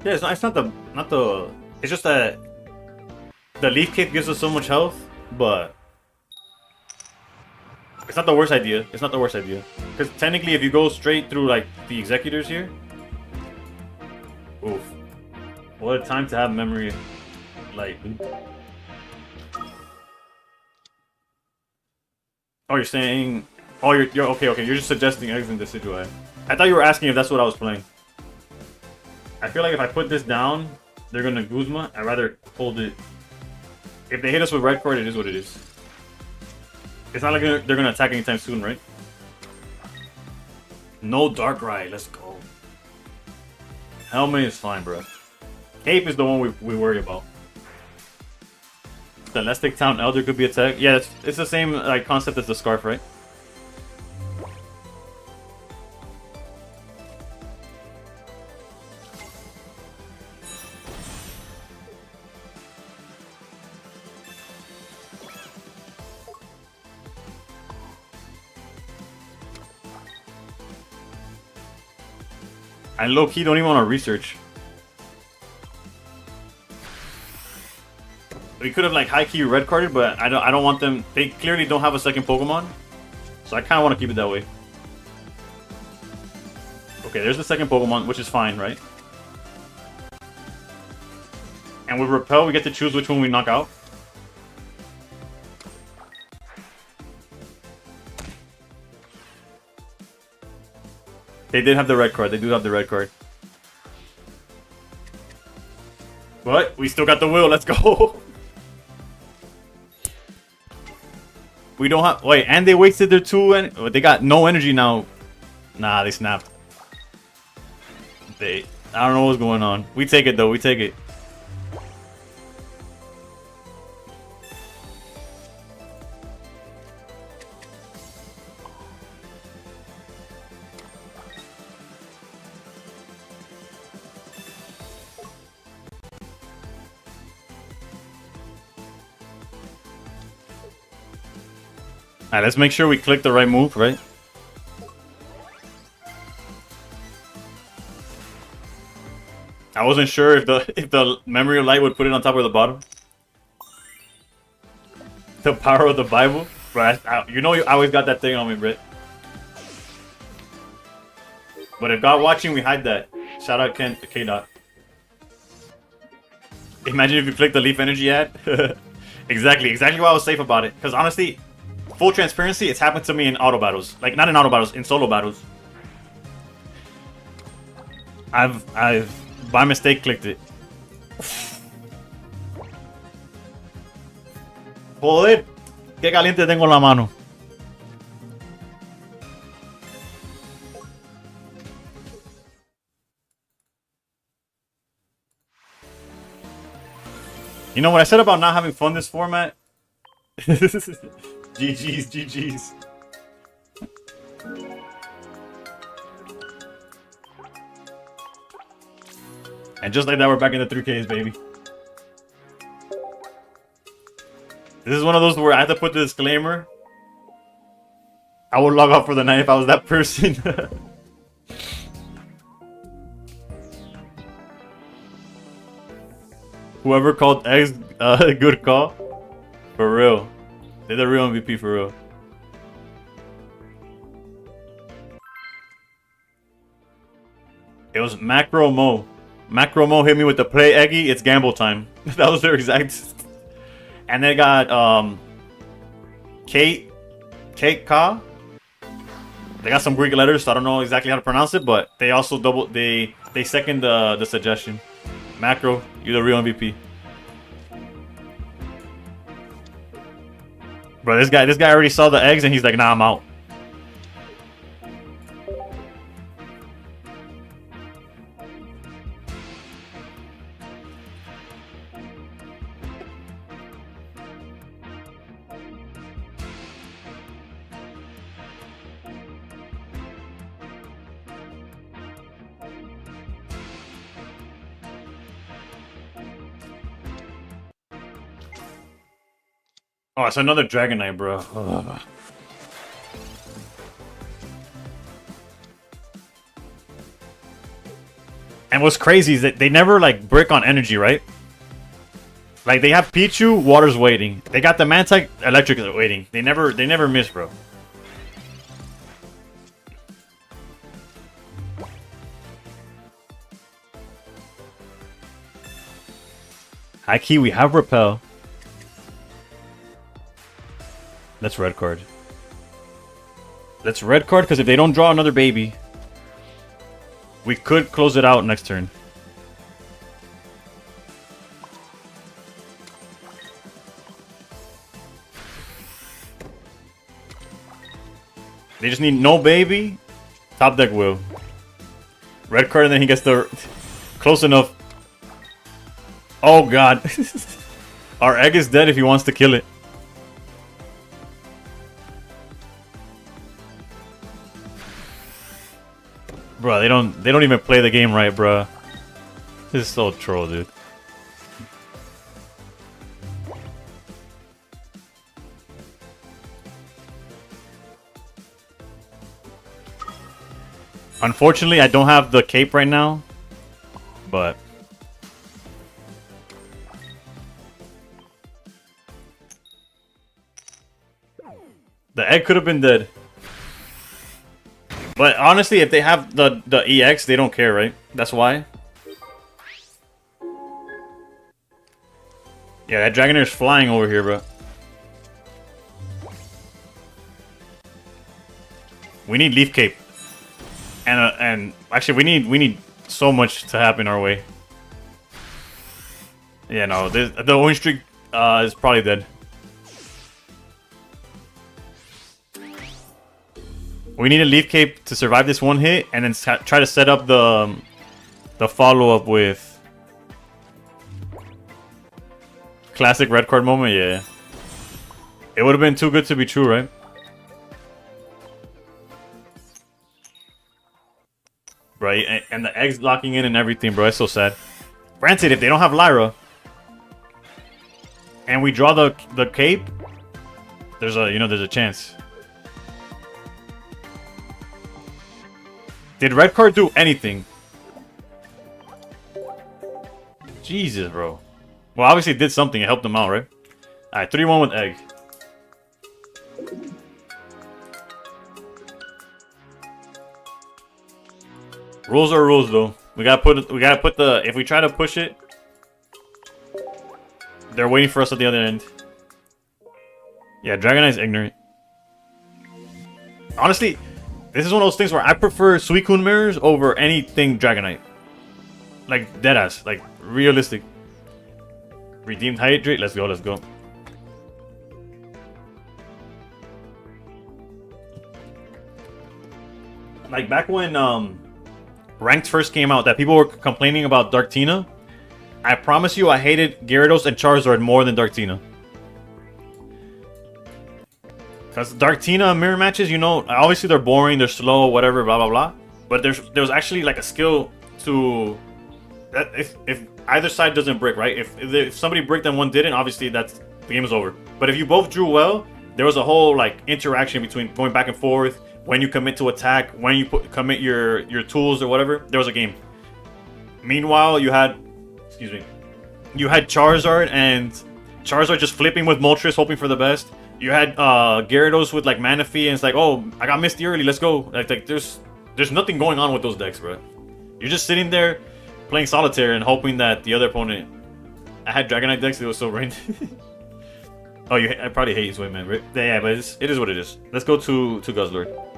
yeah, it's not the it's just that the Leaf Cape gives us so much health, but it's not the worst idea. It's not the worst idea. Because technically if you go straight through like the Executors here. Oof. What a time to have memory light. Oh, you're saying... Oh, you're okay, okay. You're just suggesting eggs in Decidueye. I thought you were asking if that's what I was playing. I feel like if I put this down, they're gonna Guzma. I'd rather hold it. If they hit us with red card, it is what it is. It's not like they're gonna attack anytime soon, right? No Darkrai. Let's go. Helmet is fine, bro. Cape is the one we worry about. Celestic Town Elder could be attacked. Yeah, it's the same like concept as the Scarf, right? I low-key don't even want to research. We could have like high-key red carded, but I don't want them. They clearly don't have a second Pokemon, so I kind of want to keep it that way. Okay, there's the second Pokemon, which is fine, right? And with Repel, we get to choose which one we knock out. They did have the red card. They do have the red card. But we still got the will. Let's go. We don't have... Wait, and they wasted their 2 and they got no energy now. Nah, they snapped. I don't know what's going on. We take it, though. We take it. Alright, let's make sure we click the right move, right? I wasn't sure if the memory of light would put it on top or the bottom. The power of the Bible, but you know, I always got that thing on me, Britt. But if God watching, we hide that. Shout out K-Dot. Imagine if you click the Leaf Energy ad. Exactly why I was safe about it. Because honestly, full transparency, it's happened to me in auto battles. Like, not in auto battles, in solo battles. I've by mistake clicked it. Joder, qué caliente tengo la mano. You know what I said about not having fun this format? GG's, GG's. And just like that, we're back in the 3Ks, baby. This is one of those where I have to put the disclaimer. I would log off for the night if I was that person. Whoever called X, good call. For real. They're the real MVP for real. It was Macro Mo. Macro Mo hit me with the play Eggy, it's gamble time. That was their exact. And they got Kate Ka. They got some Greek letters, so I don't know exactly how to pronounce it, but they also they second the suggestion. Macro, you're the real MVP. Bro, this guy already saw the eggs and he's like, nah, I'm out. Oh, it's another Dragonite, bro. Ugh. And what's crazy is that they never, like, brick on energy, right? Like, they have Pichu, Water's waiting. They got the Mantike, Electric waiting. They never miss, bro. High key, we have Repel. Let's red card. Let's red card, because if they don't draw another baby, we could close it out next turn. They just need no baby. Top deck will. Red card, and then he gets the... Close enough. Oh, God. Our egg is dead if he wants to kill it. Bro, they don't even play the game right, bro. This is so troll, dude. Unfortunately, I don't have the cape right now, but the egg could have been dead. But honestly, if they have the EX, they don't care, right? That's why. Yeah, that Dragonair's flying over here, bro. We need Leaf Cape. And actually we need so much to happen our way. Yeah, no, the orange streak is probably dead. We need a Leaf Cape to survive this one hit, and then try to set up the follow up with classic red card moment. Yeah, it would have been too good to be true, right? Right, and the eggs locking in and everything, bro. It's so sad. Granted, if they don't have Lyra, and we draw the cape, there's a chance. Did red card do anything? Jesus, bro. Well, obviously it did something. It helped them out, right? Alright, 3-1 with egg. Rules are rules, though. We gotta put the. If we try to push it, they're waiting for us at the other end. Yeah, Dragonite's ignorant. Honestly, this is one of those things where I prefer Suicune mirrors over anything Dragonite. Like deadass, like realistic. Redeemed Hydrate. Let's go. Let's go. Like back when Ranked first came out, that people were complaining about Darktina. I promise you, I hated Gyarados and Charizard more than Darktina. Because Darktina mirror matches, you know, obviously they're boring, they're slow, whatever, blah blah blah. But there was actually like a skill to that if either side doesn't brick, right? If somebody bricked and one didn't, obviously the game is over. But if you both drew well, there was a whole like interaction between going back and forth. When you commit to attack, when you commit your tools or whatever, there was a game. Meanwhile, you had Charizard and Charizard just flipping with Moltres, hoping for the best. You had Gyarados with like Manaphy, and it's like, oh, I got Misty early, let's go. Like there's nothing going on with those decks, bro. You're just sitting there playing solitaire and hoping that the other opponent. I had Dragonite decks, it was so rained. Oh, I probably hate Swing Man, right? Yeah, but it is what it is. Let's go to Guzzlord.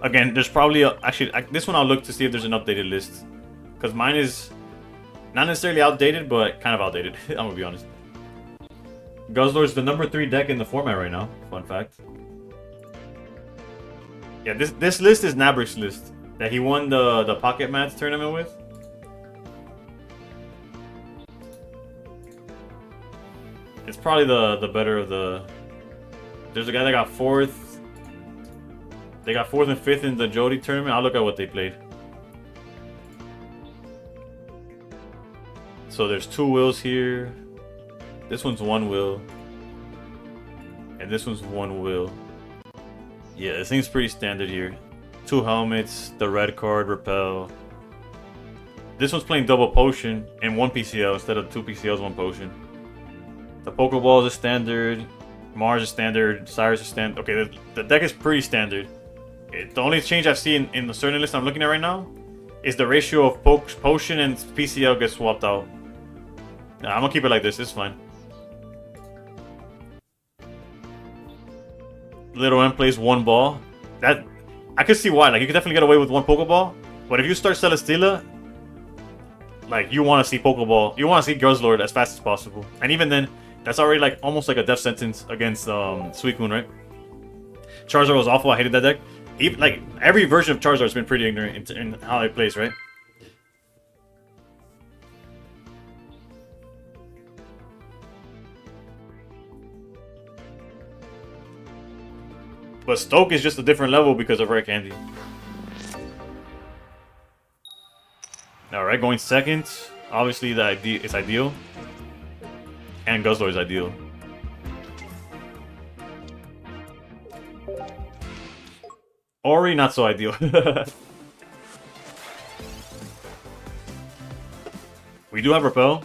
Again, there's probably actually this one I'll look to see if there's an updated list, because mine is not necessarily outdated, but kind of outdated. I'm gonna be honest. Guzzlord's the number 3 deck in the format right now. Fun fact. Yeah, this list is Nabrick's list that he won the Pocket Mats tournament with. It's probably the better of the. There's a guy that got 4th. They got 4th and 5th in the Jody tournament. I'll look at what they played. So there's 2 wills here. This one's 1 will. And this one's 1 will. Yeah, it seems pretty standard here. 2 helmets, the red card, repel. This one's playing double potion and 1 PCL instead of 2 PCLs, 1 potion. The Pokeball is a standard. Mars is standard. Cyrus is standard. Okay, the deck is pretty standard. The only change I've seen in the certain list I'm looking at right now is the ratio of potion and PCL gets swapped out. Nah, I'm gonna keep it like this. It's fine. Little M plays 1 ball. That I could see why. Like you could definitely get away with 1 Pokeball, but if you start Celesteela, like you want to see Pokeball, you want to see Guzzlord as fast as possible. And even then, that's already like almost like a death sentence against Suicune, right? Charizard was awful. I hated that deck. Even like every version of Charizard has been pretty ignorant in how it plays, right? But Stoke is just a different level because of Rare Candy. Alright, going second. Obviously, it's ideal. And Guzzlord is ideal. Ori, not so ideal. We do have repel.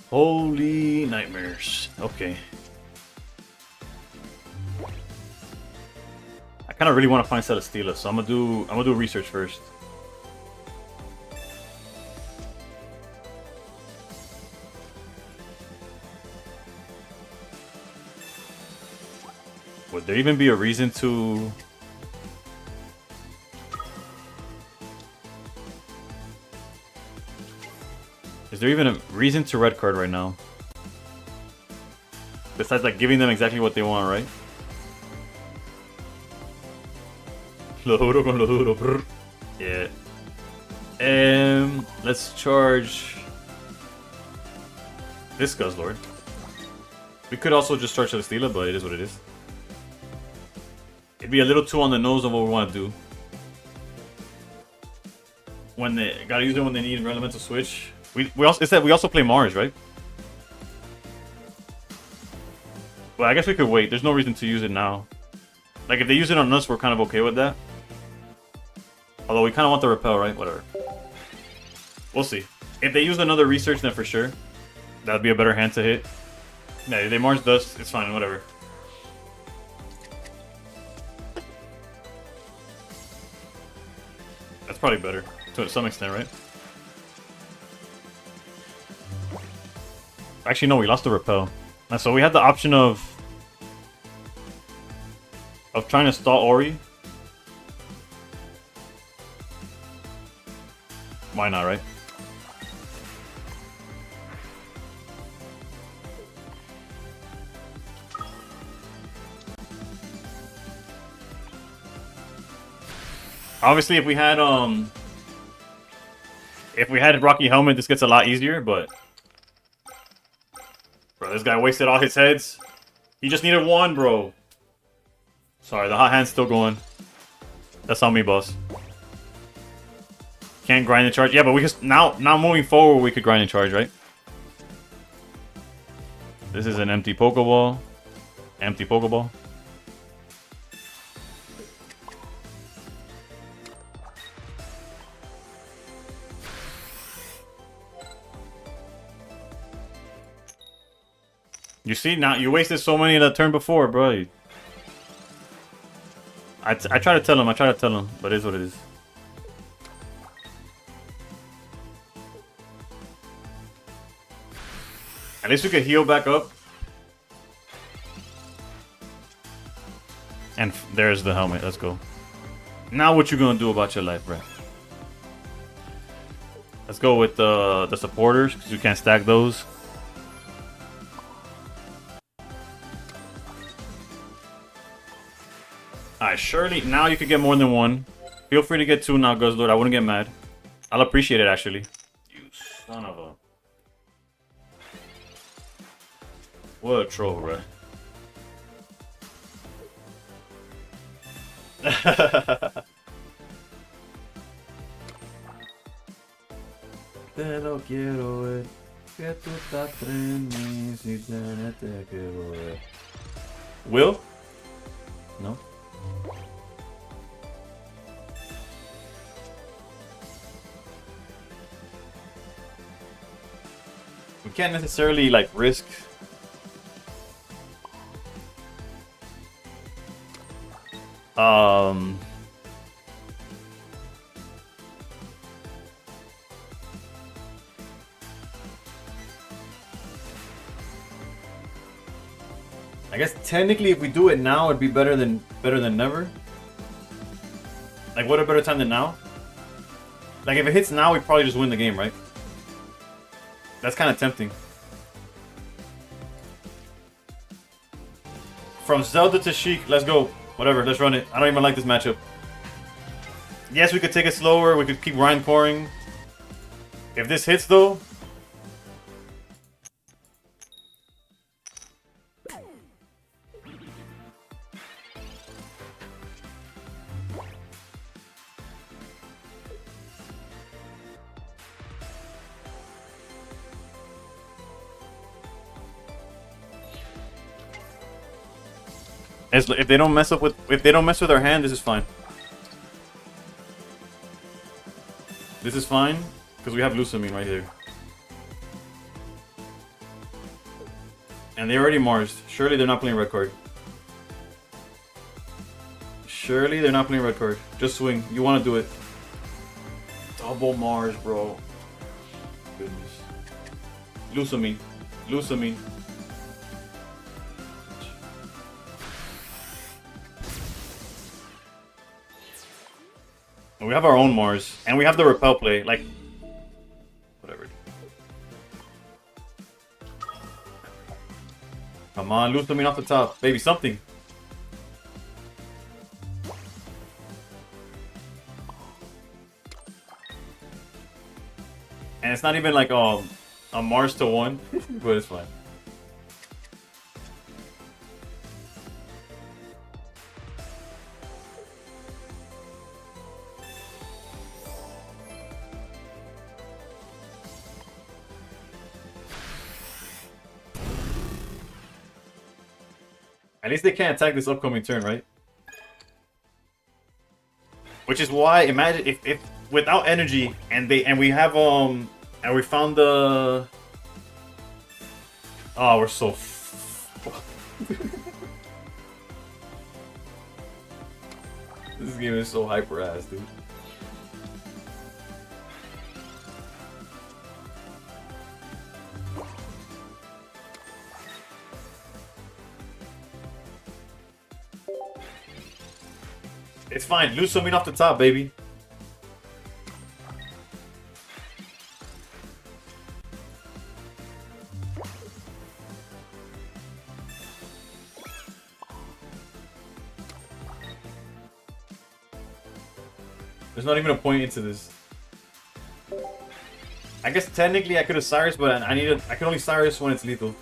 Holy nightmares. Okay. I kind of really want to find Celesteela, so I'm gonna do research first. Would there even be a reason to? Is there even a reason to red card right now? Besides like giving them exactly what they want, right? Lo juro con lo duro, brr. Yeah. Let's charge this Guzzlord. We could also just charge Celesteela, but it is what it is. It'd be a little too on the nose of what we want to do. When they gotta use it when they need an elemental switch. We also play Mars, right? Well, I guess we could wait. There's no reason to use it now. Like if they use it on us, we're kind of okay with that. Although we kind of want the repel, right? Whatever. We'll see. If they use another research, then for sure, that'd be a better hand to hit. Yeah, if they Mars Dust, it's fine. Whatever. That's probably better to some extent, right? Actually, no, we lost the repel. And so we had the option of trying to stall Ori. Why not, right? Obviously, if we had Rocky Helmet, this gets a lot easier, but bro, this guy wasted all his heads. He just needed one, bro. Sorry, the hot hand's still going. That's on me, boss. Can't grind and charge. Yeah, but we just now moving forward, we could grind and charge, right? This is an empty Pokeball. Empty Pokeball. You see, now you wasted so many that turn before, bro. I try to tell him, but it is what it is. At least we could heal back up. And there's the helmet, let's go. Now what you gonna do about your life, bro? Let's go with the supporters, because you can't stack those. Alright, surely now you could get more than one. Feel free to get two now, Guzzlord. I wouldn't get mad. I'll appreciate it, actually. You son of a... What a troll, bro. Te lo quiero ver, que tú estás en mí, si tenete que volver. Will? No? We can't necessarily like risk I guess technically if we do it now it'd be better than never. Like what a better time than now? Like if it hits now we probably just win the game, right? That's kind of tempting. From Zelda to Sheik, let's go. Whatever, let's run it. I don't even like this matchup. Yes, we could take it slower. We could keep grind coring. If this hits though, If they don't mess with our hand, this is fine. This is fine because we have Lusamine right here. And they already Marsed. Surely they're not playing red card. Surely they're not playing red card. Just swing. You want to do it. Double Mars, bro. Goodness. Lusamine. Lusamine. And we have our own Mars. And we have the repel play. Like, whatever. Come on, Lusamine off the top. Baby, something. And it's not even like a Mars to 1, but it's fine. At least they can't attack this upcoming turn, right? Which is why, imagine if without energy and we have and we found the we're so this game is so hyper ass, dude. It's fine. Lose something off the top, baby. There's not even a point into this. I guess technically I could have Cyrus, but I can only Cyrus when it's lethal.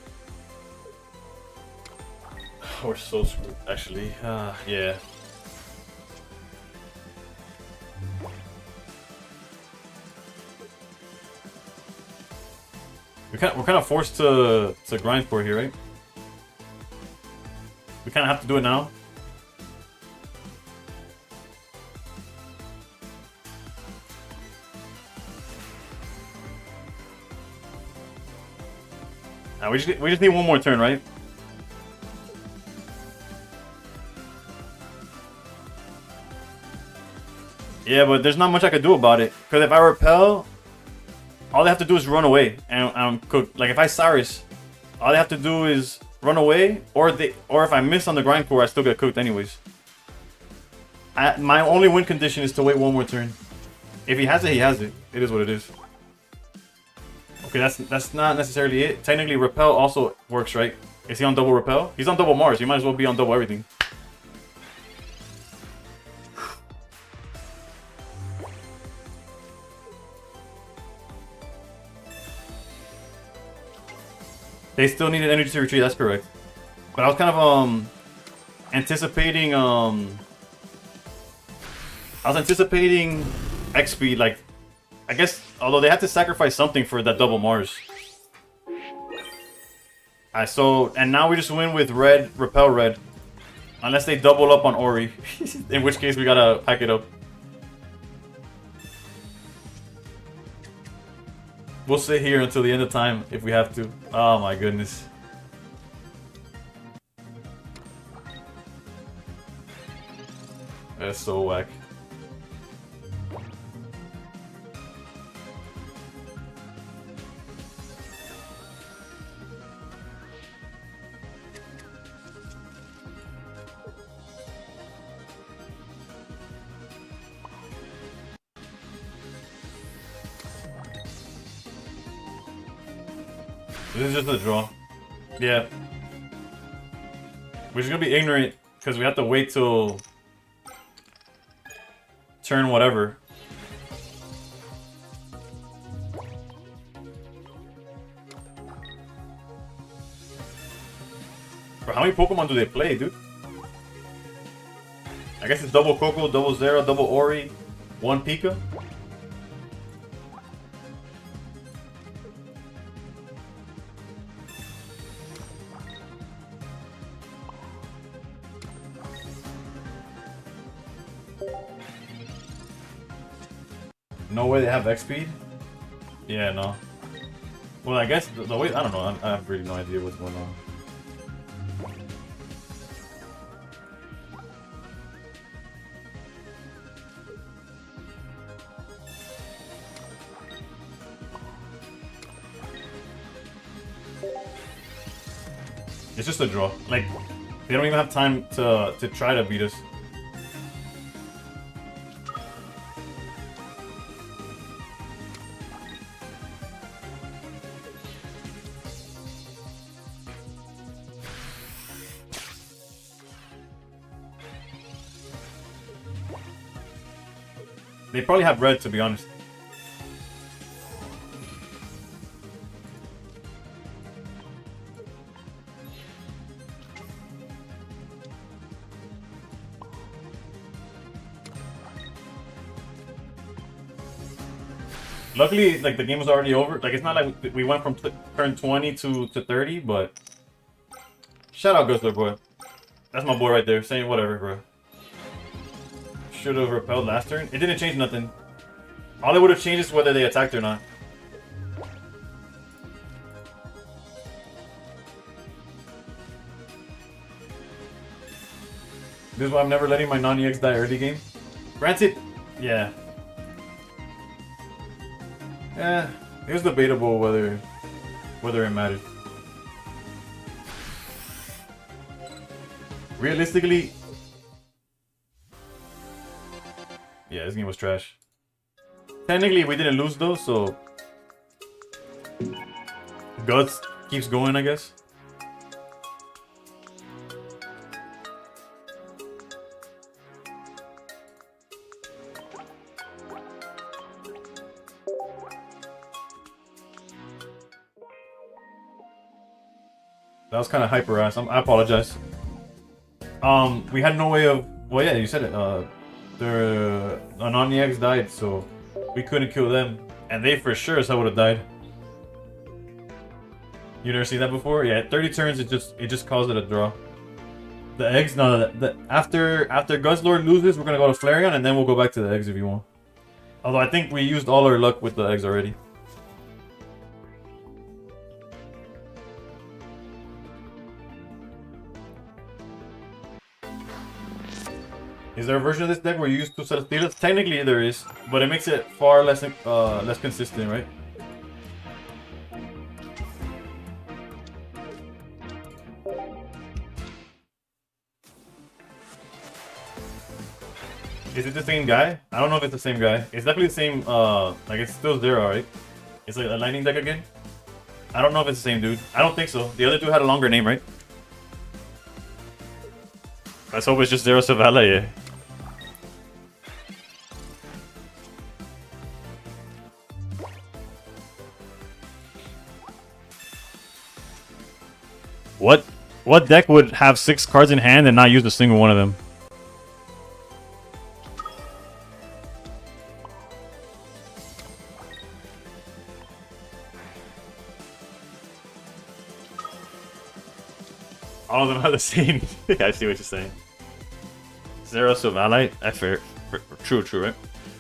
We're so screwed, actually. Yeah. We're kind of forced to grind for it here, right? We kind of have to do it now. We just need one more turn, right? Yeah, but there's not much I could do about it. Because if I repel, all they have to do is run away, and I'm cooked. Like if I Cyrus, all they have to do is run away, or if I miss on the grind core, I still get cooked anyways. My only win condition is to wait one more turn. If he has it, he has it. It is what it is. Okay, that's not necessarily it. Technically, repel also works, right? Is he on double repel? He's on double Mars. He might as well be on double everything. They still needed energy to retreat. That's correct. But I was kind of anticipating I was anticipating X speed, like I guess, although they had to sacrifice something for that double Mars. And now we just win with red, repel red. Unless they double up on Ori. In which case we gotta pack it up. We'll sit here until the end of time if we have to. Oh my goodness. That's so whack. This is just a draw. Yeah. We're just gonna be ignorant because we have to wait till turn whatever. Bro, how many Pokemon do they play, dude? I guess it's double Coco, double Zera, double Ori, one Pika. No way they have X speed? Yeah, no. Well, I guess the way... I don't know. I have really no idea what's going on. It's just a draw. Like, they don't even have time to try to beat us. They probably have red, to be honest. Luckily, like, the game was already over. Like, it's not like we went from turn 20 to 30, but... Shout out Guzzler, boy. That's my boy right there, saying whatever, bro. Should have repelled last turn. It didn't change nothing. All it would have changed is whether they attacked or not. This is why I'm never letting my non-EX die early game. Granted, yeah. Yeah, it was debatable whether it mattered. Realistically, yeah, this game was trash. Technically, we didn't lose though, so Guts keeps going, I guess. That was kind of hyper ass. I apologize. We had no way of. Well, yeah, you said it. The non-EX died, so we couldn't kill them, and they for sure as hell would have died. You never seen that before? Yeah, 30 turns. It just caused it a draw. The eggs. No, after Guzzlord loses, we're gonna go to Flareon, and then we'll go back to the eggs if you want. Although I think we used all our luck with the eggs already. Is there a version of this deck where you use two set of steelers? Technically there is, but it makes it far less consistent, right? Is it the same guy? I don't know if it's the same guy. It's definitely the same, like it's still Zero, right? It's like a lightning deck again? I don't know if it's the same dude. I don't think so. The other dude had a longer name, right? Let's hope it's just Zero Savala, yeah. What deck would have 6 cards in hand and not use a single one of them? All of them have the same. I see what you're saying. Zero Savalite? That's fair. True, right?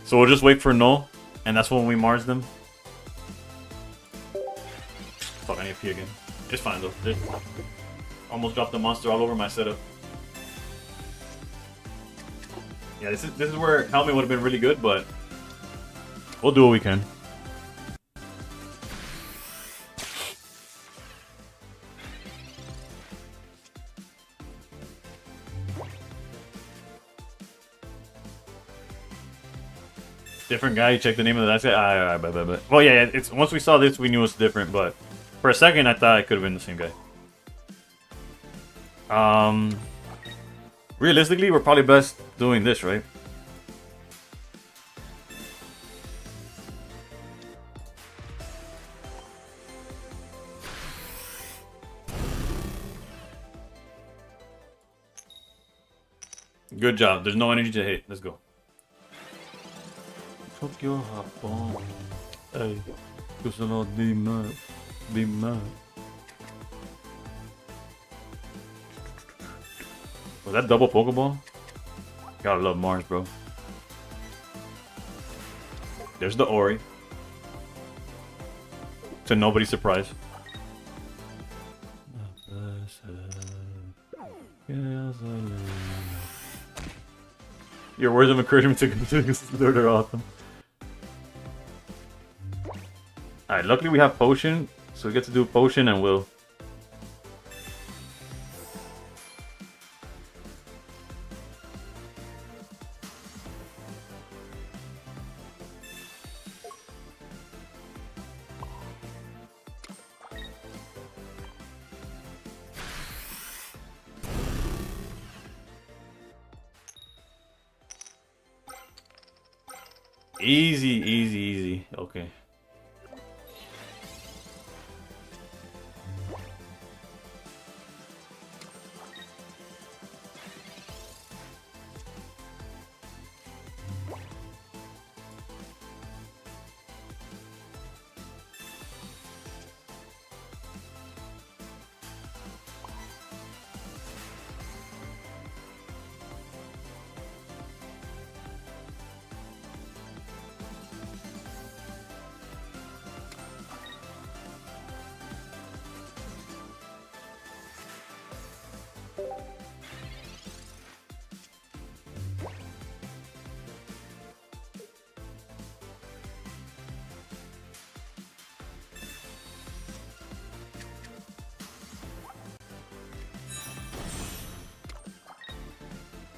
So we'll just wait for null, and that's when we Mars them. Fuck, I need to pee again. It's fine though. Almost dropped the monster all over my setup. Yeah, this is where Helmet would have been really good, but we'll do what we can. Different guy. You check the name of the last guy. Well, yeah. It's once we saw this, we knew it was different. But for a second, I thought it could have been the same guy. Realistically, we're probably best doing this, right? Good job. There's no energy to hit. Let's go. Tokyo Japón. Hey, dime. Was that double Pokeball? Gotta love Mars, bro. There's the Ori. To nobody's surprise. Your words of encouragement to they're awesome. Alright, luckily we have potion, so we get to do potion and will. Easy, easy, easy. Okay.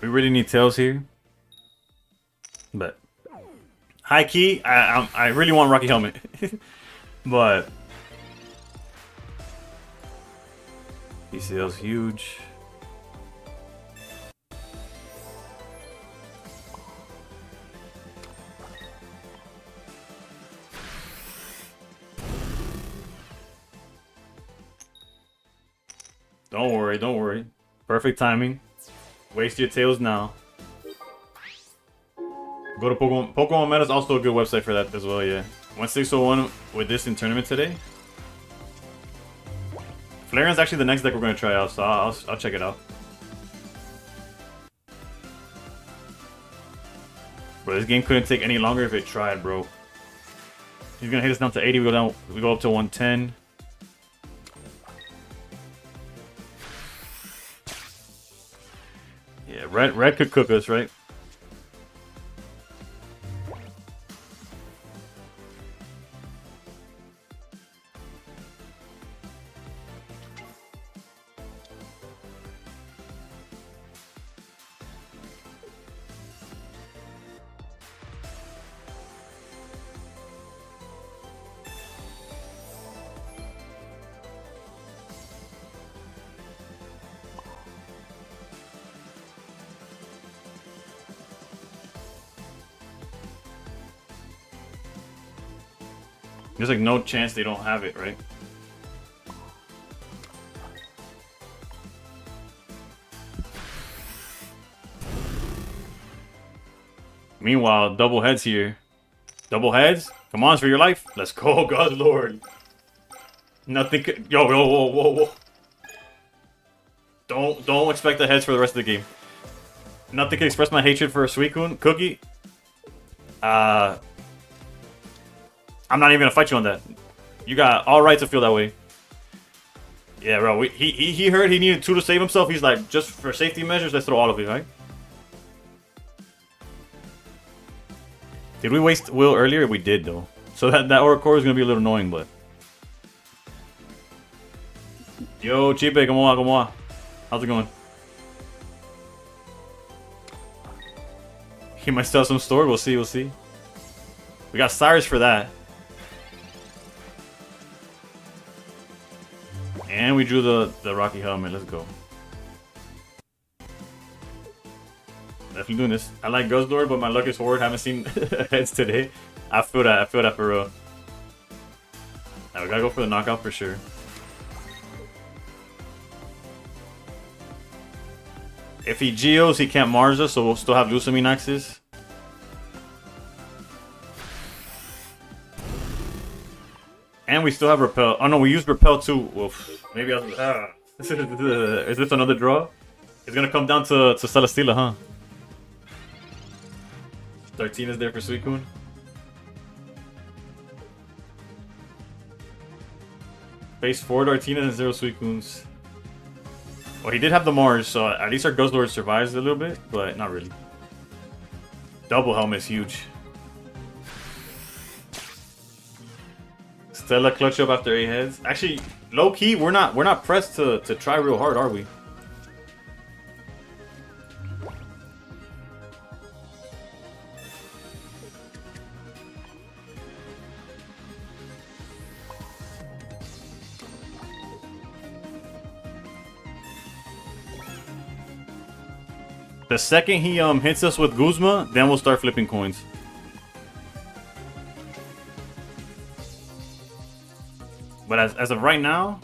We really need tails here, but high key, I really want Rocky Helmet, but PCL's huge. Don't worry, don't worry. Perfect timing. Waste your tails now. Go to Pokemon. Pokemon Meta is also a good website for that as well, yeah. 1601 with this in tournament today. Flareon's actually the next deck we're going to try out, so I'll check it out. Bro, this game couldn't take any longer if it tried, bro. He's going to hit us down to 80, we go up to 110. Yeah, red could cook us, right? There's like no chance they don't have it, right? Meanwhile, double heads here. Double heads? Come on, it's for your life. Let's go, God Lord. Nothing could... Yo, whoa. Don't expect the heads for the rest of the game. Nothing can express my hatred for a Suicune. Cookie. I'm not even gonna fight you on that. You got all right to feel that way. Yeah, bro. He heard he needed 2 to save himself. He's like, just for safety measures, let's throw all of it, right? Did we waste Will earlier? We did, though. So that Oracle is gonna be a little annoying, but. Yo, Chipe, come on. How's it going? He might sell some stored. We'll see. We got Cyrus for that. And we drew the Rocky Helmet. Let's go. Definitely doing this. I like Guzzlord, but my luck is forward. Haven't seen heads today. I feel that for real. Now we gotta go for the knockout for sure. If he Geos, he can't Mars us, so we'll still have Lusamine axes. And we still have Repel. Oh no, we used Repel too. Oof. Maybe I was... Is this another draw? It's gonna come down to Celesteela, huh? 13 is there for Suicune. Face 4 Dartinas and 0 Suicunes. Well, he did have the Mars, so at least our Guzzlord survives a little bit, but not really. Double helmet is huge. Stella clutch up after 8 heads. Actually, low key, we're not pressed to try real hard, are we? The second he hits us with Guzma, then we'll start flipping coins. But as of right now,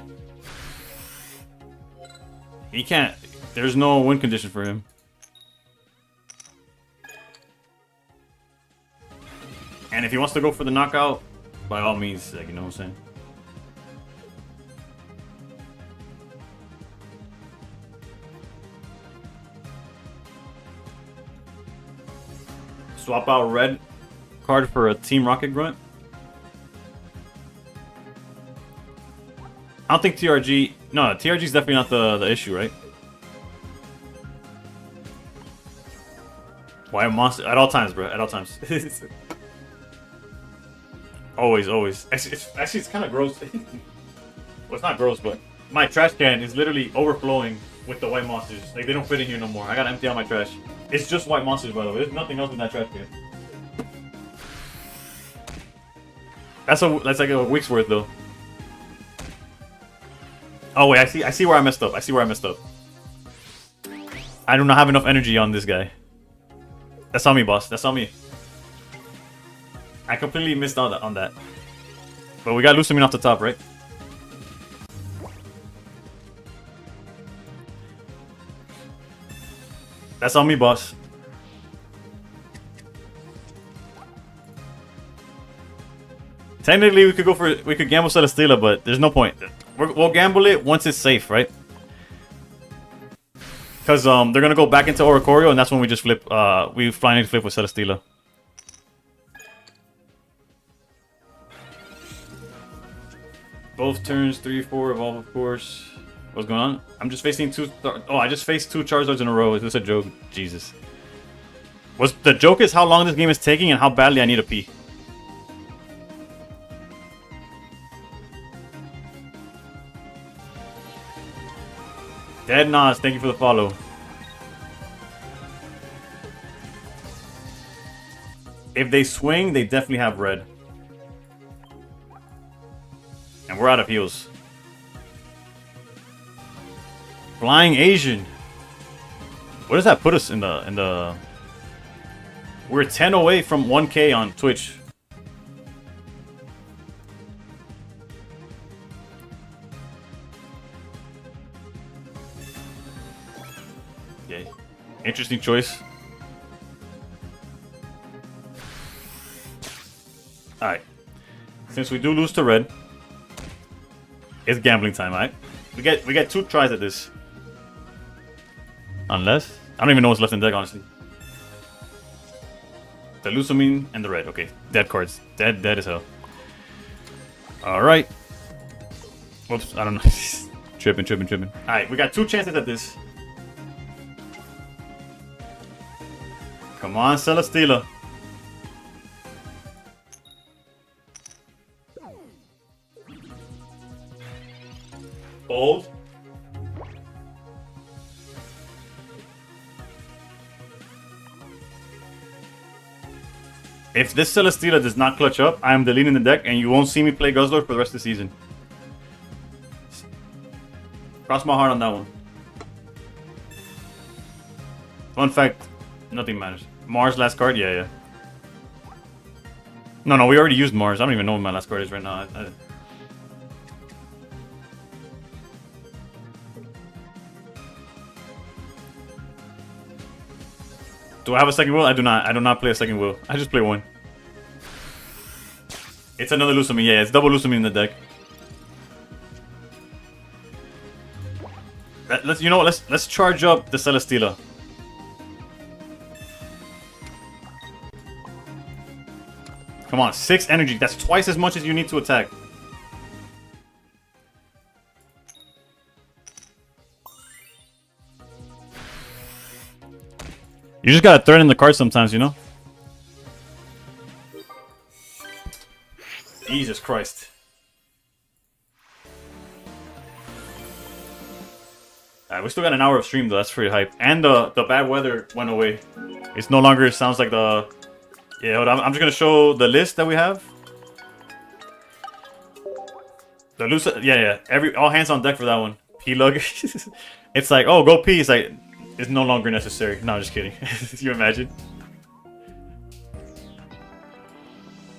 he can't. There's no win condition for him. And if he wants to go for the knockout, by all means, like, you know what I'm saying? Swap out red card for a Team Rocket Grunt. I don't think TRG... No, TRG is definitely not the issue, right? Why monster? At all times, bro. At all times. Always, always. Actually, it's kind of gross. Well, it's not gross, but my trash can is literally overflowing with the white monsters. Like, they don't fit in here no more. I gotta empty out my trash. It's just white monsters, by the way. There's nothing else in that trash can. That's like a week's worth, though. Oh wait, I see where I messed up. I see where I messed up. I do not have enough energy on this guy. That's on me, boss. That's on me. I completely missed out on that. But we got Lusamine off the top, right? That's on me, boss. Technically, we could gamble Celesteela, but there's no point. We'll gamble it once it's safe, right? Because they're gonna go back into Oricorio, and that's when we just flip. We finally flip with Celesteela. Both turns, 3-4, evolve, of course. What's going on? I'm just facing two. Oh, I just faced 2 Charizards in a row. Is this a joke? Jesus. The joke is how long this game is taking and how badly I need to pee. Dead Nas, thank you for the follow. If they swing, they definitely have red. And we're out of heals. Flying Asian. What does that put us in the... We're 10 away from 1K on Twitch. Okay. Interesting choice. Alright. Since we do lose to red, it's gambling time, alright? We get 2 tries at this. Unless... I don't even know what's left in deck, honestly. The Lusamine and the red. Okay, dead cards. Dead as hell. Alright. Whoops, I don't know. Tripping. Alright, we got 2 chances at this. Come on, Celesteela. Bold. If this Celesteela does not clutch up, I am deleting the deck and you won't see me play Guzzlord for the rest of the season. Cross my heart on that one. Fun fact, nothing matters. Mars last card? Yeah. No, we already used Mars. I don't even know what my last card is right now. Do I have a second wheel? I do not. I do not play a second wheel. I just play one. It's another Lusamine. Yeah, it's double Lusamine in the deck. You know what? Let's charge up the Celesteela. Come on, 6 energy. That's twice as much as you need to attack. You just gotta throw it in the card sometimes, you know? Jesus Christ. Alright, we still got an hour of stream though, that's pretty hype. And the bad weather went away. It's no longer sounds like the... Yeah, hold on, I'm just gonna show the list that we have. The loose... Yeah. All hands on deck for that one. P-lug. It's like, oh, go pee. It's like, it's no longer necessary. No, I'm just kidding. You imagine?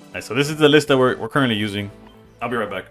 Alright, so this is the list that we're currently using. I'll be right back.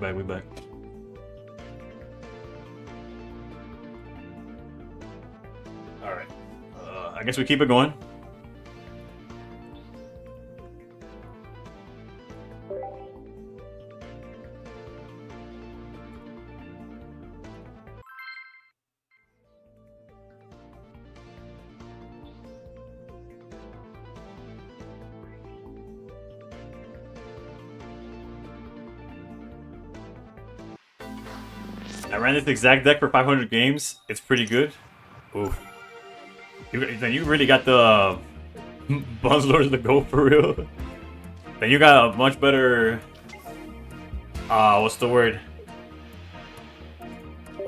We're back. Alright. I guess we keep it going. I ran this exact deck for 500 games. It's pretty good. Oof. Then you really got the Buzzlords to go for real. Then you got a much better... what's the word?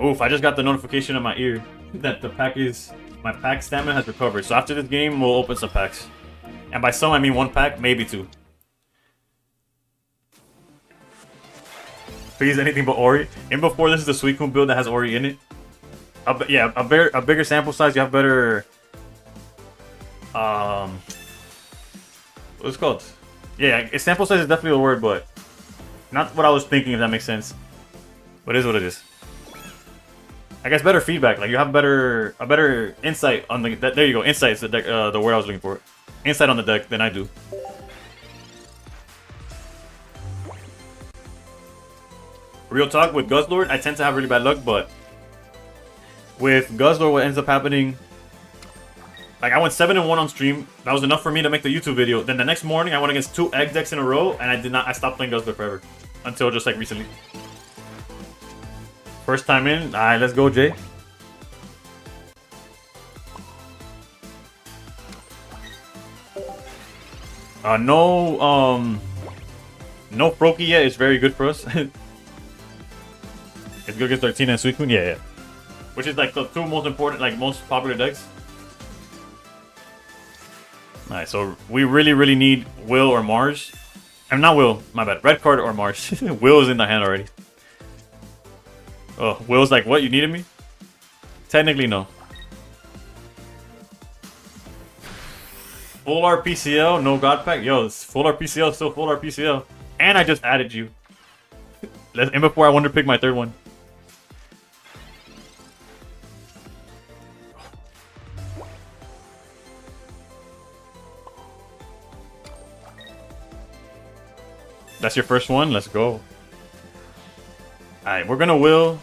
Oof, I just got the notification in my ear that the pack is... My pack stamina has recovered. So after this game, we'll open some packs. And by some, I mean one pack, maybe two. Please, anything but Ori. And before, this is the Suicune build that has Ori in it. Yeah, a bigger sample size. You have better. What's it called? Yeah, sample size is definitely a word, but not what I was thinking. If that makes sense. But it is what it is. I guess better feedback. Like you have a better insight on the. There you go. Insight is the deck. The word I was looking for. Insight on the deck than I do. Real talk, with Guzzlord, I tend to have really bad luck, but with Guzzlord, what ends up happening, like I went 7-1 on stream. That was enough for me to make the YouTube video. Then the next morning, I went against 2 egg decks in a row, and I stopped playing Guzzlord forever. Until just like recently. First time in. Alright, let's go, Jay. No Froakie yet. It's very good for us. It's good against 13 and Suicune? Yeah. Which is like the 2 most important, like most popular decks. Alright, so we really need Will or Mars. I'm not Will, my bad. Red card or Mars. Will is in the hand already. Oh, Will's like, what? You needed me? Technically, no. Full RPCL, no God Pack? Yo, it's full RPCL, still full RPCL. And I just added you. And before I wanted to pick my 3rd one. That's your first one? Let's go. Alright, we're gonna will.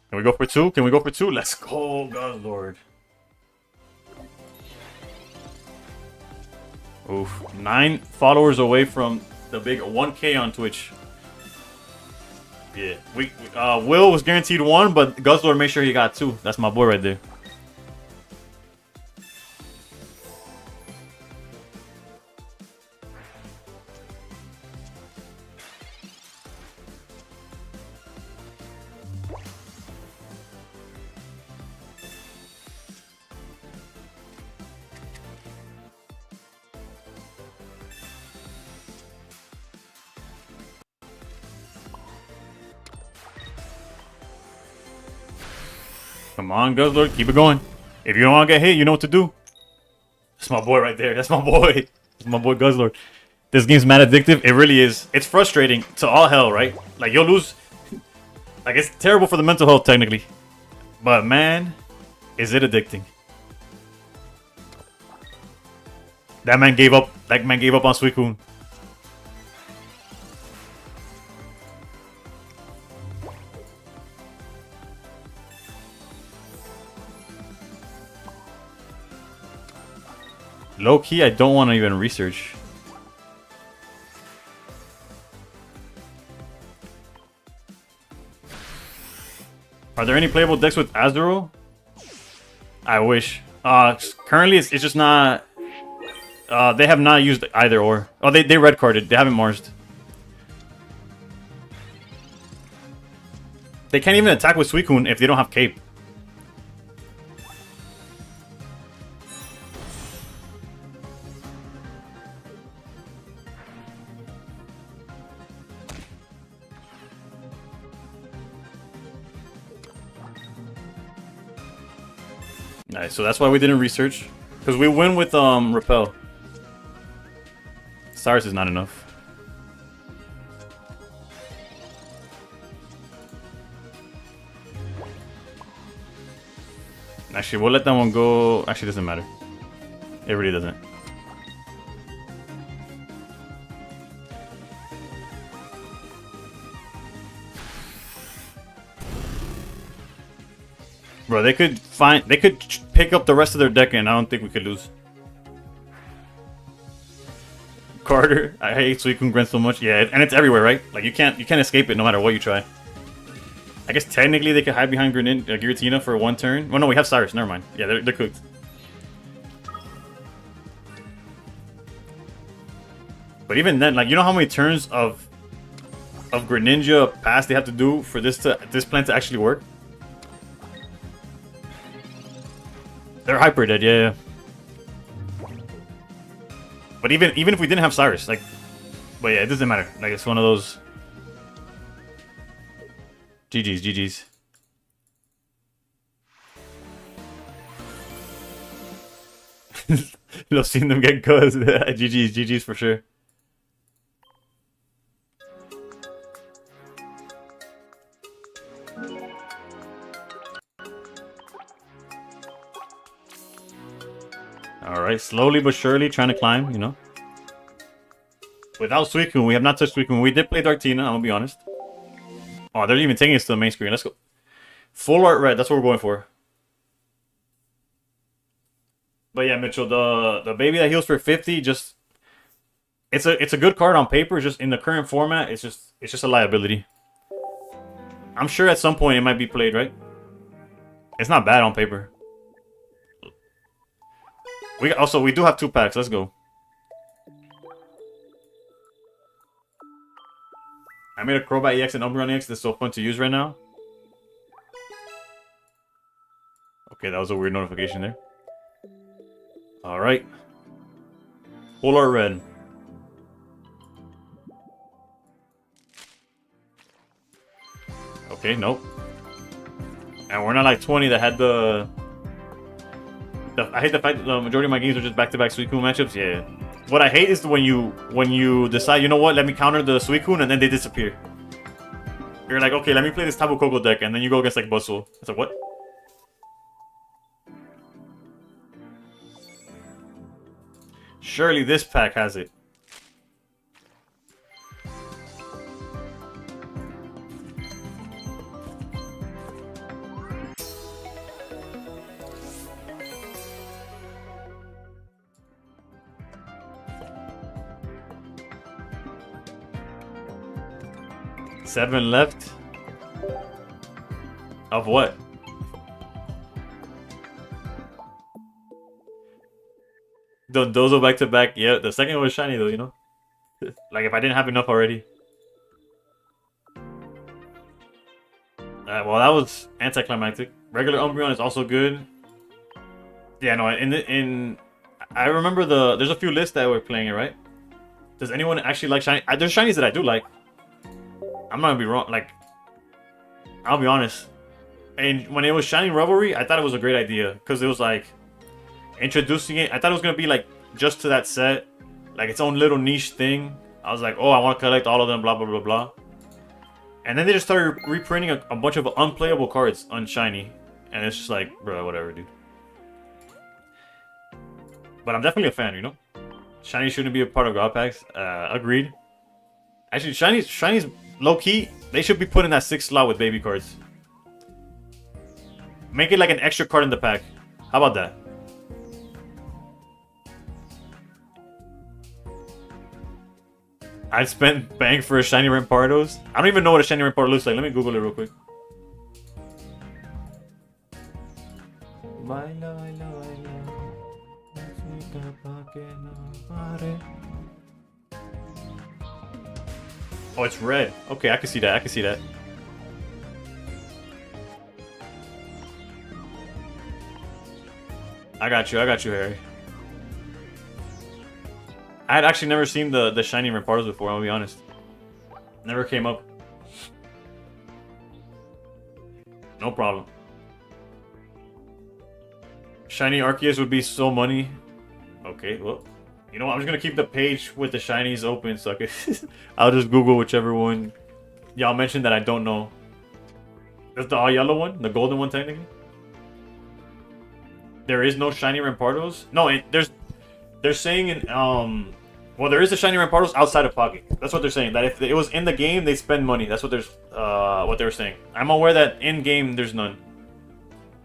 Can we go for 2? Can we go for 2? Let's go, God Lord. Oof. 9 followers away from the big 1K on Twitch. Yeah. Will was guaranteed 1, but Guzzlord made sure he got 2. That's my boy right there. Come on, Guzzlord, keep it going. If you don't want to get hit, you know what to do. That's my boy right there. That's my boy. That's my boy Guzzlord. This game's mad addictive. It really is. It's frustrating to all hell, right? Like, you'll lose. Like, it's terrible for the mental health, technically. But, man, is it addicting. That man gave up. That man gave up on Suicune. Low key, I don't want to even research. Are there any playable decks with Azuro? I wish. Currently, it's just not. They have not used either or. Oh, they red carded. They haven't marsed. They can't even attack with Suicune if they don't have Cape. Nice, so that's why we didn't research. Because we win with Repel. Cyrus is not enough. Actually, we'll let that one go. Actually, it doesn't matter. It really doesn't. Bro, they could pick up the rest of their deck, and I don't think we could lose. Carter, I hate Suicune Gren so much. Yeah, and it's everywhere, right? Like you can't escape it no matter what you try. I guess technically they could hide behind Giratina for 1 turn. Well, no, we have Cyrus. Never mind. Yeah, they're cooked. But even then, like, you know how many turns of Greninja pass they have to do for this plan to actually work? They're hyper dead, yeah. But even if we didn't have Cyrus, like, but yeah, it doesn't matter. Like, it's one of those. GG's. You've seen them get cuts. GG's for sure. Alright, slowly but surely trying to climb, you know. Without Suicune, we have not touched Suicune. We did play Dartina, I'm gonna be honest. Oh, they're even taking us to the main screen. Let's go. Full art red, that's what we're going for. But yeah, Mitchell, the baby that heals for 50, just it's a good card on paper, just in the current format, it's just a liability. I'm sure at some point it might be played, right? It's not bad on paper. We do have 2 packs. Let's go. I made a Crobat EX and Umbreon EX that's so fun to use right now. Okay, that was a weird notification there. Alright. Full art red. Okay, nope. And we're not like 20 that had the I hate the fact that the majority of my games are just back-to-back Suicune matchups. Yeah. What I hate is when you decide, you know what, let me counter the Suicune, and then they disappear. You're like, okay, let me play this Tapu Koko deck, and then you go against like Bustle. It's like, what? Surely this pack has it. 7 left. Of what? Dozo back to back. Yeah, the second one was shiny though, you know? Like if I didn't have enough already. Well, that was anticlimactic. Regular Umbreon is also good. Yeah, no, I remember there's a few lists that were playing it, right? Does anyone actually like shiny? There's shinies that I do like. I'm not gonna be wrong. Like, I'll be honest. And when it was Shining Revelry, I thought it was a great idea because it was like introducing it. I thought it was gonna be like just to that set, like its own little niche thing. I was like, oh, I want to collect all of them, blah blah blah blah. And then they just started reprinting a bunch of unplayable cards on Shiny, and it's just like, bro, whatever, dude. But I'm definitely a fan, you know. Shiny shouldn't be a part of God packs. Agreed. Actually, Shiny's low key. They should be put in that 6th slot with baby cards. Make it like an extra card in the pack. How about that? I'd spend bang for a shiny Rampardos. I don't even know what a shiny Rampardo looks like. Let me Google it real quick. Oh, it's red. Okay, I can see that. I can see that. I got you, Harry. I had actually never seen the shiny Rampardos before, I'll be honest. Never came up. No problem. Shiny Arceus would be so money. Okay, well, you know what? I'm just gonna keep the page with the shinies open so I could I'll just Google whichever one y'all mentioned that I don't know. That's the all yellow one? The golden one technically? There is no shiny Rampardos? No, they're saying in well, there is a shiny Rampardos outside of Pocket. That's what they're saying. That if it was in the game, they spend money. That's what they were saying. I'm aware that in game there's none,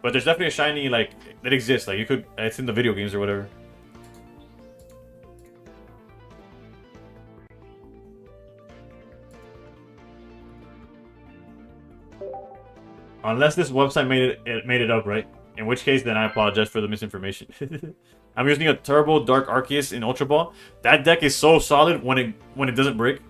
but there's definitely a shiny like that exists. Like you could, it's in the video games or whatever. Unless this website made it up, right? In which case, then I apologize for the misinformation. I'm using a Turbo Dark Arceus in Ultra Ball. That deck is so solid when it doesn't break.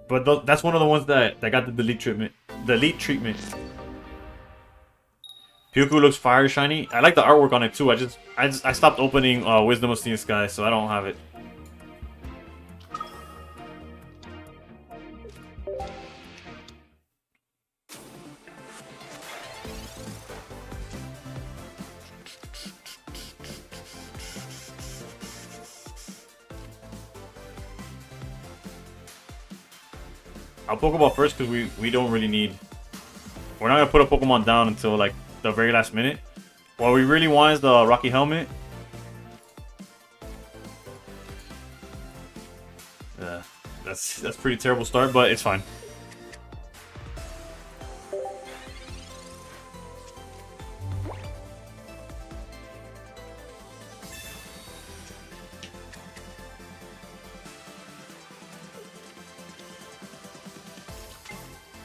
But that's one of the ones that got the delete treatment. The elite treatment. Pukku looks fire shiny. I like the artwork on it too. I stopped opening Wisdom of Sea and Sky, so I don't have it. I'll Pokeball first because we don't really need... We're not going to put a Pokemon down until like the very last minute. What we really want is the Rocky Helmet. That's pretty terrible start, but it's fine.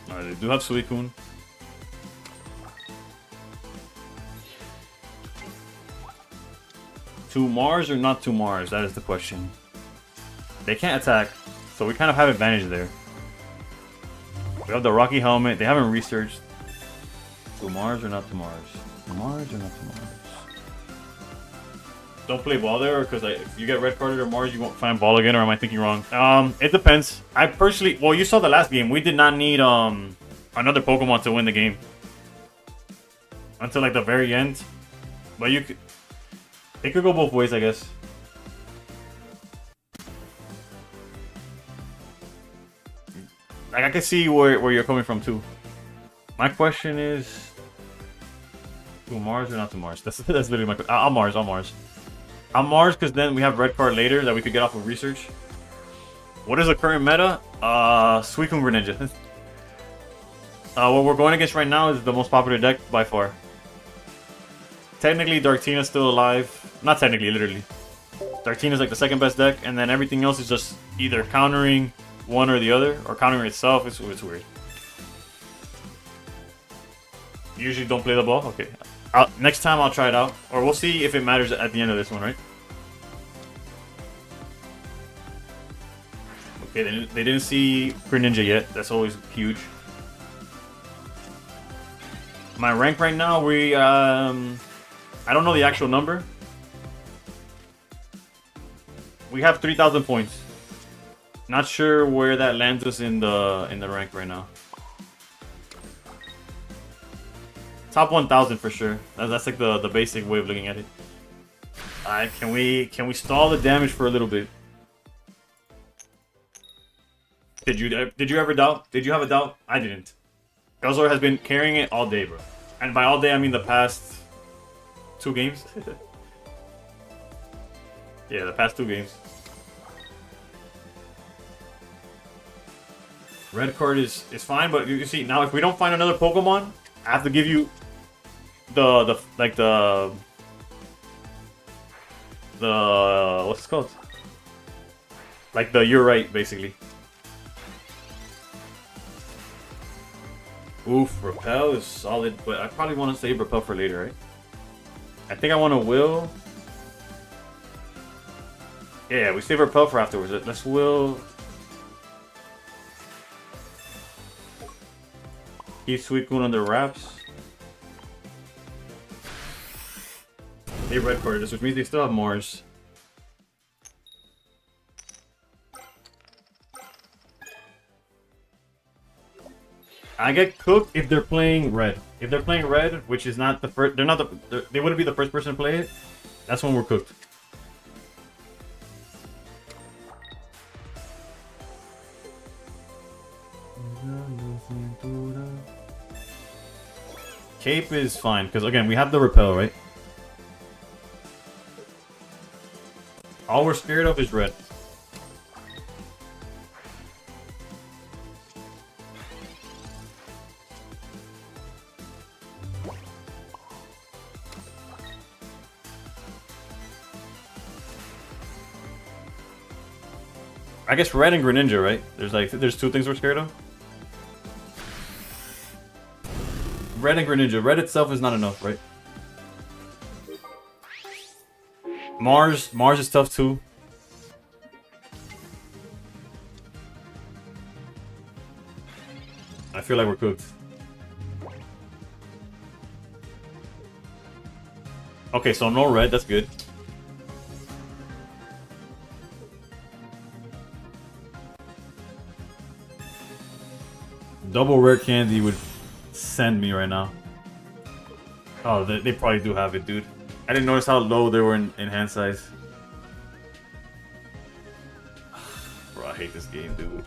Alright, they do have Suicune. To Mars or not to Mars? That is the question. They can't attack, so we kind of have advantage there. We have the Rocky Helmet. They haven't researched. To Mars or not to Mars? To Mars or not to Mars? Don't play ball there, because if you get red carded or Mars, you won't find ball again, or am I thinking wrong? It depends. I personally, well, you saw the last game. We did not need another Pokemon to win the game until like the very end. But you could, it could go both ways, I guess. Like I can see where you're coming from too. My question is, to Mars or not to Mars? That's literally my question. I'll Mars. I'm Mars because then we have red card later that we could get off of research. What is the current meta? Suicune Greninja. What we're going against right now is the most popular deck by far. Technically, Darktina's still alive. Not technically, literally. Dartina is like the second best deck, and then everything else is just either countering one or the other, or countering itself. It's weird. You usually don't play the ball? Okay. Next time I'll try it out. Or we'll see if it matters at the end of this one, right? Okay, they didn't see Greninja yet. That's always huge. My rank right now, I don't know the actual number. We have 3,000 points. Not sure where that lands us in the rank right now. Top 1,000 for sure. That's like the basic way of looking at it. Alright, can we stall the damage for a little bit? Did you ever doubt? Did you have a doubt? I didn't. Guzzler has been carrying it all day, bro. And by all day, I mean the past 2 games. Yeah, the past 2 games. Red card is fine, but you see, now if we don't find another Pokemon, I have to give you the what's it called? Like the you're right, basically. Oof, Repel is solid, but I probably want to save Repel for later, right? I think I want to Will. Yeah, we save Repel for afterwards. Let's Will. Keep Suicune under wraps. They red carded this, which means they still have Mars. I get cooked if they're playing red. If they're playing red, which is not the first, they wouldn't be the first person to play it. That's when we're cooked. Cape is fine because again we have the Repel, right? All we're scared of is red. I guess red and Greninja, right? There's 2 things we're scared of. Red and Greninja. Red itself is not enough, right? Mars is tough too. I feel like we're cooked. Okay, so no red, that's good. Double rare candy would send me right now. Oh, they probably do have it, dude. I didn't notice how low they were in hand size. Bro, I hate this game, dude.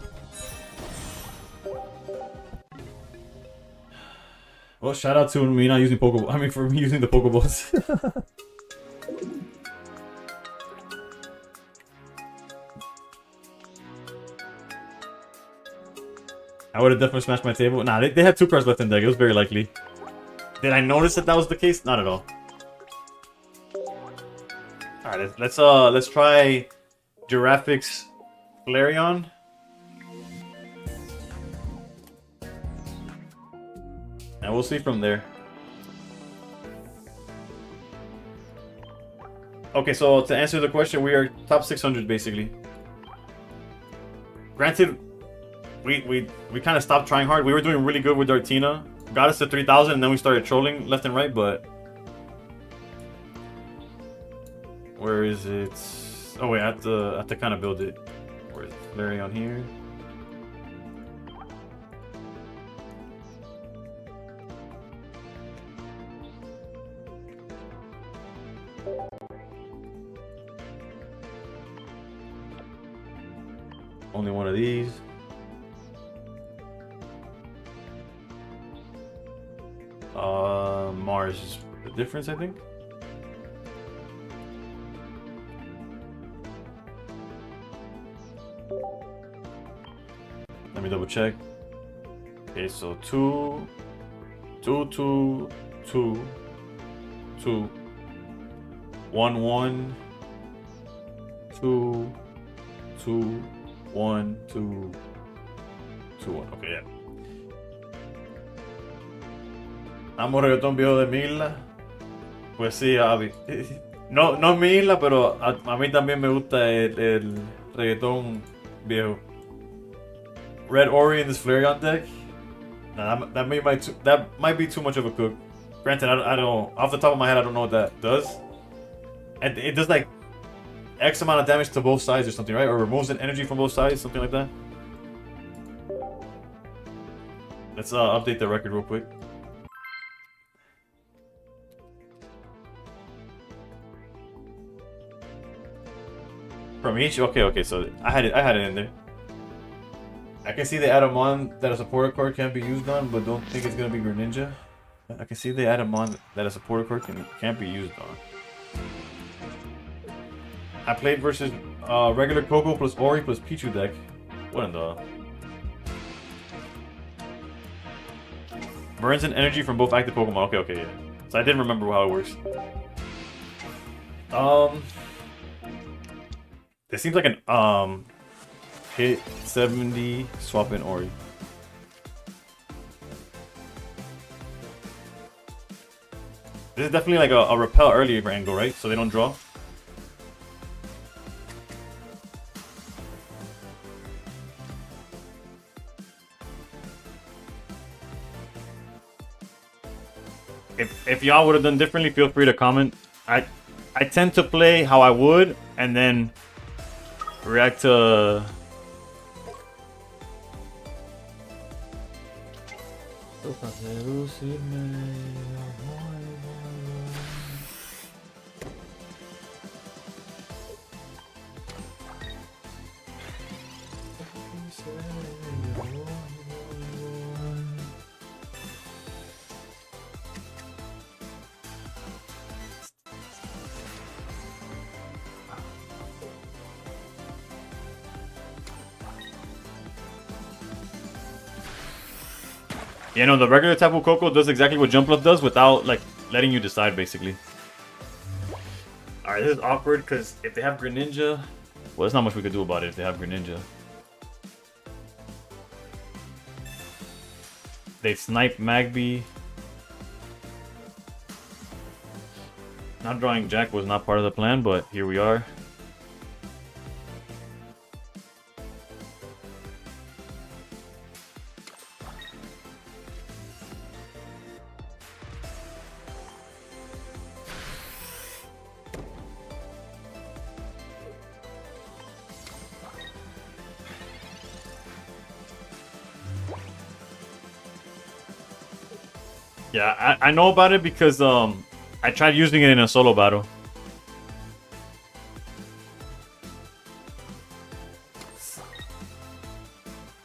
Well, shout out to me not using Pokeball. I mean, for me using the Pokeballs. I would have definitely smashed my table. Nah, they had 2 cards left in deck. It was very likely. Did I notice that was the case? Not at all. All right, let's try Giraffix Flareon. And we'll see from there. Okay, so to answer the question, we are top 600 basically. Granted, we kind of stopped trying hard. We were doing really good with Dartina. Got us to 3,000 and then we started trolling left and right, but... Where is it? Oh wait, I have to kind of build it. Where is it? Flareon here. Only one of these. Mars is the difference, I think. Let me double check. Okay, so 2, 2, 2, 2, 2, 1, 1, 2, 2, 1, 2, 2, 1. Ok, ya. Amo reggaetón viejo de mi isla. Pues sí, Avi. No, no es mi isla, pero a mí también me gusta el reggaetón viejo. Red Ori in this Flareon deck. Nah, that might be too much of a cook. Granted, I don't off the top of my head I don't know what that does. And it does like X amount of damage to both sides or something, right? Or removes an energy from both sides, something like that. Let's update the record real quick. From each? Okay, so I had it in there. I can see they add a mon that a supporter card can't be used on, but don't think it's gonna be Greninja. I can see they add a mon that a supporter card can't be used on. I played versus regular Coco plus Ori plus Pichu deck. What in the... Burns an energy from both active Pokemon. Okay, yeah. So I didn't remember how it works. This seems like an hit 70 swap in Ori. This is definitely like a repel earlier angle, right? So they don't draw. If y'all would have done differently, feel free to comment. I tend to play how I would and then react to you know, the regular Tapu Koko does exactly what Jump Bluff does without, like, letting you decide, basically. Alright, this is awkward, because if they have Greninja... Well, there's not much we could do about it if they have Greninja. They snipe Magby. Not drawing Jack was not part of the plan, but here we are. Yeah, I know about it because I tried using it in a solo battle.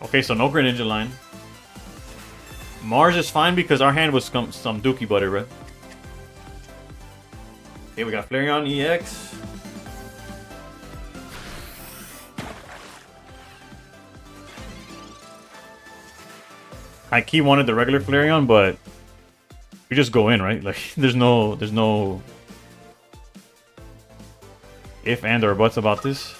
Okay, so no Greninja line. Mars is fine because our hand was some Dookie butter, right? Okay, we got Flareon EX. I key wanted the regular Flareon, but we just go in, right? Like there's no if and or buts about this.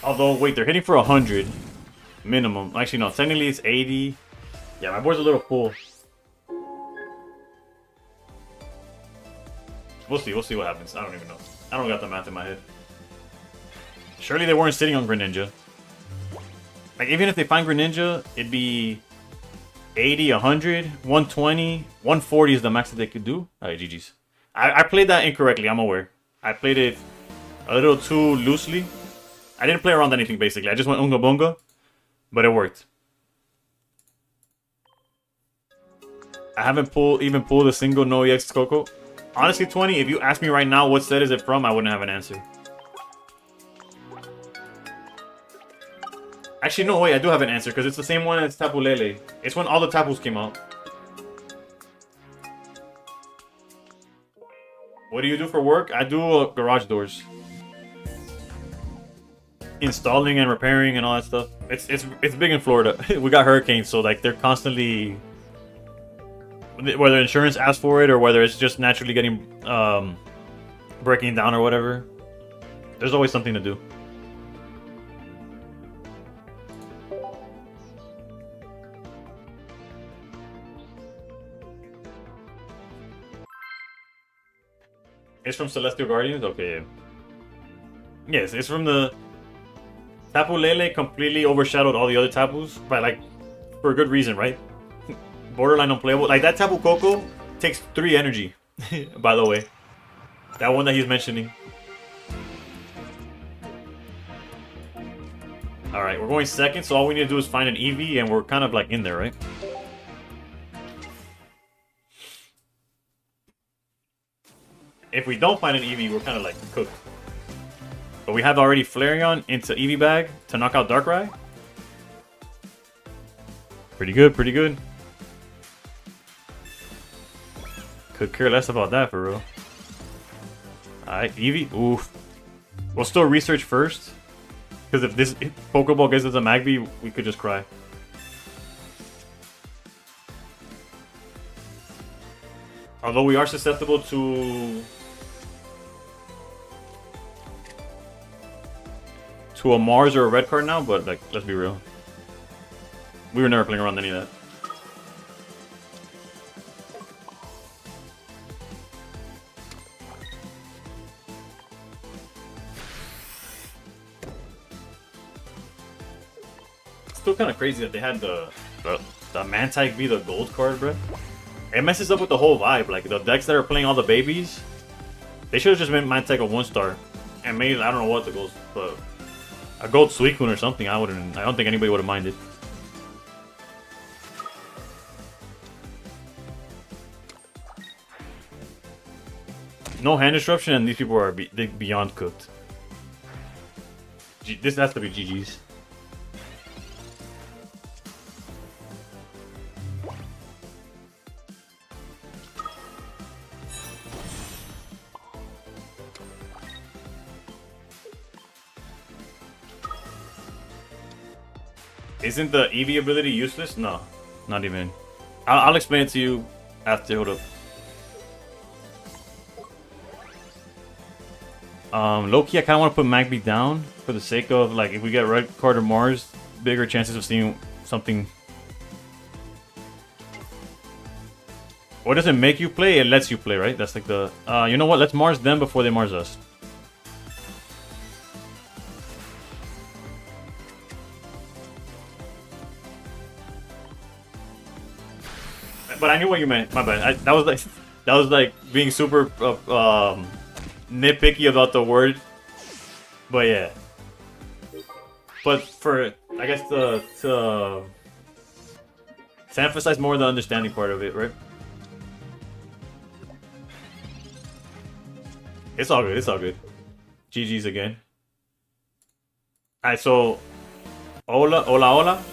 Although, wait, they're hitting for 100 minimum. Actually, no, technically it's 80. Yeah, my board's a little full. We'll see what happens. I don't even know. I don't got the math in my head. Surely they weren't sitting on Greninja. Like, even if they find Greninja, it'd be 80, 100, 120, 140 is the max that they could do. Alright, GG's. I played that incorrectly, I'm aware. I played it a little too loosely. I didn't play around anything, basically. I just went Unga Bunga, but it worked. I haven't even pulled a single No EX Coco. Honestly, 20, if you ask me right now what set is it from, I wouldn't have an answer. Actually, no, wait, I do have an answer, because it's the same one as Tapu Lele. It's when all the Tapus came out. What do you do for work? I do garage doors. installing and repairing and all that stuff. It's big in Florida. We got hurricanes, so like they're constantly, whether insurance asks for it or whether it's just naturally getting breaking down or whatever. There's always something to do. It's from Celestial Guardians? Okay, yeah. Yes, it's from the... Tapu Lele completely overshadowed all the other Tapus, but like, for a good reason, right? Borderline unplayable. Like, that Tapu Koko takes 3 energy, by the way. That one that he's mentioning. Alright, we're going second, so all we need to do is find an EV, and we're kind of like in there, right? If we don't find an EV, we're kind of like cooked. But we have already Flareon into EV bag to knock out Darkrai. Pretty good, pretty good. Could care less about that for real. Alright, EV. Oof. We'll still research first. Because if this Pokeball gives us a Magby, we could just cry. Although we are susceptible to a Mars or a red card now, but like, let's be real. We were never playing around any of that. Still kind of crazy that they had the Mantike be the gold card, bro. It messes up with the whole vibe. Like, the decks that are playing all the babies, they should have just made Mantike a 1-star and made, I don't know what the gold, but a gold Suicune or something. I don't think anybody would have minded. No hand disruption, and these people are beyond cooked. This has to be GG's. Isn't the EV ability useless? No, not even. I'll explain it to you after. Hold up. Low-key, I kind of want to put Magby down for the sake of, like, if we get Red Card or Mars, bigger chances of seeing something. What does it make you play? It lets you play, right? That's like the... you know what? Let's Mars them before they Mars us. But I knew what you meant. My bad. That was like being super nitpicky about the word. But yeah. But for, I guess, to emphasize more the understanding part of it, right? It's all good. It's all good. GG's again. Alright, so Hola.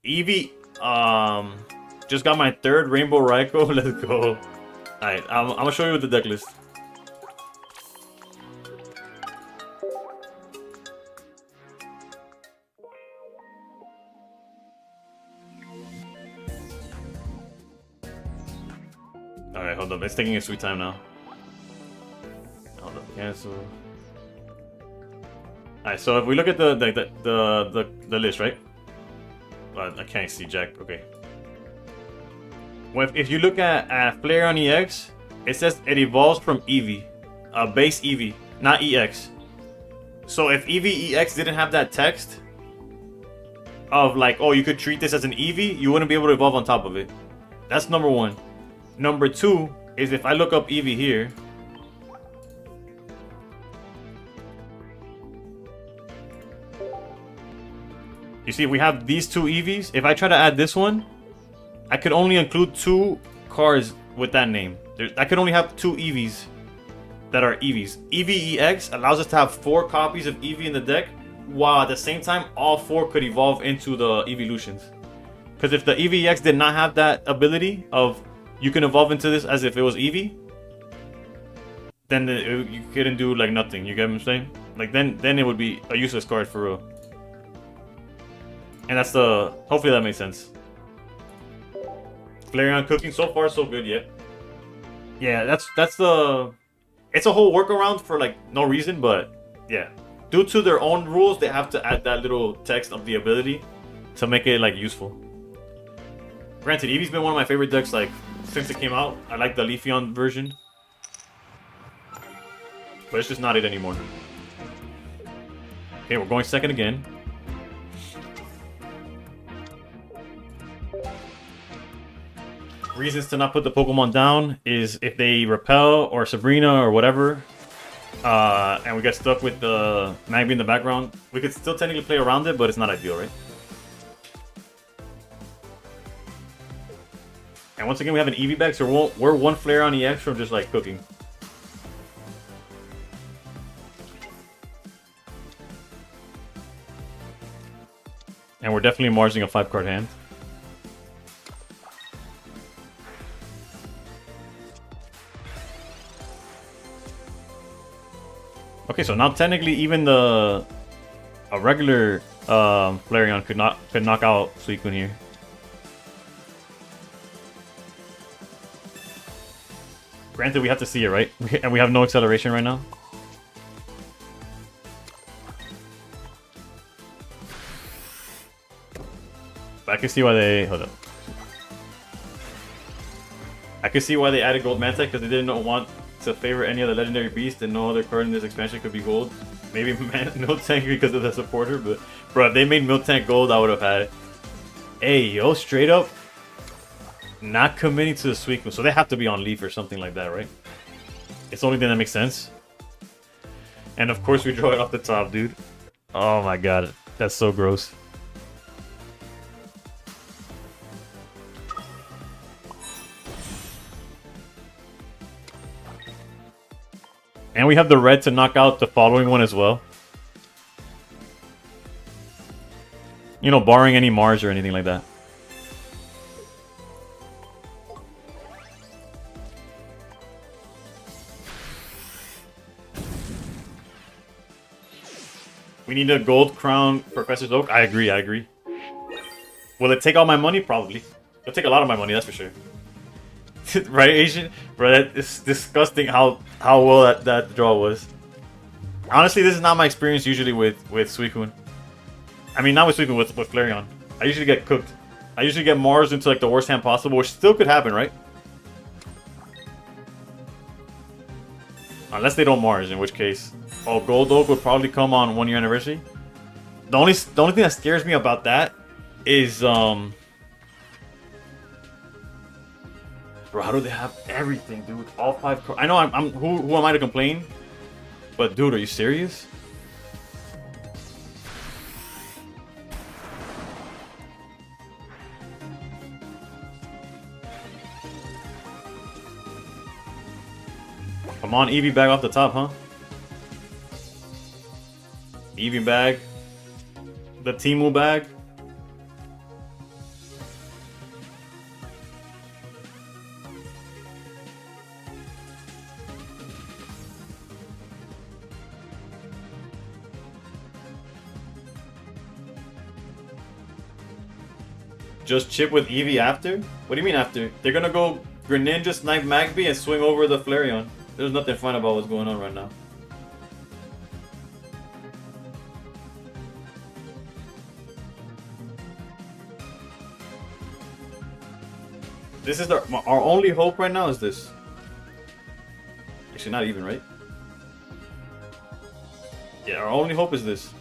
Eevee, just got my 3rd Rainbow Raikou. Let's go. Alright, I'm gonna show you with the deck list. Alright, hold up. It's taking a sweet time now. Hold up, cancel. Alright, so if we look at the list, right? I can't see Jack. Okay. Well, if you look at Flareon EX, it says it evolves from Eevee, base Eevee, not EX. So if Eevee EX didn't have that text of like, oh, you could treat this as an Eevee, you wouldn't be able to evolve on top of it. That's number 1. Number 2 is if I look up Eevee here. You see, we have these 2 Eevees. If I try to add this one, I could only include 2 cards with that name. I could only have 2 Eevees that are Eevees. Eevee EX allows us to have 4 copies of Eevee in the deck, while at the same time, all 4 could evolve into the evolutions. Because if the Eevee EX did not have that ability of you can evolve into this as if it was Eevee, then you couldn't do like nothing. You get what I'm saying? Like then it would be a useless card for real. And that's the... Hopefully that makes sense. Flareon cooking, so far so good, yeah. Yeah, that's the... It's a whole workaround for like no reason, but yeah. Due to their own rules, they have to add that little text of the ability to make it like useful. Granted, Eevee's been one of my favorite decks like since it came out. I like the Leafeon version. But it's just not it anymore. Okay, we're going second again. Reasons to not put the Pokemon down is if they repel or Sabrina or whatever, and we get stuck with the Magby in the background, we could still technically play around it, but it's not ideal, right? And once again, we have an Eevee back, so we're one Flareon EX from just like cooking. And we're definitely marging a 5-card hand. Okay, so now technically even a regular Flareon could knock out Suicune here. Granted, we have to see it, right? And we have no acceleration right now. But I can see why they... Hold up. I can see why they added Gold Mantech, because they didn't want to favor any other legendary beast, and no other card in this expansion could be gold. Maybe Miltank because of the supporter, but bro, if they made Miltank gold, I would have had it. Hey, yo, straight up, not committing to the Suicune, so they have to be on Leaf or something like that, right? It's the only thing that makes sense. And of course, we draw it off the top, dude. Oh my god, that's so gross. And we have the red to knock out the following one as well. You know, barring any Mars or anything like that. We need a gold crown Professor's Oak. I agree, I agree. Will it take all my money? Probably. It'll take a lot of my money, that's for sure. Right, Asian? Bro, that is disgusting how well that draw was. Honestly, this is not my experience usually with Suicune. I mean, not with Suicune, with Flareon. I usually get cooked. I usually get Mars into like the worst hand possible, which still could happen, right? Unless they don't Mars, in which case... Oh, Gold Oak would probably come on 1 year anniversary. The only thing that scares me about that is bro, how do they have everything, dude? All 5 cards. I know who am I to complain? But dude, are you serious? Come on, Eevee bag off the top, huh? Eevee bag. The Timu bag. Just chip with Eevee after? What do you mean after? They're gonna go Greninja, Snipe Magby, and swing over the Flareon. There's nothing fun about what's going on right now. This is our only hope right now is this. Actually, not even, right? Yeah, our only hope is this.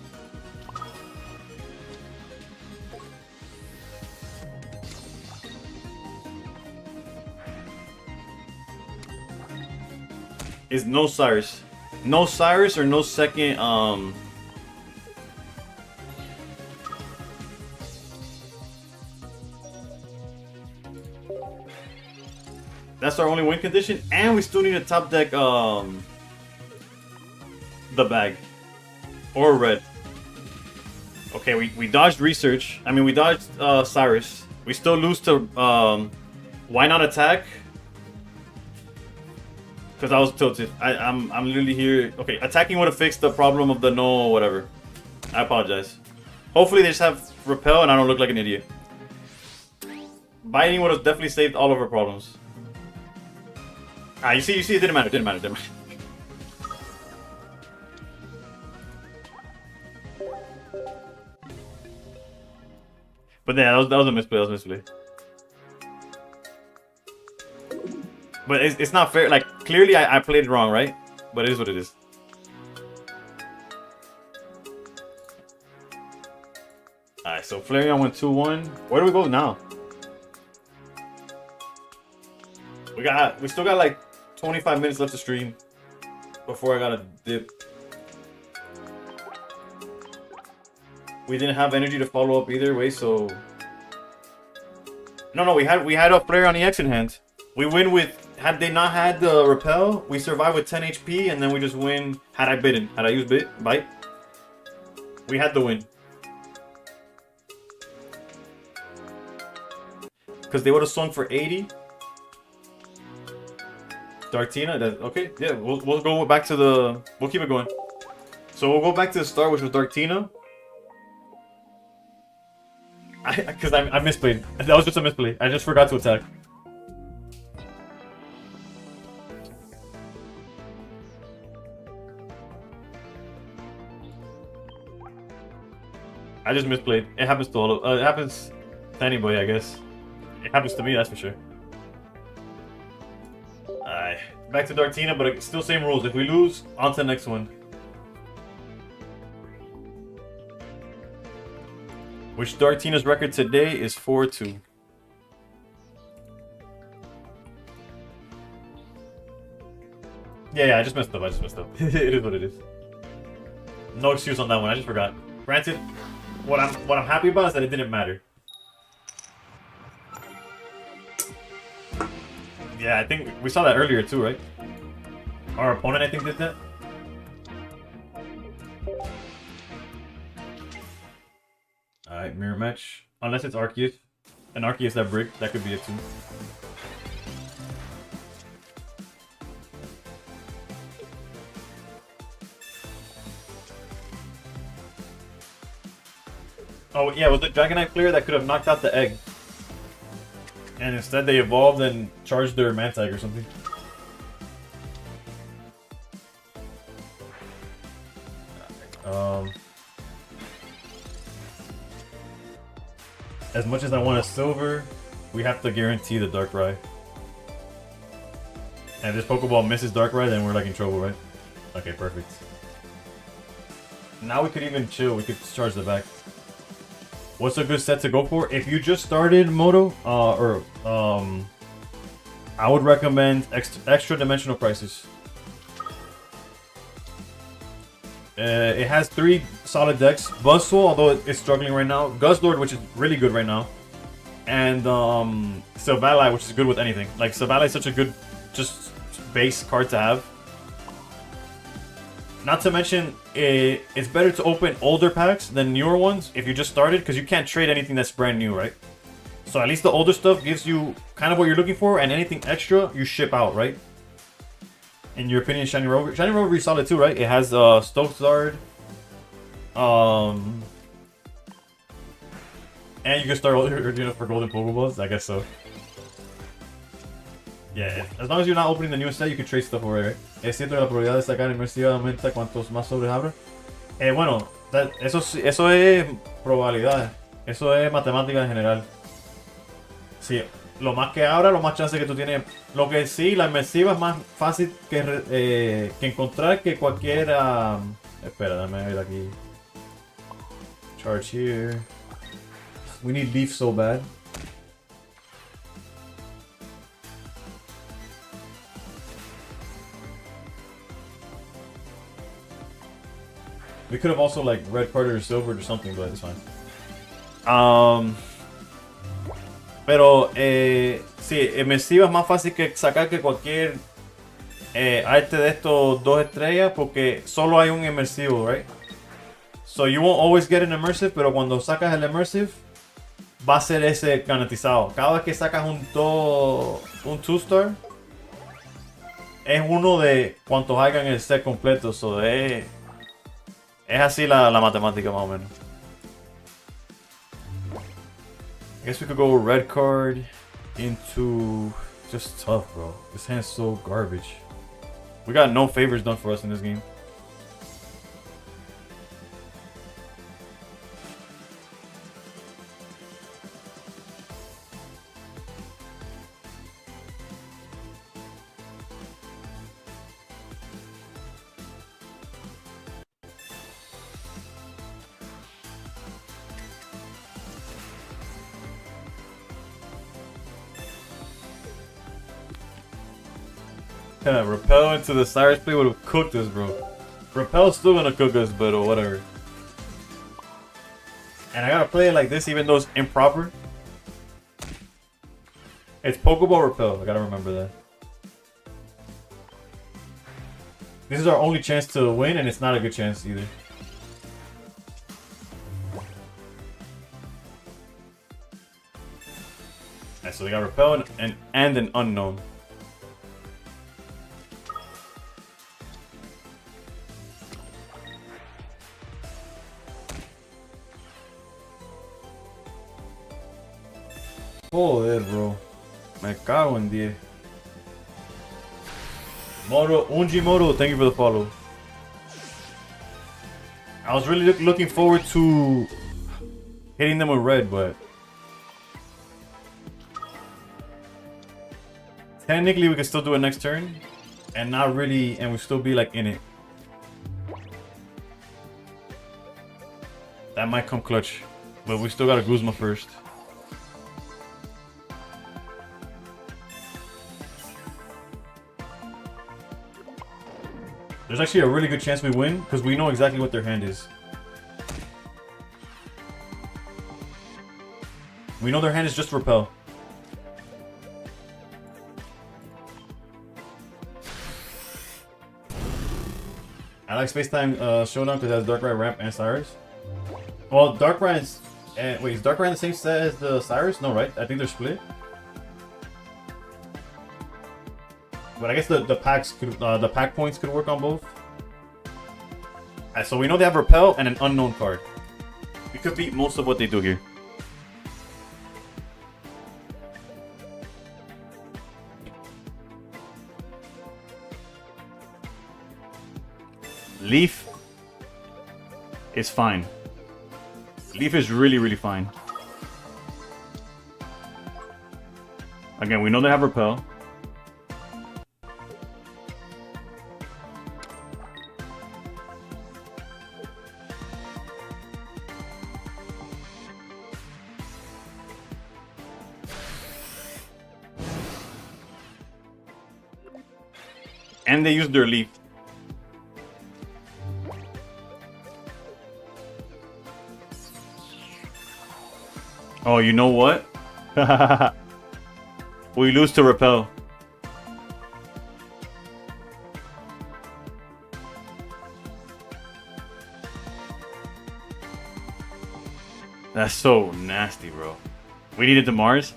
Is no Cyrus. No Cyrus or no second, That's our only win condition, and we still need to top deck, the bag. Or red. Okay, we dodged research. I mean, we dodged, Cyrus. We still lose to, why not attack? Because I was tilted. I'm literally here. Okay, attacking would have fixed the problem of the no whatever. I apologize. Hopefully they just have repel and I don't look like an idiot. Biting would have definitely saved all of our problems. Ah, you see, it didn't matter, didn't matter. But yeah, that was a misplay, But it's not fair, like, clearly I played it wrong, right? But it is what it is. Alright, so Flareon went 2-1. Where do we go now? We still got like 25 minutes left to stream before I gotta dip. We didn't have energy to follow up either way, so no, we had a Flareon EX in hand. We win with, had they not had the repel, we survive with 10 HP and then we just win. Had I used bite, we had the win. Because they would have swung for 80. Dartina, okay, yeah, we'll go back to the, we'll keep it going. So we'll go back to the start, which was Dartina. Because I misplayed. That was just a misplay. I just forgot to attack. I just misplayed. It happens to all of, it happens to anybody, I guess. It happens to me, that's for sure. Alright, back to Dartina, but still same rules. If we lose, on to the next one. Which Dartina's record today is 4-2. Yeah, I just messed up. It is what it is. No excuse on that one. I just forgot. Granted, what I'm happy about is that it didn't matter. Yeah, I think we saw that earlier too, right? Our opponent, I think, did that. Alright, mirror match. Unless it's Arceus. And Arceus that brick, that could be it too. Oh yeah, was it Dragonite player that could have knocked out the egg? And instead they evolved and charged their Mantag or something. As much as I want a silver, we have to guarantee the Darkrai. And if this Pokeball misses Darkrai, then we're like in trouble, right? Okay, perfect. Now we could even chill, we could charge the back. What's a good set to go for? If you just started Moto, I would recommend extra dimensional crisis. It has 3 solid decks. Buzzwole, although it's struggling right now. Guzzlord, which is really good right now. And Silvally, which is good with anything. Like, Silvally is such a good, just base card to have. Not to mention, it's better to open older packs than newer ones if you just started, because you can't trade anything that's brand new, right? So at least the older stuff gives you kind of what you're looking for, and anything extra, you ship out, right? In your opinion, Shiny Rover? Shiny Rover is solid too, right? It has Stokesard. And you can start ordering for golden Pokeballs, I guess so. Yeah, as long as you're not opening the newest set, you can trade stuff away, right? Es cierto que la probabilidad de sacar inmersiva aumenta cuantos más sobres abra. Bueno, eso es probabilidad. Eso es matemática en general. Sí, lo más que abra, lo más chance que tú tienes. Lo que sí, la inmersiva es más fácil que encontrar que cualquier... espera, dame ver aquí. Charge here. We need Leaf so bad. We could have also like red carded or silvered or something, but it's fine. Pero sí, inmersiva es más fácil que sacar que cualquier arte de estos 2 estrellas porque solo hay un inmersivo, right? So you won't always get an immersive, pero cuando sacas el immersive va a ser ese garantizado. Cada vez que sacas un 2-star, es uno de cuantos hagan el set completo. So es así la matemática más o menos. I guess we could go red card into just tough, bro. This hand's so garbage. We got no favors done for us in this game. Repel into the Cyrus play would have cooked us, bro. Repel's still gonna cook us, but whatever. And I gotta play it like this even though it's improper. It's Pokeball Repel, I gotta remember that. This is our only chance to win, and it's not a good chance either. Alright, so we got Repel and an Unknown. Joder, bro. Me cago en 10. Unji thank you for the follow. I was really looking forward to hitting them with red, but technically we can still do it next turn, and not really, and we still be like in it. That might come clutch, but we still got a Guzma first. There's actually a really good chance we win, because we know exactly what their hand is. We know their hand is just Repel. I like Space Time Showdown because it has Darkrai, Ramp, and Cyrus. Well, Darkrai is... wait, is Darkrai in the same set as the Cyrus? No, right? I think they're split. But I guess the packs could, the pack points could work on both. Alright, so we know they have Repel and an Unknown card. We could beat most of what they do here. Leaf is fine. Leaf is really, really fine. Again, we know they have Repel. And they use their Leaf. Oh, you know what? We lose to Repel. That's so nasty, bro. We needed the Mars.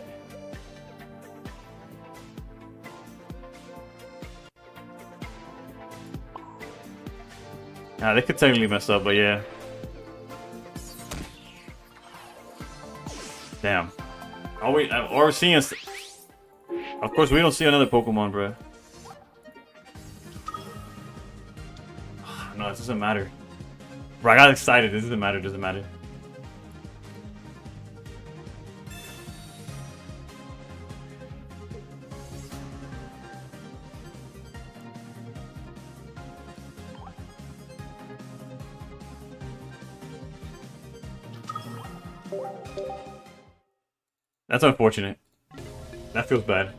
Nah, they could technically mess up, but yeah. Damn. All we're seeing is... Of course, we don't see another Pokemon, bro. No, it doesn't matter. Bro, I got excited. This doesn't matter. It doesn't matter. That's unfortunate. That feels bad.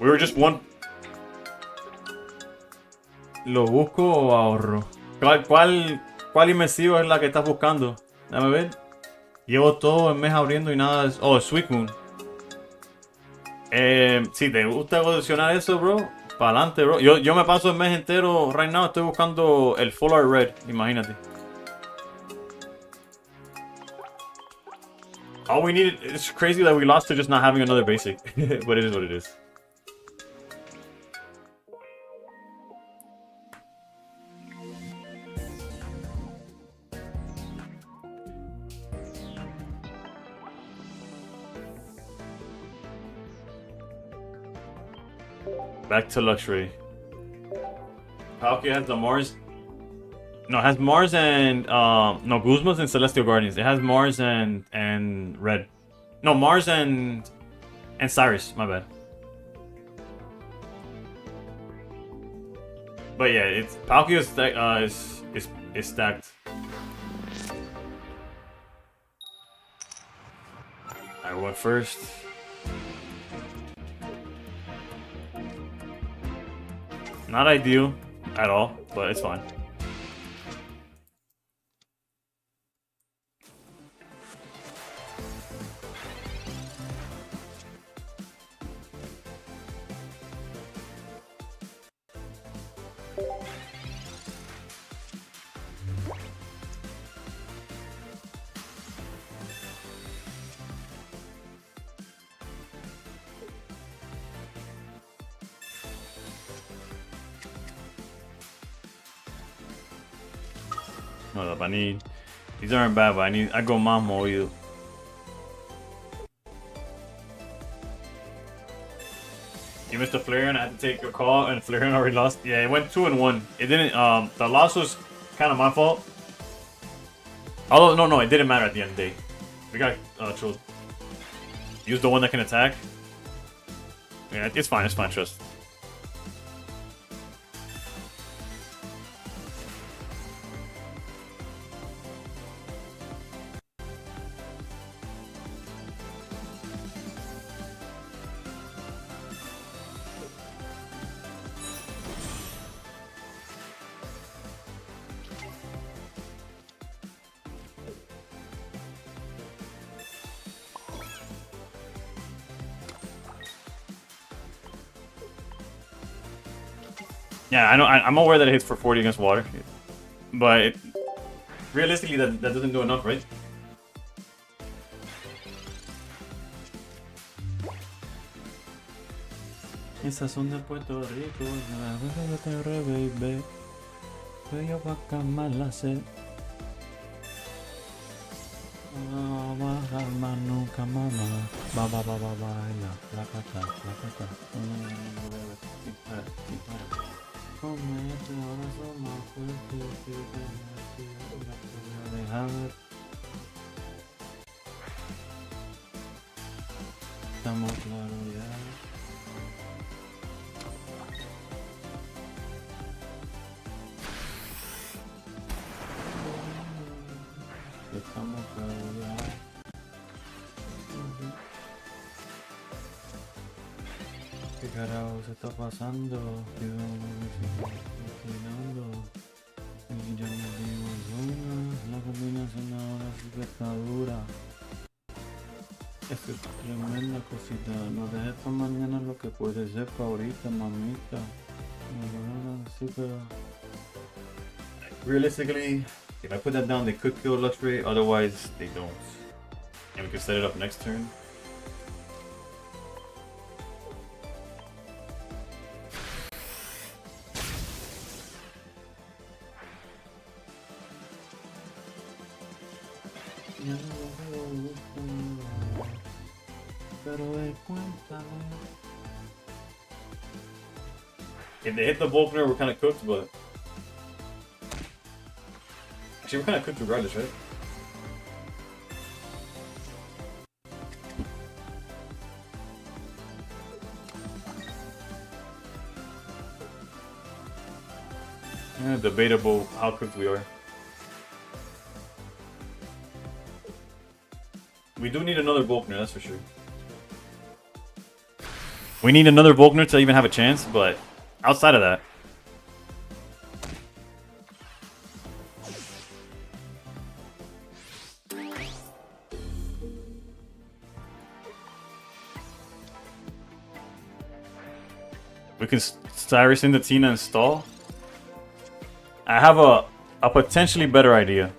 We were just one... ¿Lo busco o ahorro? ¿Cuál inmersivo es la que estás buscando? Déjame ver. Llevo todo el mes abriendo y nada... Oh, Sweet Moon. Si te gusta evolucionar eso, bro, para adelante, bro. Yo me paso el mes entero, right now, estoy buscando el Full Art Red, imagínate. All we needed, it's crazy that we lost to just not having another basic. But it is what it is. Back to luxury. Palkia has the Mars. No, it has Mars and no, Guzma's and Celestial Guardians. It has Mars and Red. No, Mars and Cyrus. My bad. But yeah, it's Palkia is stacked. I went first. Not ideal at all, but it's fine. Hold up, I need... These aren't bad, but I go Mamo you. You missed a Flareon, I had to take a call, and Flareon already lost. Yeah, it went 2-1. It didn't, the loss was kind of my fault. Although, no, it didn't matter at the end of the day. We got, trolled. Use the one that can attack. Yeah, it's fine, trust. Yeah, I know. I'm aware that it hits for 40 against water, but realistically, that doesn't do enough, right? Esas son de Puerto Rico, baby. Yo pa' calmar la sed. Más nunca, mamá. Ba baila, la cata. Estamos claros ya. Estamos claros ya. ¿Qué carajo se está pasando? Y ya me digo zona, la combinación ahora sí que está dura. Es tremenda cosita, no dejes para mañana lo que puede ser para ahorita, mamita. Sí, pero... Realistically, if I put that down, they could kill Luxray, otherwise they don't. And we can set it up next turn. If they hit the Volkner, we're kind of cooked, but... Actually, we're kind of cooked regardless, right? Yeah, debatable how cooked we are. We do need another Volkner, that's for sure. We need another Volkner to even have a chance, but outside of that... We can Cyrus into Tina and stall. I have a potentially better idea.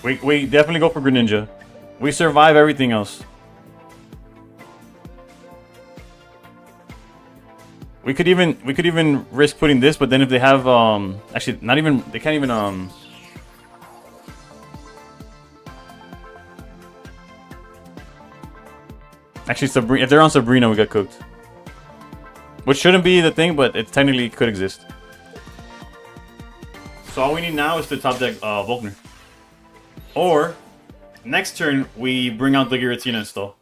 We definitely go for Greninja. We survive everything else. We could even risk putting this, but then if they have actually not even they can't even actually Sabrina, if they're on Sabrina we get cooked. Which shouldn't be the thing, but it technically could exist. So all we need now is to top deck Volkner. Or next turn we bring out the Giratina install.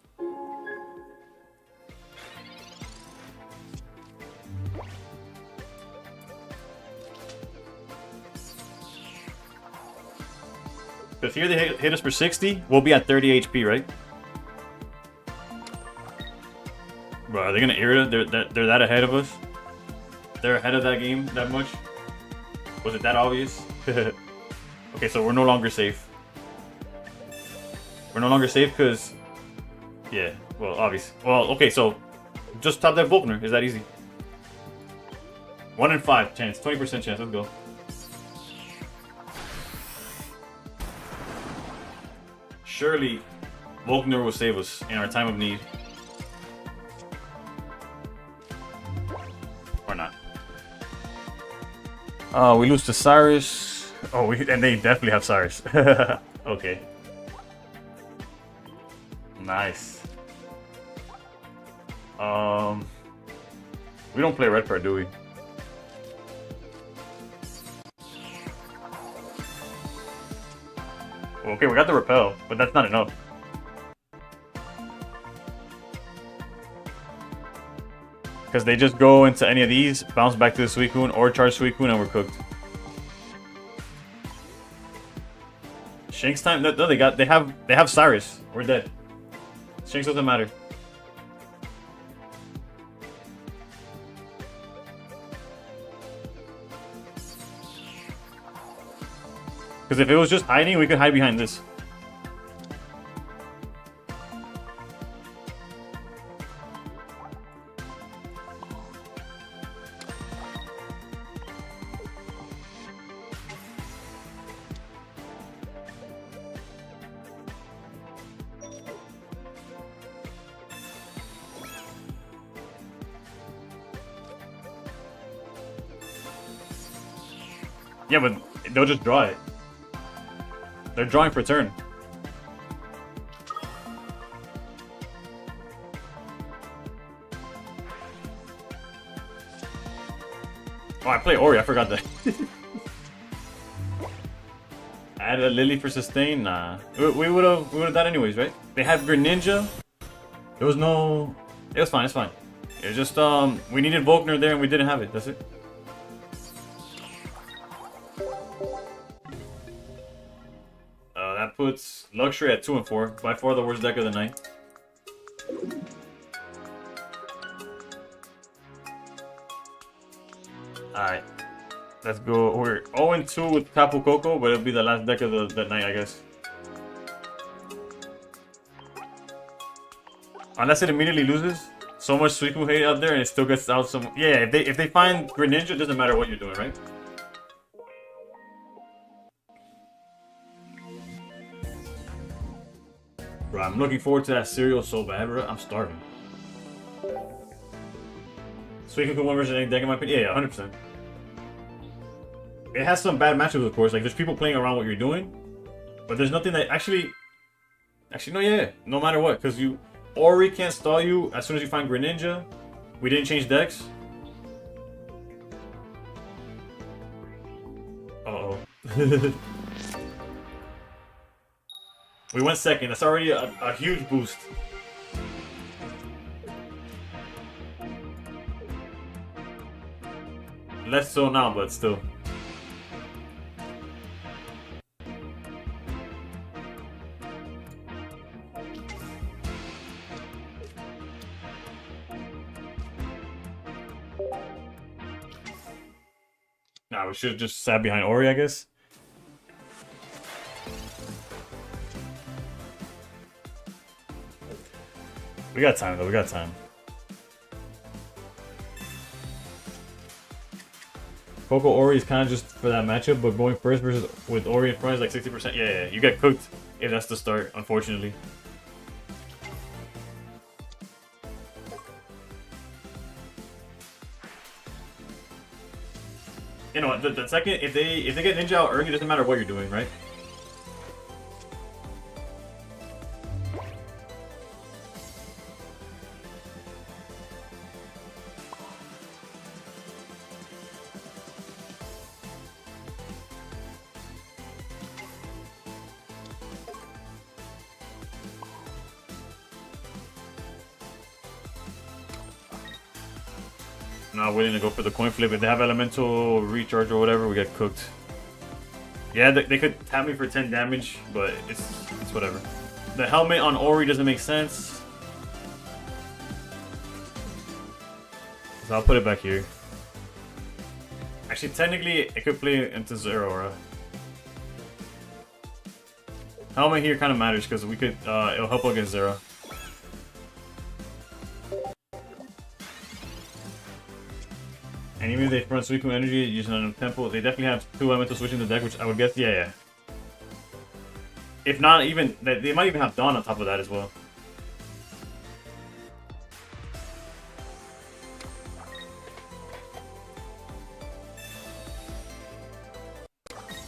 Because here they hit us for 60, we'll be at 30 HP, right? Bro, are they gonna Irida? They're that ahead of us? They're ahead of that game that much? Was it that obvious? Okay, so we're no longer safe. We're no longer safe because... Yeah, well, obvious. Well, okay, so just top that Volkner. Is that easy? 1 in 5 chance. 20% chance. Let's go. Surely, Volkner will save us in our time of need. Or not. We lose to Cyrus. Oh, and they definitely have Cyrus. Okay. Nice. We don't play red card, do we? Okay, we got the repel, but that's not enough. Because they just go into any of these, bounce back to the Suicune, or charge Suicune, and we're cooked. Shanks time? No, they have Cyrus. We're dead. Shanks doesn't matter. Because if it was just hiding, we could hide behind this. Yeah, but they'll just draw it. They're drawing for turn. Oh, I play Ori. I forgot that. Add a Lily for sustain? Nah. We would have died anyways, right? They had Greninja. There was no... It was fine. It's fine. It was just we needed Volkner there and we didn't have it. That's it. That puts Luxury at 2 and 4. By far the worst deck of the night. Alright. Let's go. We're 0 and 2 with Tapu Koko, but it'll be the last deck of the night, I guess. Unless it immediately loses. So much Suicune hate out there and it still gets out some... Yeah, if they find Greninja, it doesn't matter what you're doing, right? Bro, I'm looking forward to that cereal so bad, bro. I'm starving. Suicune can win versus any deck in my opinion. Yeah, 100%. It has some bad matchups, of course. Like, there's people playing around what you're doing. But there's nothing that actually... Actually, no, yeah. No matter what. Because Ori can't stall you as soon as you find Greninja. We didn't change decks. Uh-oh. We went second. That's already a huge boost. Less so now, but still. Nah, we should have just sat behind Ori, I guess. We got time, though. We got time. Coco Ori is kind of just for that matchup, but going first versus with Ori in front is like 60%. Yeah, you get cooked if that's the start, unfortunately. You know, the second if they get ninja out early, it doesn't matter what you're doing, right? Not willing to go for the coin flip. If they have elemental recharge or whatever, we get cooked. Yeah, they could tap me for 10 damage, but it's whatever. The helmet on Ori doesn't make sense. So I'll put it back here. Actually, technically, it could play into Zeraora. Helmet here kind of matters because we could, it'll help against Zera. And even if they run Suicune Energy using an tempo, they definitely have 2 elemental switch in the deck, which I would guess, yeah. If not, even, they might even have Dawn on top of that as well.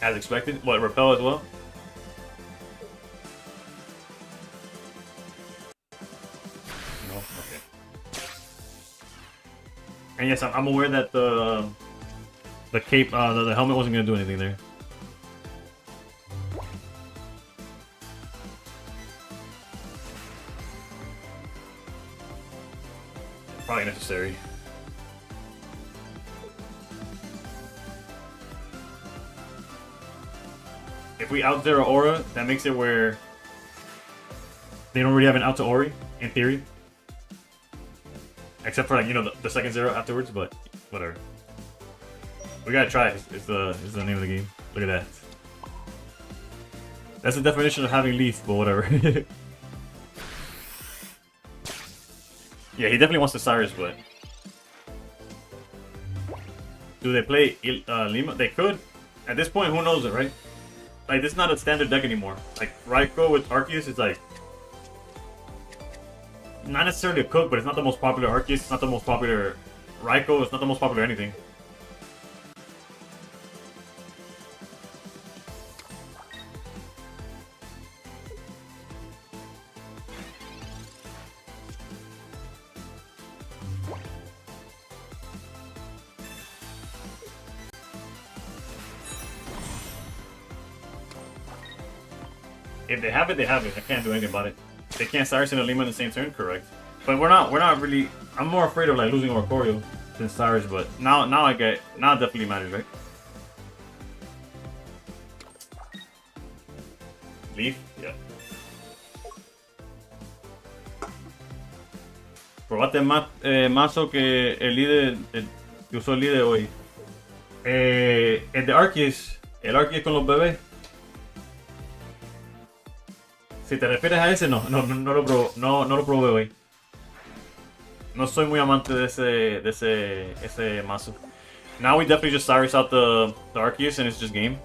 As expected. What, Repel as well? No? Okay. And yes, I'm aware that the cape, the helmet wasn't gonna do anything there. Probably necessary. If we out Zero Aura, that makes it where they don't really have an out to Ori, in theory. Except for, like, you know, the second Zero afterwards, but whatever. We gotta try it. It's the name of the game. Look at that. That's the definition of having Leaf, but whatever. Yeah, he definitely wants the Cyrus, but... Do they play Lima? They could. At this point, who knows it, right? Like, this is not a standard deck anymore. Like, Raikou with Arceus is like... Not necessarily a cook, but it's not the most popular Arceus, it's not the most popular Raikou, it's not the most popular anything. If they have it, they have it. I can't do anything about it. They can't Cyrus and Lima in the same turn, correct? But we're not really. I'm more afraid of like losing Oricorio than Cyrus, but now it definitely matters, right? Leaf, yeah. Probate mazo que el líder que usó el líder hoy. El de Arceus, el Arceus con los bebés. Si te refieres a ese, no lo probé hoy. No soy muy amante de ese mazo. Now we definitely just Cyrus out the Arceus and it's just game.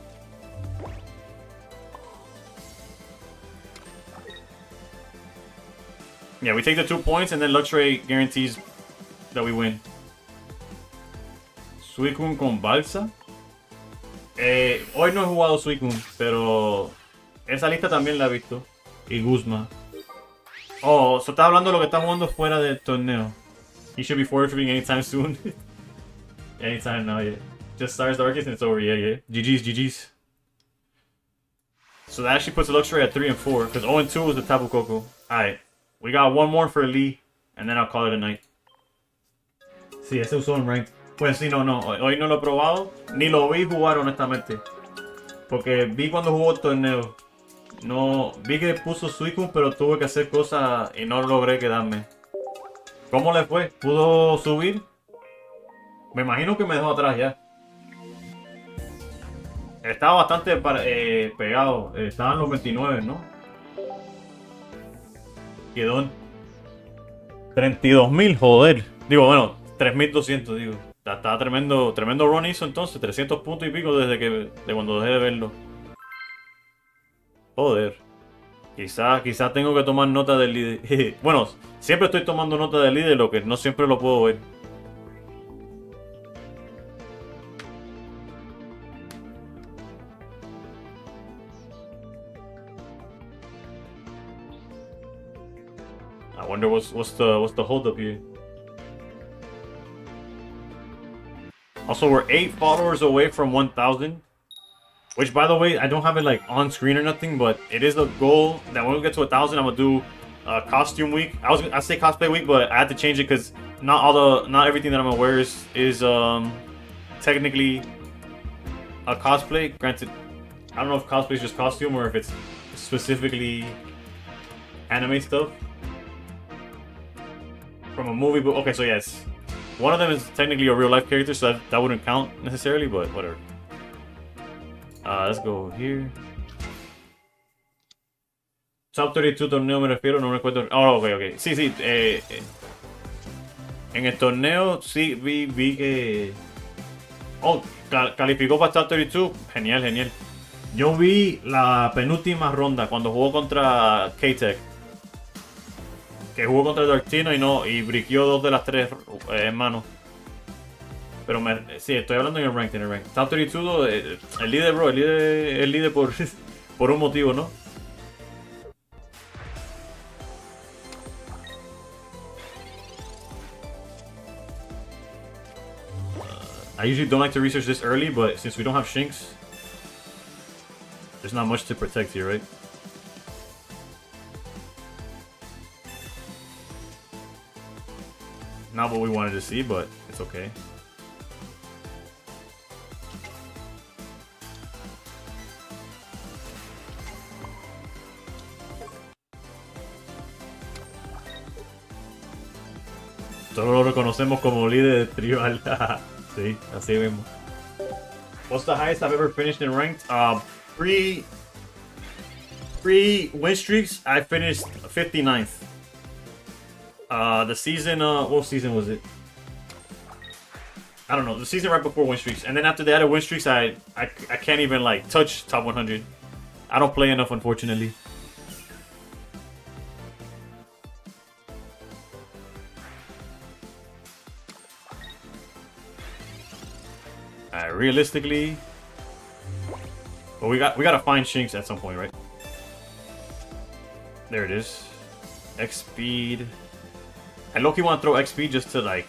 Yeah, we take the 2 points and then Luxray guarantees that we win. Suicune con Balsa. Hoy no he jugado Suicune, pero esa lista también la he visto. Y Guzma. Oh, so está hablando de lo que está jugando fuera del torneo. He should be forfeiting anytime soon. Anytime now, yeah. Just Cyrus the Arceus and it's over, yeah. GG's. So that actually puts the Luxray at 3 and 4, because 0 and 2 was the Tapu Koko. Alright, we got one more for Lee, and then I'll call it a night. Sí, ese usó en rank. Pues sí, no. Hoy no lo he probado, ni lo vi jugar honestamente. Porque vi cuando jugó el torneo. No, vi que puso Suicune, pero tuve que hacer cosas y no logré quedarme. ¿Cómo le fue? ¿Pudo subir? Me imagino que me dejó atrás ya. Estaba bastante pegado. Estaban los 29, ¿no? Quedó en 32.000, joder. Digo, bueno, 3.200, digo. Está tremendo, tremendo run hizo entonces, 300 puntos y pico de cuando dejé de verlo. Joder. Quizá tengo que tomar nota del líder. Bueno, siempre estoy tomando nota del líder, lo que no siempre lo puedo ver. I wonder what's the hold up here. Also, we're 8 followers away from 1,000. Which, by the way, I don't have it like on screen or nothing, but it is a goal that when we get to 1,000, I'm gonna do costume week. I say cosplay week, but I had to change it because not everything that I'm gonna wear is technically a cosplay. Granted, I don't know if cosplay is just costume or if it's specifically anime stuff from a movie. But okay, so yes, one of them is technically a real life character, so that wouldn't count necessarily, but whatever. Let's go here. Top 32 torneo me refiero, no recuerdo. Oh, ok. Sí. En el torneo sí vi que... Oh, calificó para Top 32. Genial. Yo vi la penúltima ronda cuando jugó contra K-Tech. Que jugó contra Darktino y briqueó 2 de las 3 hermanos. Pero sí, estoy hablando en el rank. Top 32, el líder, bro, el líder por un motivo, ¿no? I usually don't like to research this early, but since we don't have Shinx, there's not much to protect here, right? Not what we wanted to see, but it's okay. Solo lo reconocemos como líder tribal. Sí, así mismo. What's the highest I've ever finished in ranked? Pre win streaks, I finished 59th. The season, what season was it? I don't know. The season right before win streaks, and then after that, win streaks, I can't even like touch top 100. I don't play enough, unfortunately. Realistically, but we gotta find Shinx at some point, right? There it is. X speed. I low-key want to throw X speed just to like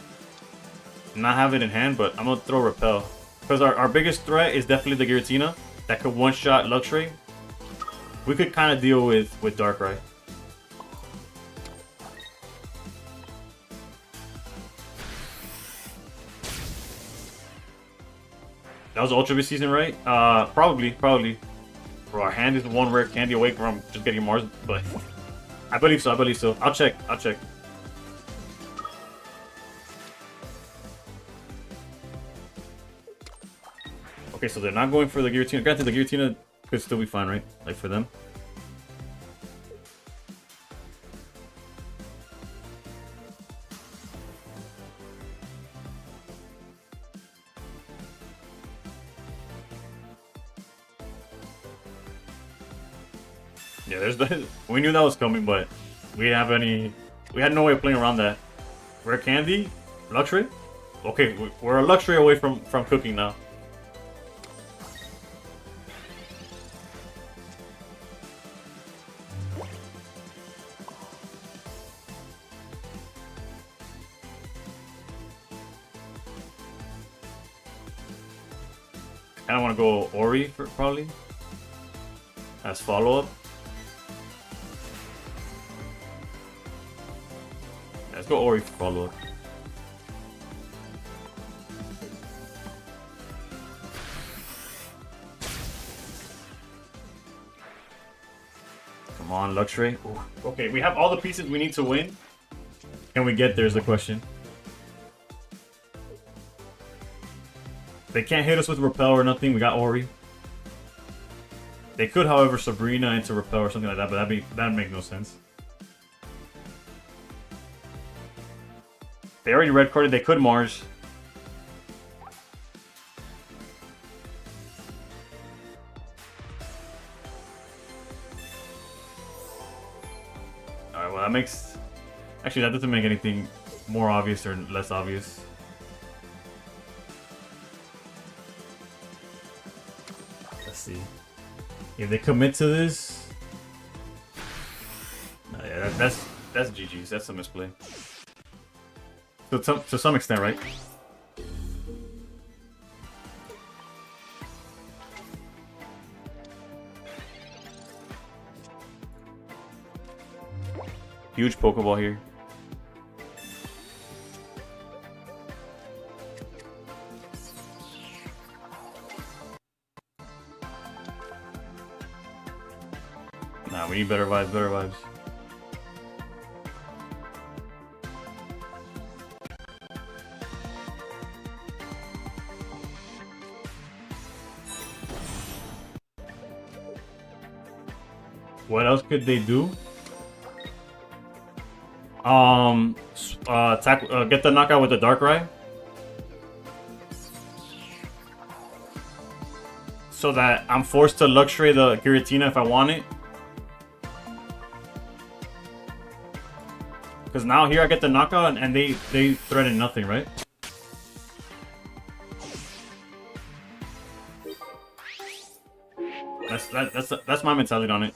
not have it in hand, but I'm gonna throw Repel because our biggest threat is definitely the Giratina that could one-shot Luxray. We could kind of deal with Darkrai. That was Ultra Beast season, right? Probably. Bro, our hand is one rare candy away from just getting Mars, but I believe so. I'll check. Okay, so they're not going for the Giratina. Granted, the Giratina could still be fine, right? Like for them. Yeah, we knew that was coming, but we had no way of playing around that. Rare candy, Luxray. Okay, we're a Luxray away from cooking now. I don't want to go Ori probably as follow-up. Let's go Ori for follow-up. Come on, Luxray. Ooh. Okay, we have all the pieces we need to win. Can we get there is the question. They can't hit us with Repel or nothing. We got Ori. They could, however, Sabrina into Repel or something like that, but that'd make no sense. They already red carded. They could Mars. that makes... Actually, that doesn't make anything more obvious or less obvious. Let's see. If they commit to this... yeah, that's GG's. That's a misplay. To some extent, right? Huge Pokeball here. Nah, we need better vibes, better vibes. What else could they do? Get the knockout with the Darkrai. So that I'm forced to Luxray the Giratina if I want it. Because now here I get the knockout and they threaten nothing, right? That's my mentality on it.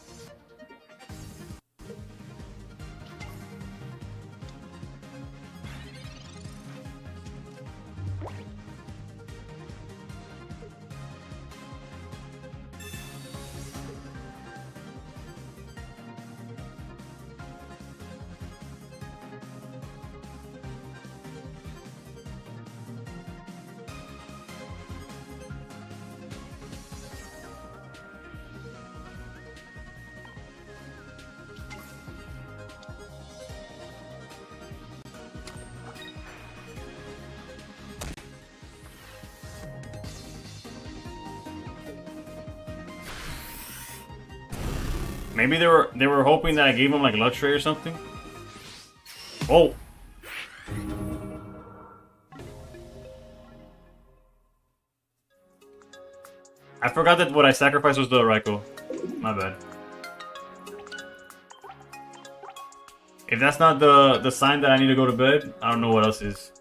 Maybe they were hoping that I gave him like Luxray or something. Oh. I forgot that what I sacrificed was the Raikou. My bad. If that's not the sign that I need to go to bed, I don't know what else is.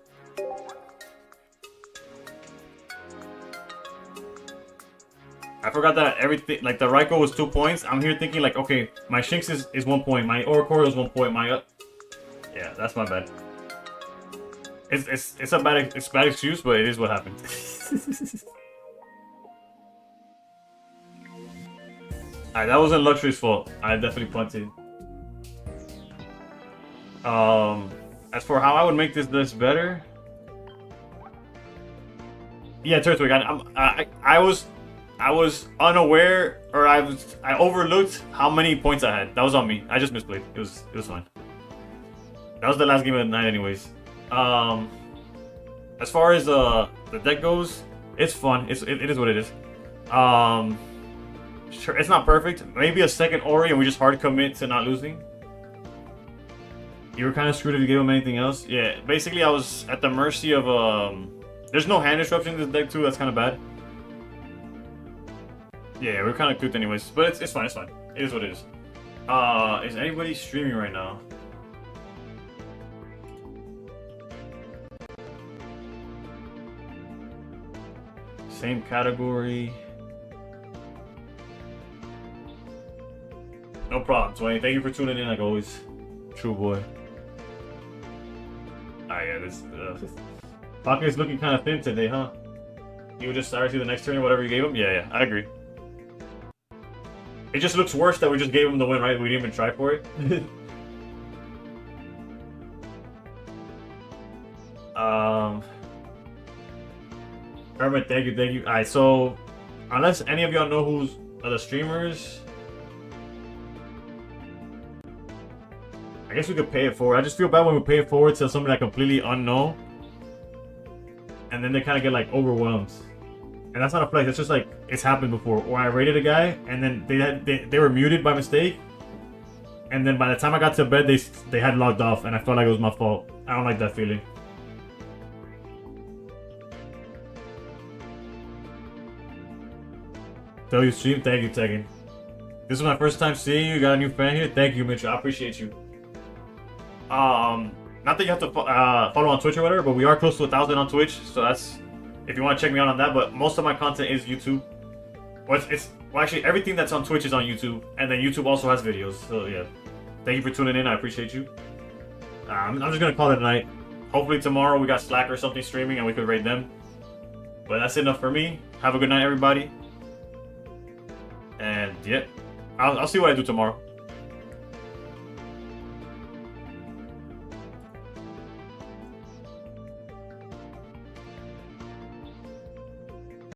I forgot that everything, like the Raikou was 2 points. I'm here thinking like, okay, my Shinx is 1 point, my Oricorio is 1 point, my yeah, that's my bad. It's a bad excuse, but it is what happened. Alright, that wasn't Luxray's fault. I definitely punted. As for how I would make this list better, yeah, Turtwig, I was unaware, or I overlooked how many points I had. That was on me. I just misplayed. It was fine. That was the last game of the night, anyways. As far as the deck goes, it's fun. It is what it is. Sure, it's not perfect. Maybe a second Ori, and we just hard commit to not losing. You were kind of screwed if you gave him anything else. Yeah, basically I was at the mercy of There's no hand disruption in this deck too. That's kind of bad. Yeah, we're kind of cooked anyways, but it's fine, it's fine. It is what it is. Is anybody streaming right now? Same category. No problem, Twain. Thank you for tuning in like always. True boy. Ah, yeah, this Pocket is looking kind of thin today, huh? You would just see the next turn or whatever you gave him? Yeah, I agree. It just looks worse that we just gave him the win, right? We didn't even try for it. Hermit, thank you. Alright, so unless any of y'all know who's the streamers, I guess we could pay it forward. I just feel bad when we pay it forward to somebody that completely unknown, and then they kind of get like overwhelmed. And that's not a flex. It's just like it's happened before. Where I rated a guy, and then they were muted by mistake, and then by the time I got to bed, they had logged off, and I felt like it was my fault. I don't like that feeling. Tell you stream, thank you, Tekken. This is my first time seeing you. Got a new fan here. Thank you, Mitch. I appreciate you. Not that you have to follow on Twitch or whatever, but we are close to 1,000 on Twitch, so that's if you want to check me out on that. But most of my content is YouTube. Well, actually everything that's on Twitch is on YouTube, and then YouTube also has videos. So yeah, thank you for tuning in. I appreciate you. I'm just gonna call it a night. Hopefully tomorrow we got Slack or something streaming and we could raid them. But that's enough for me. Have a good night, everybody. And yeah, I'll see what I do tomorrow.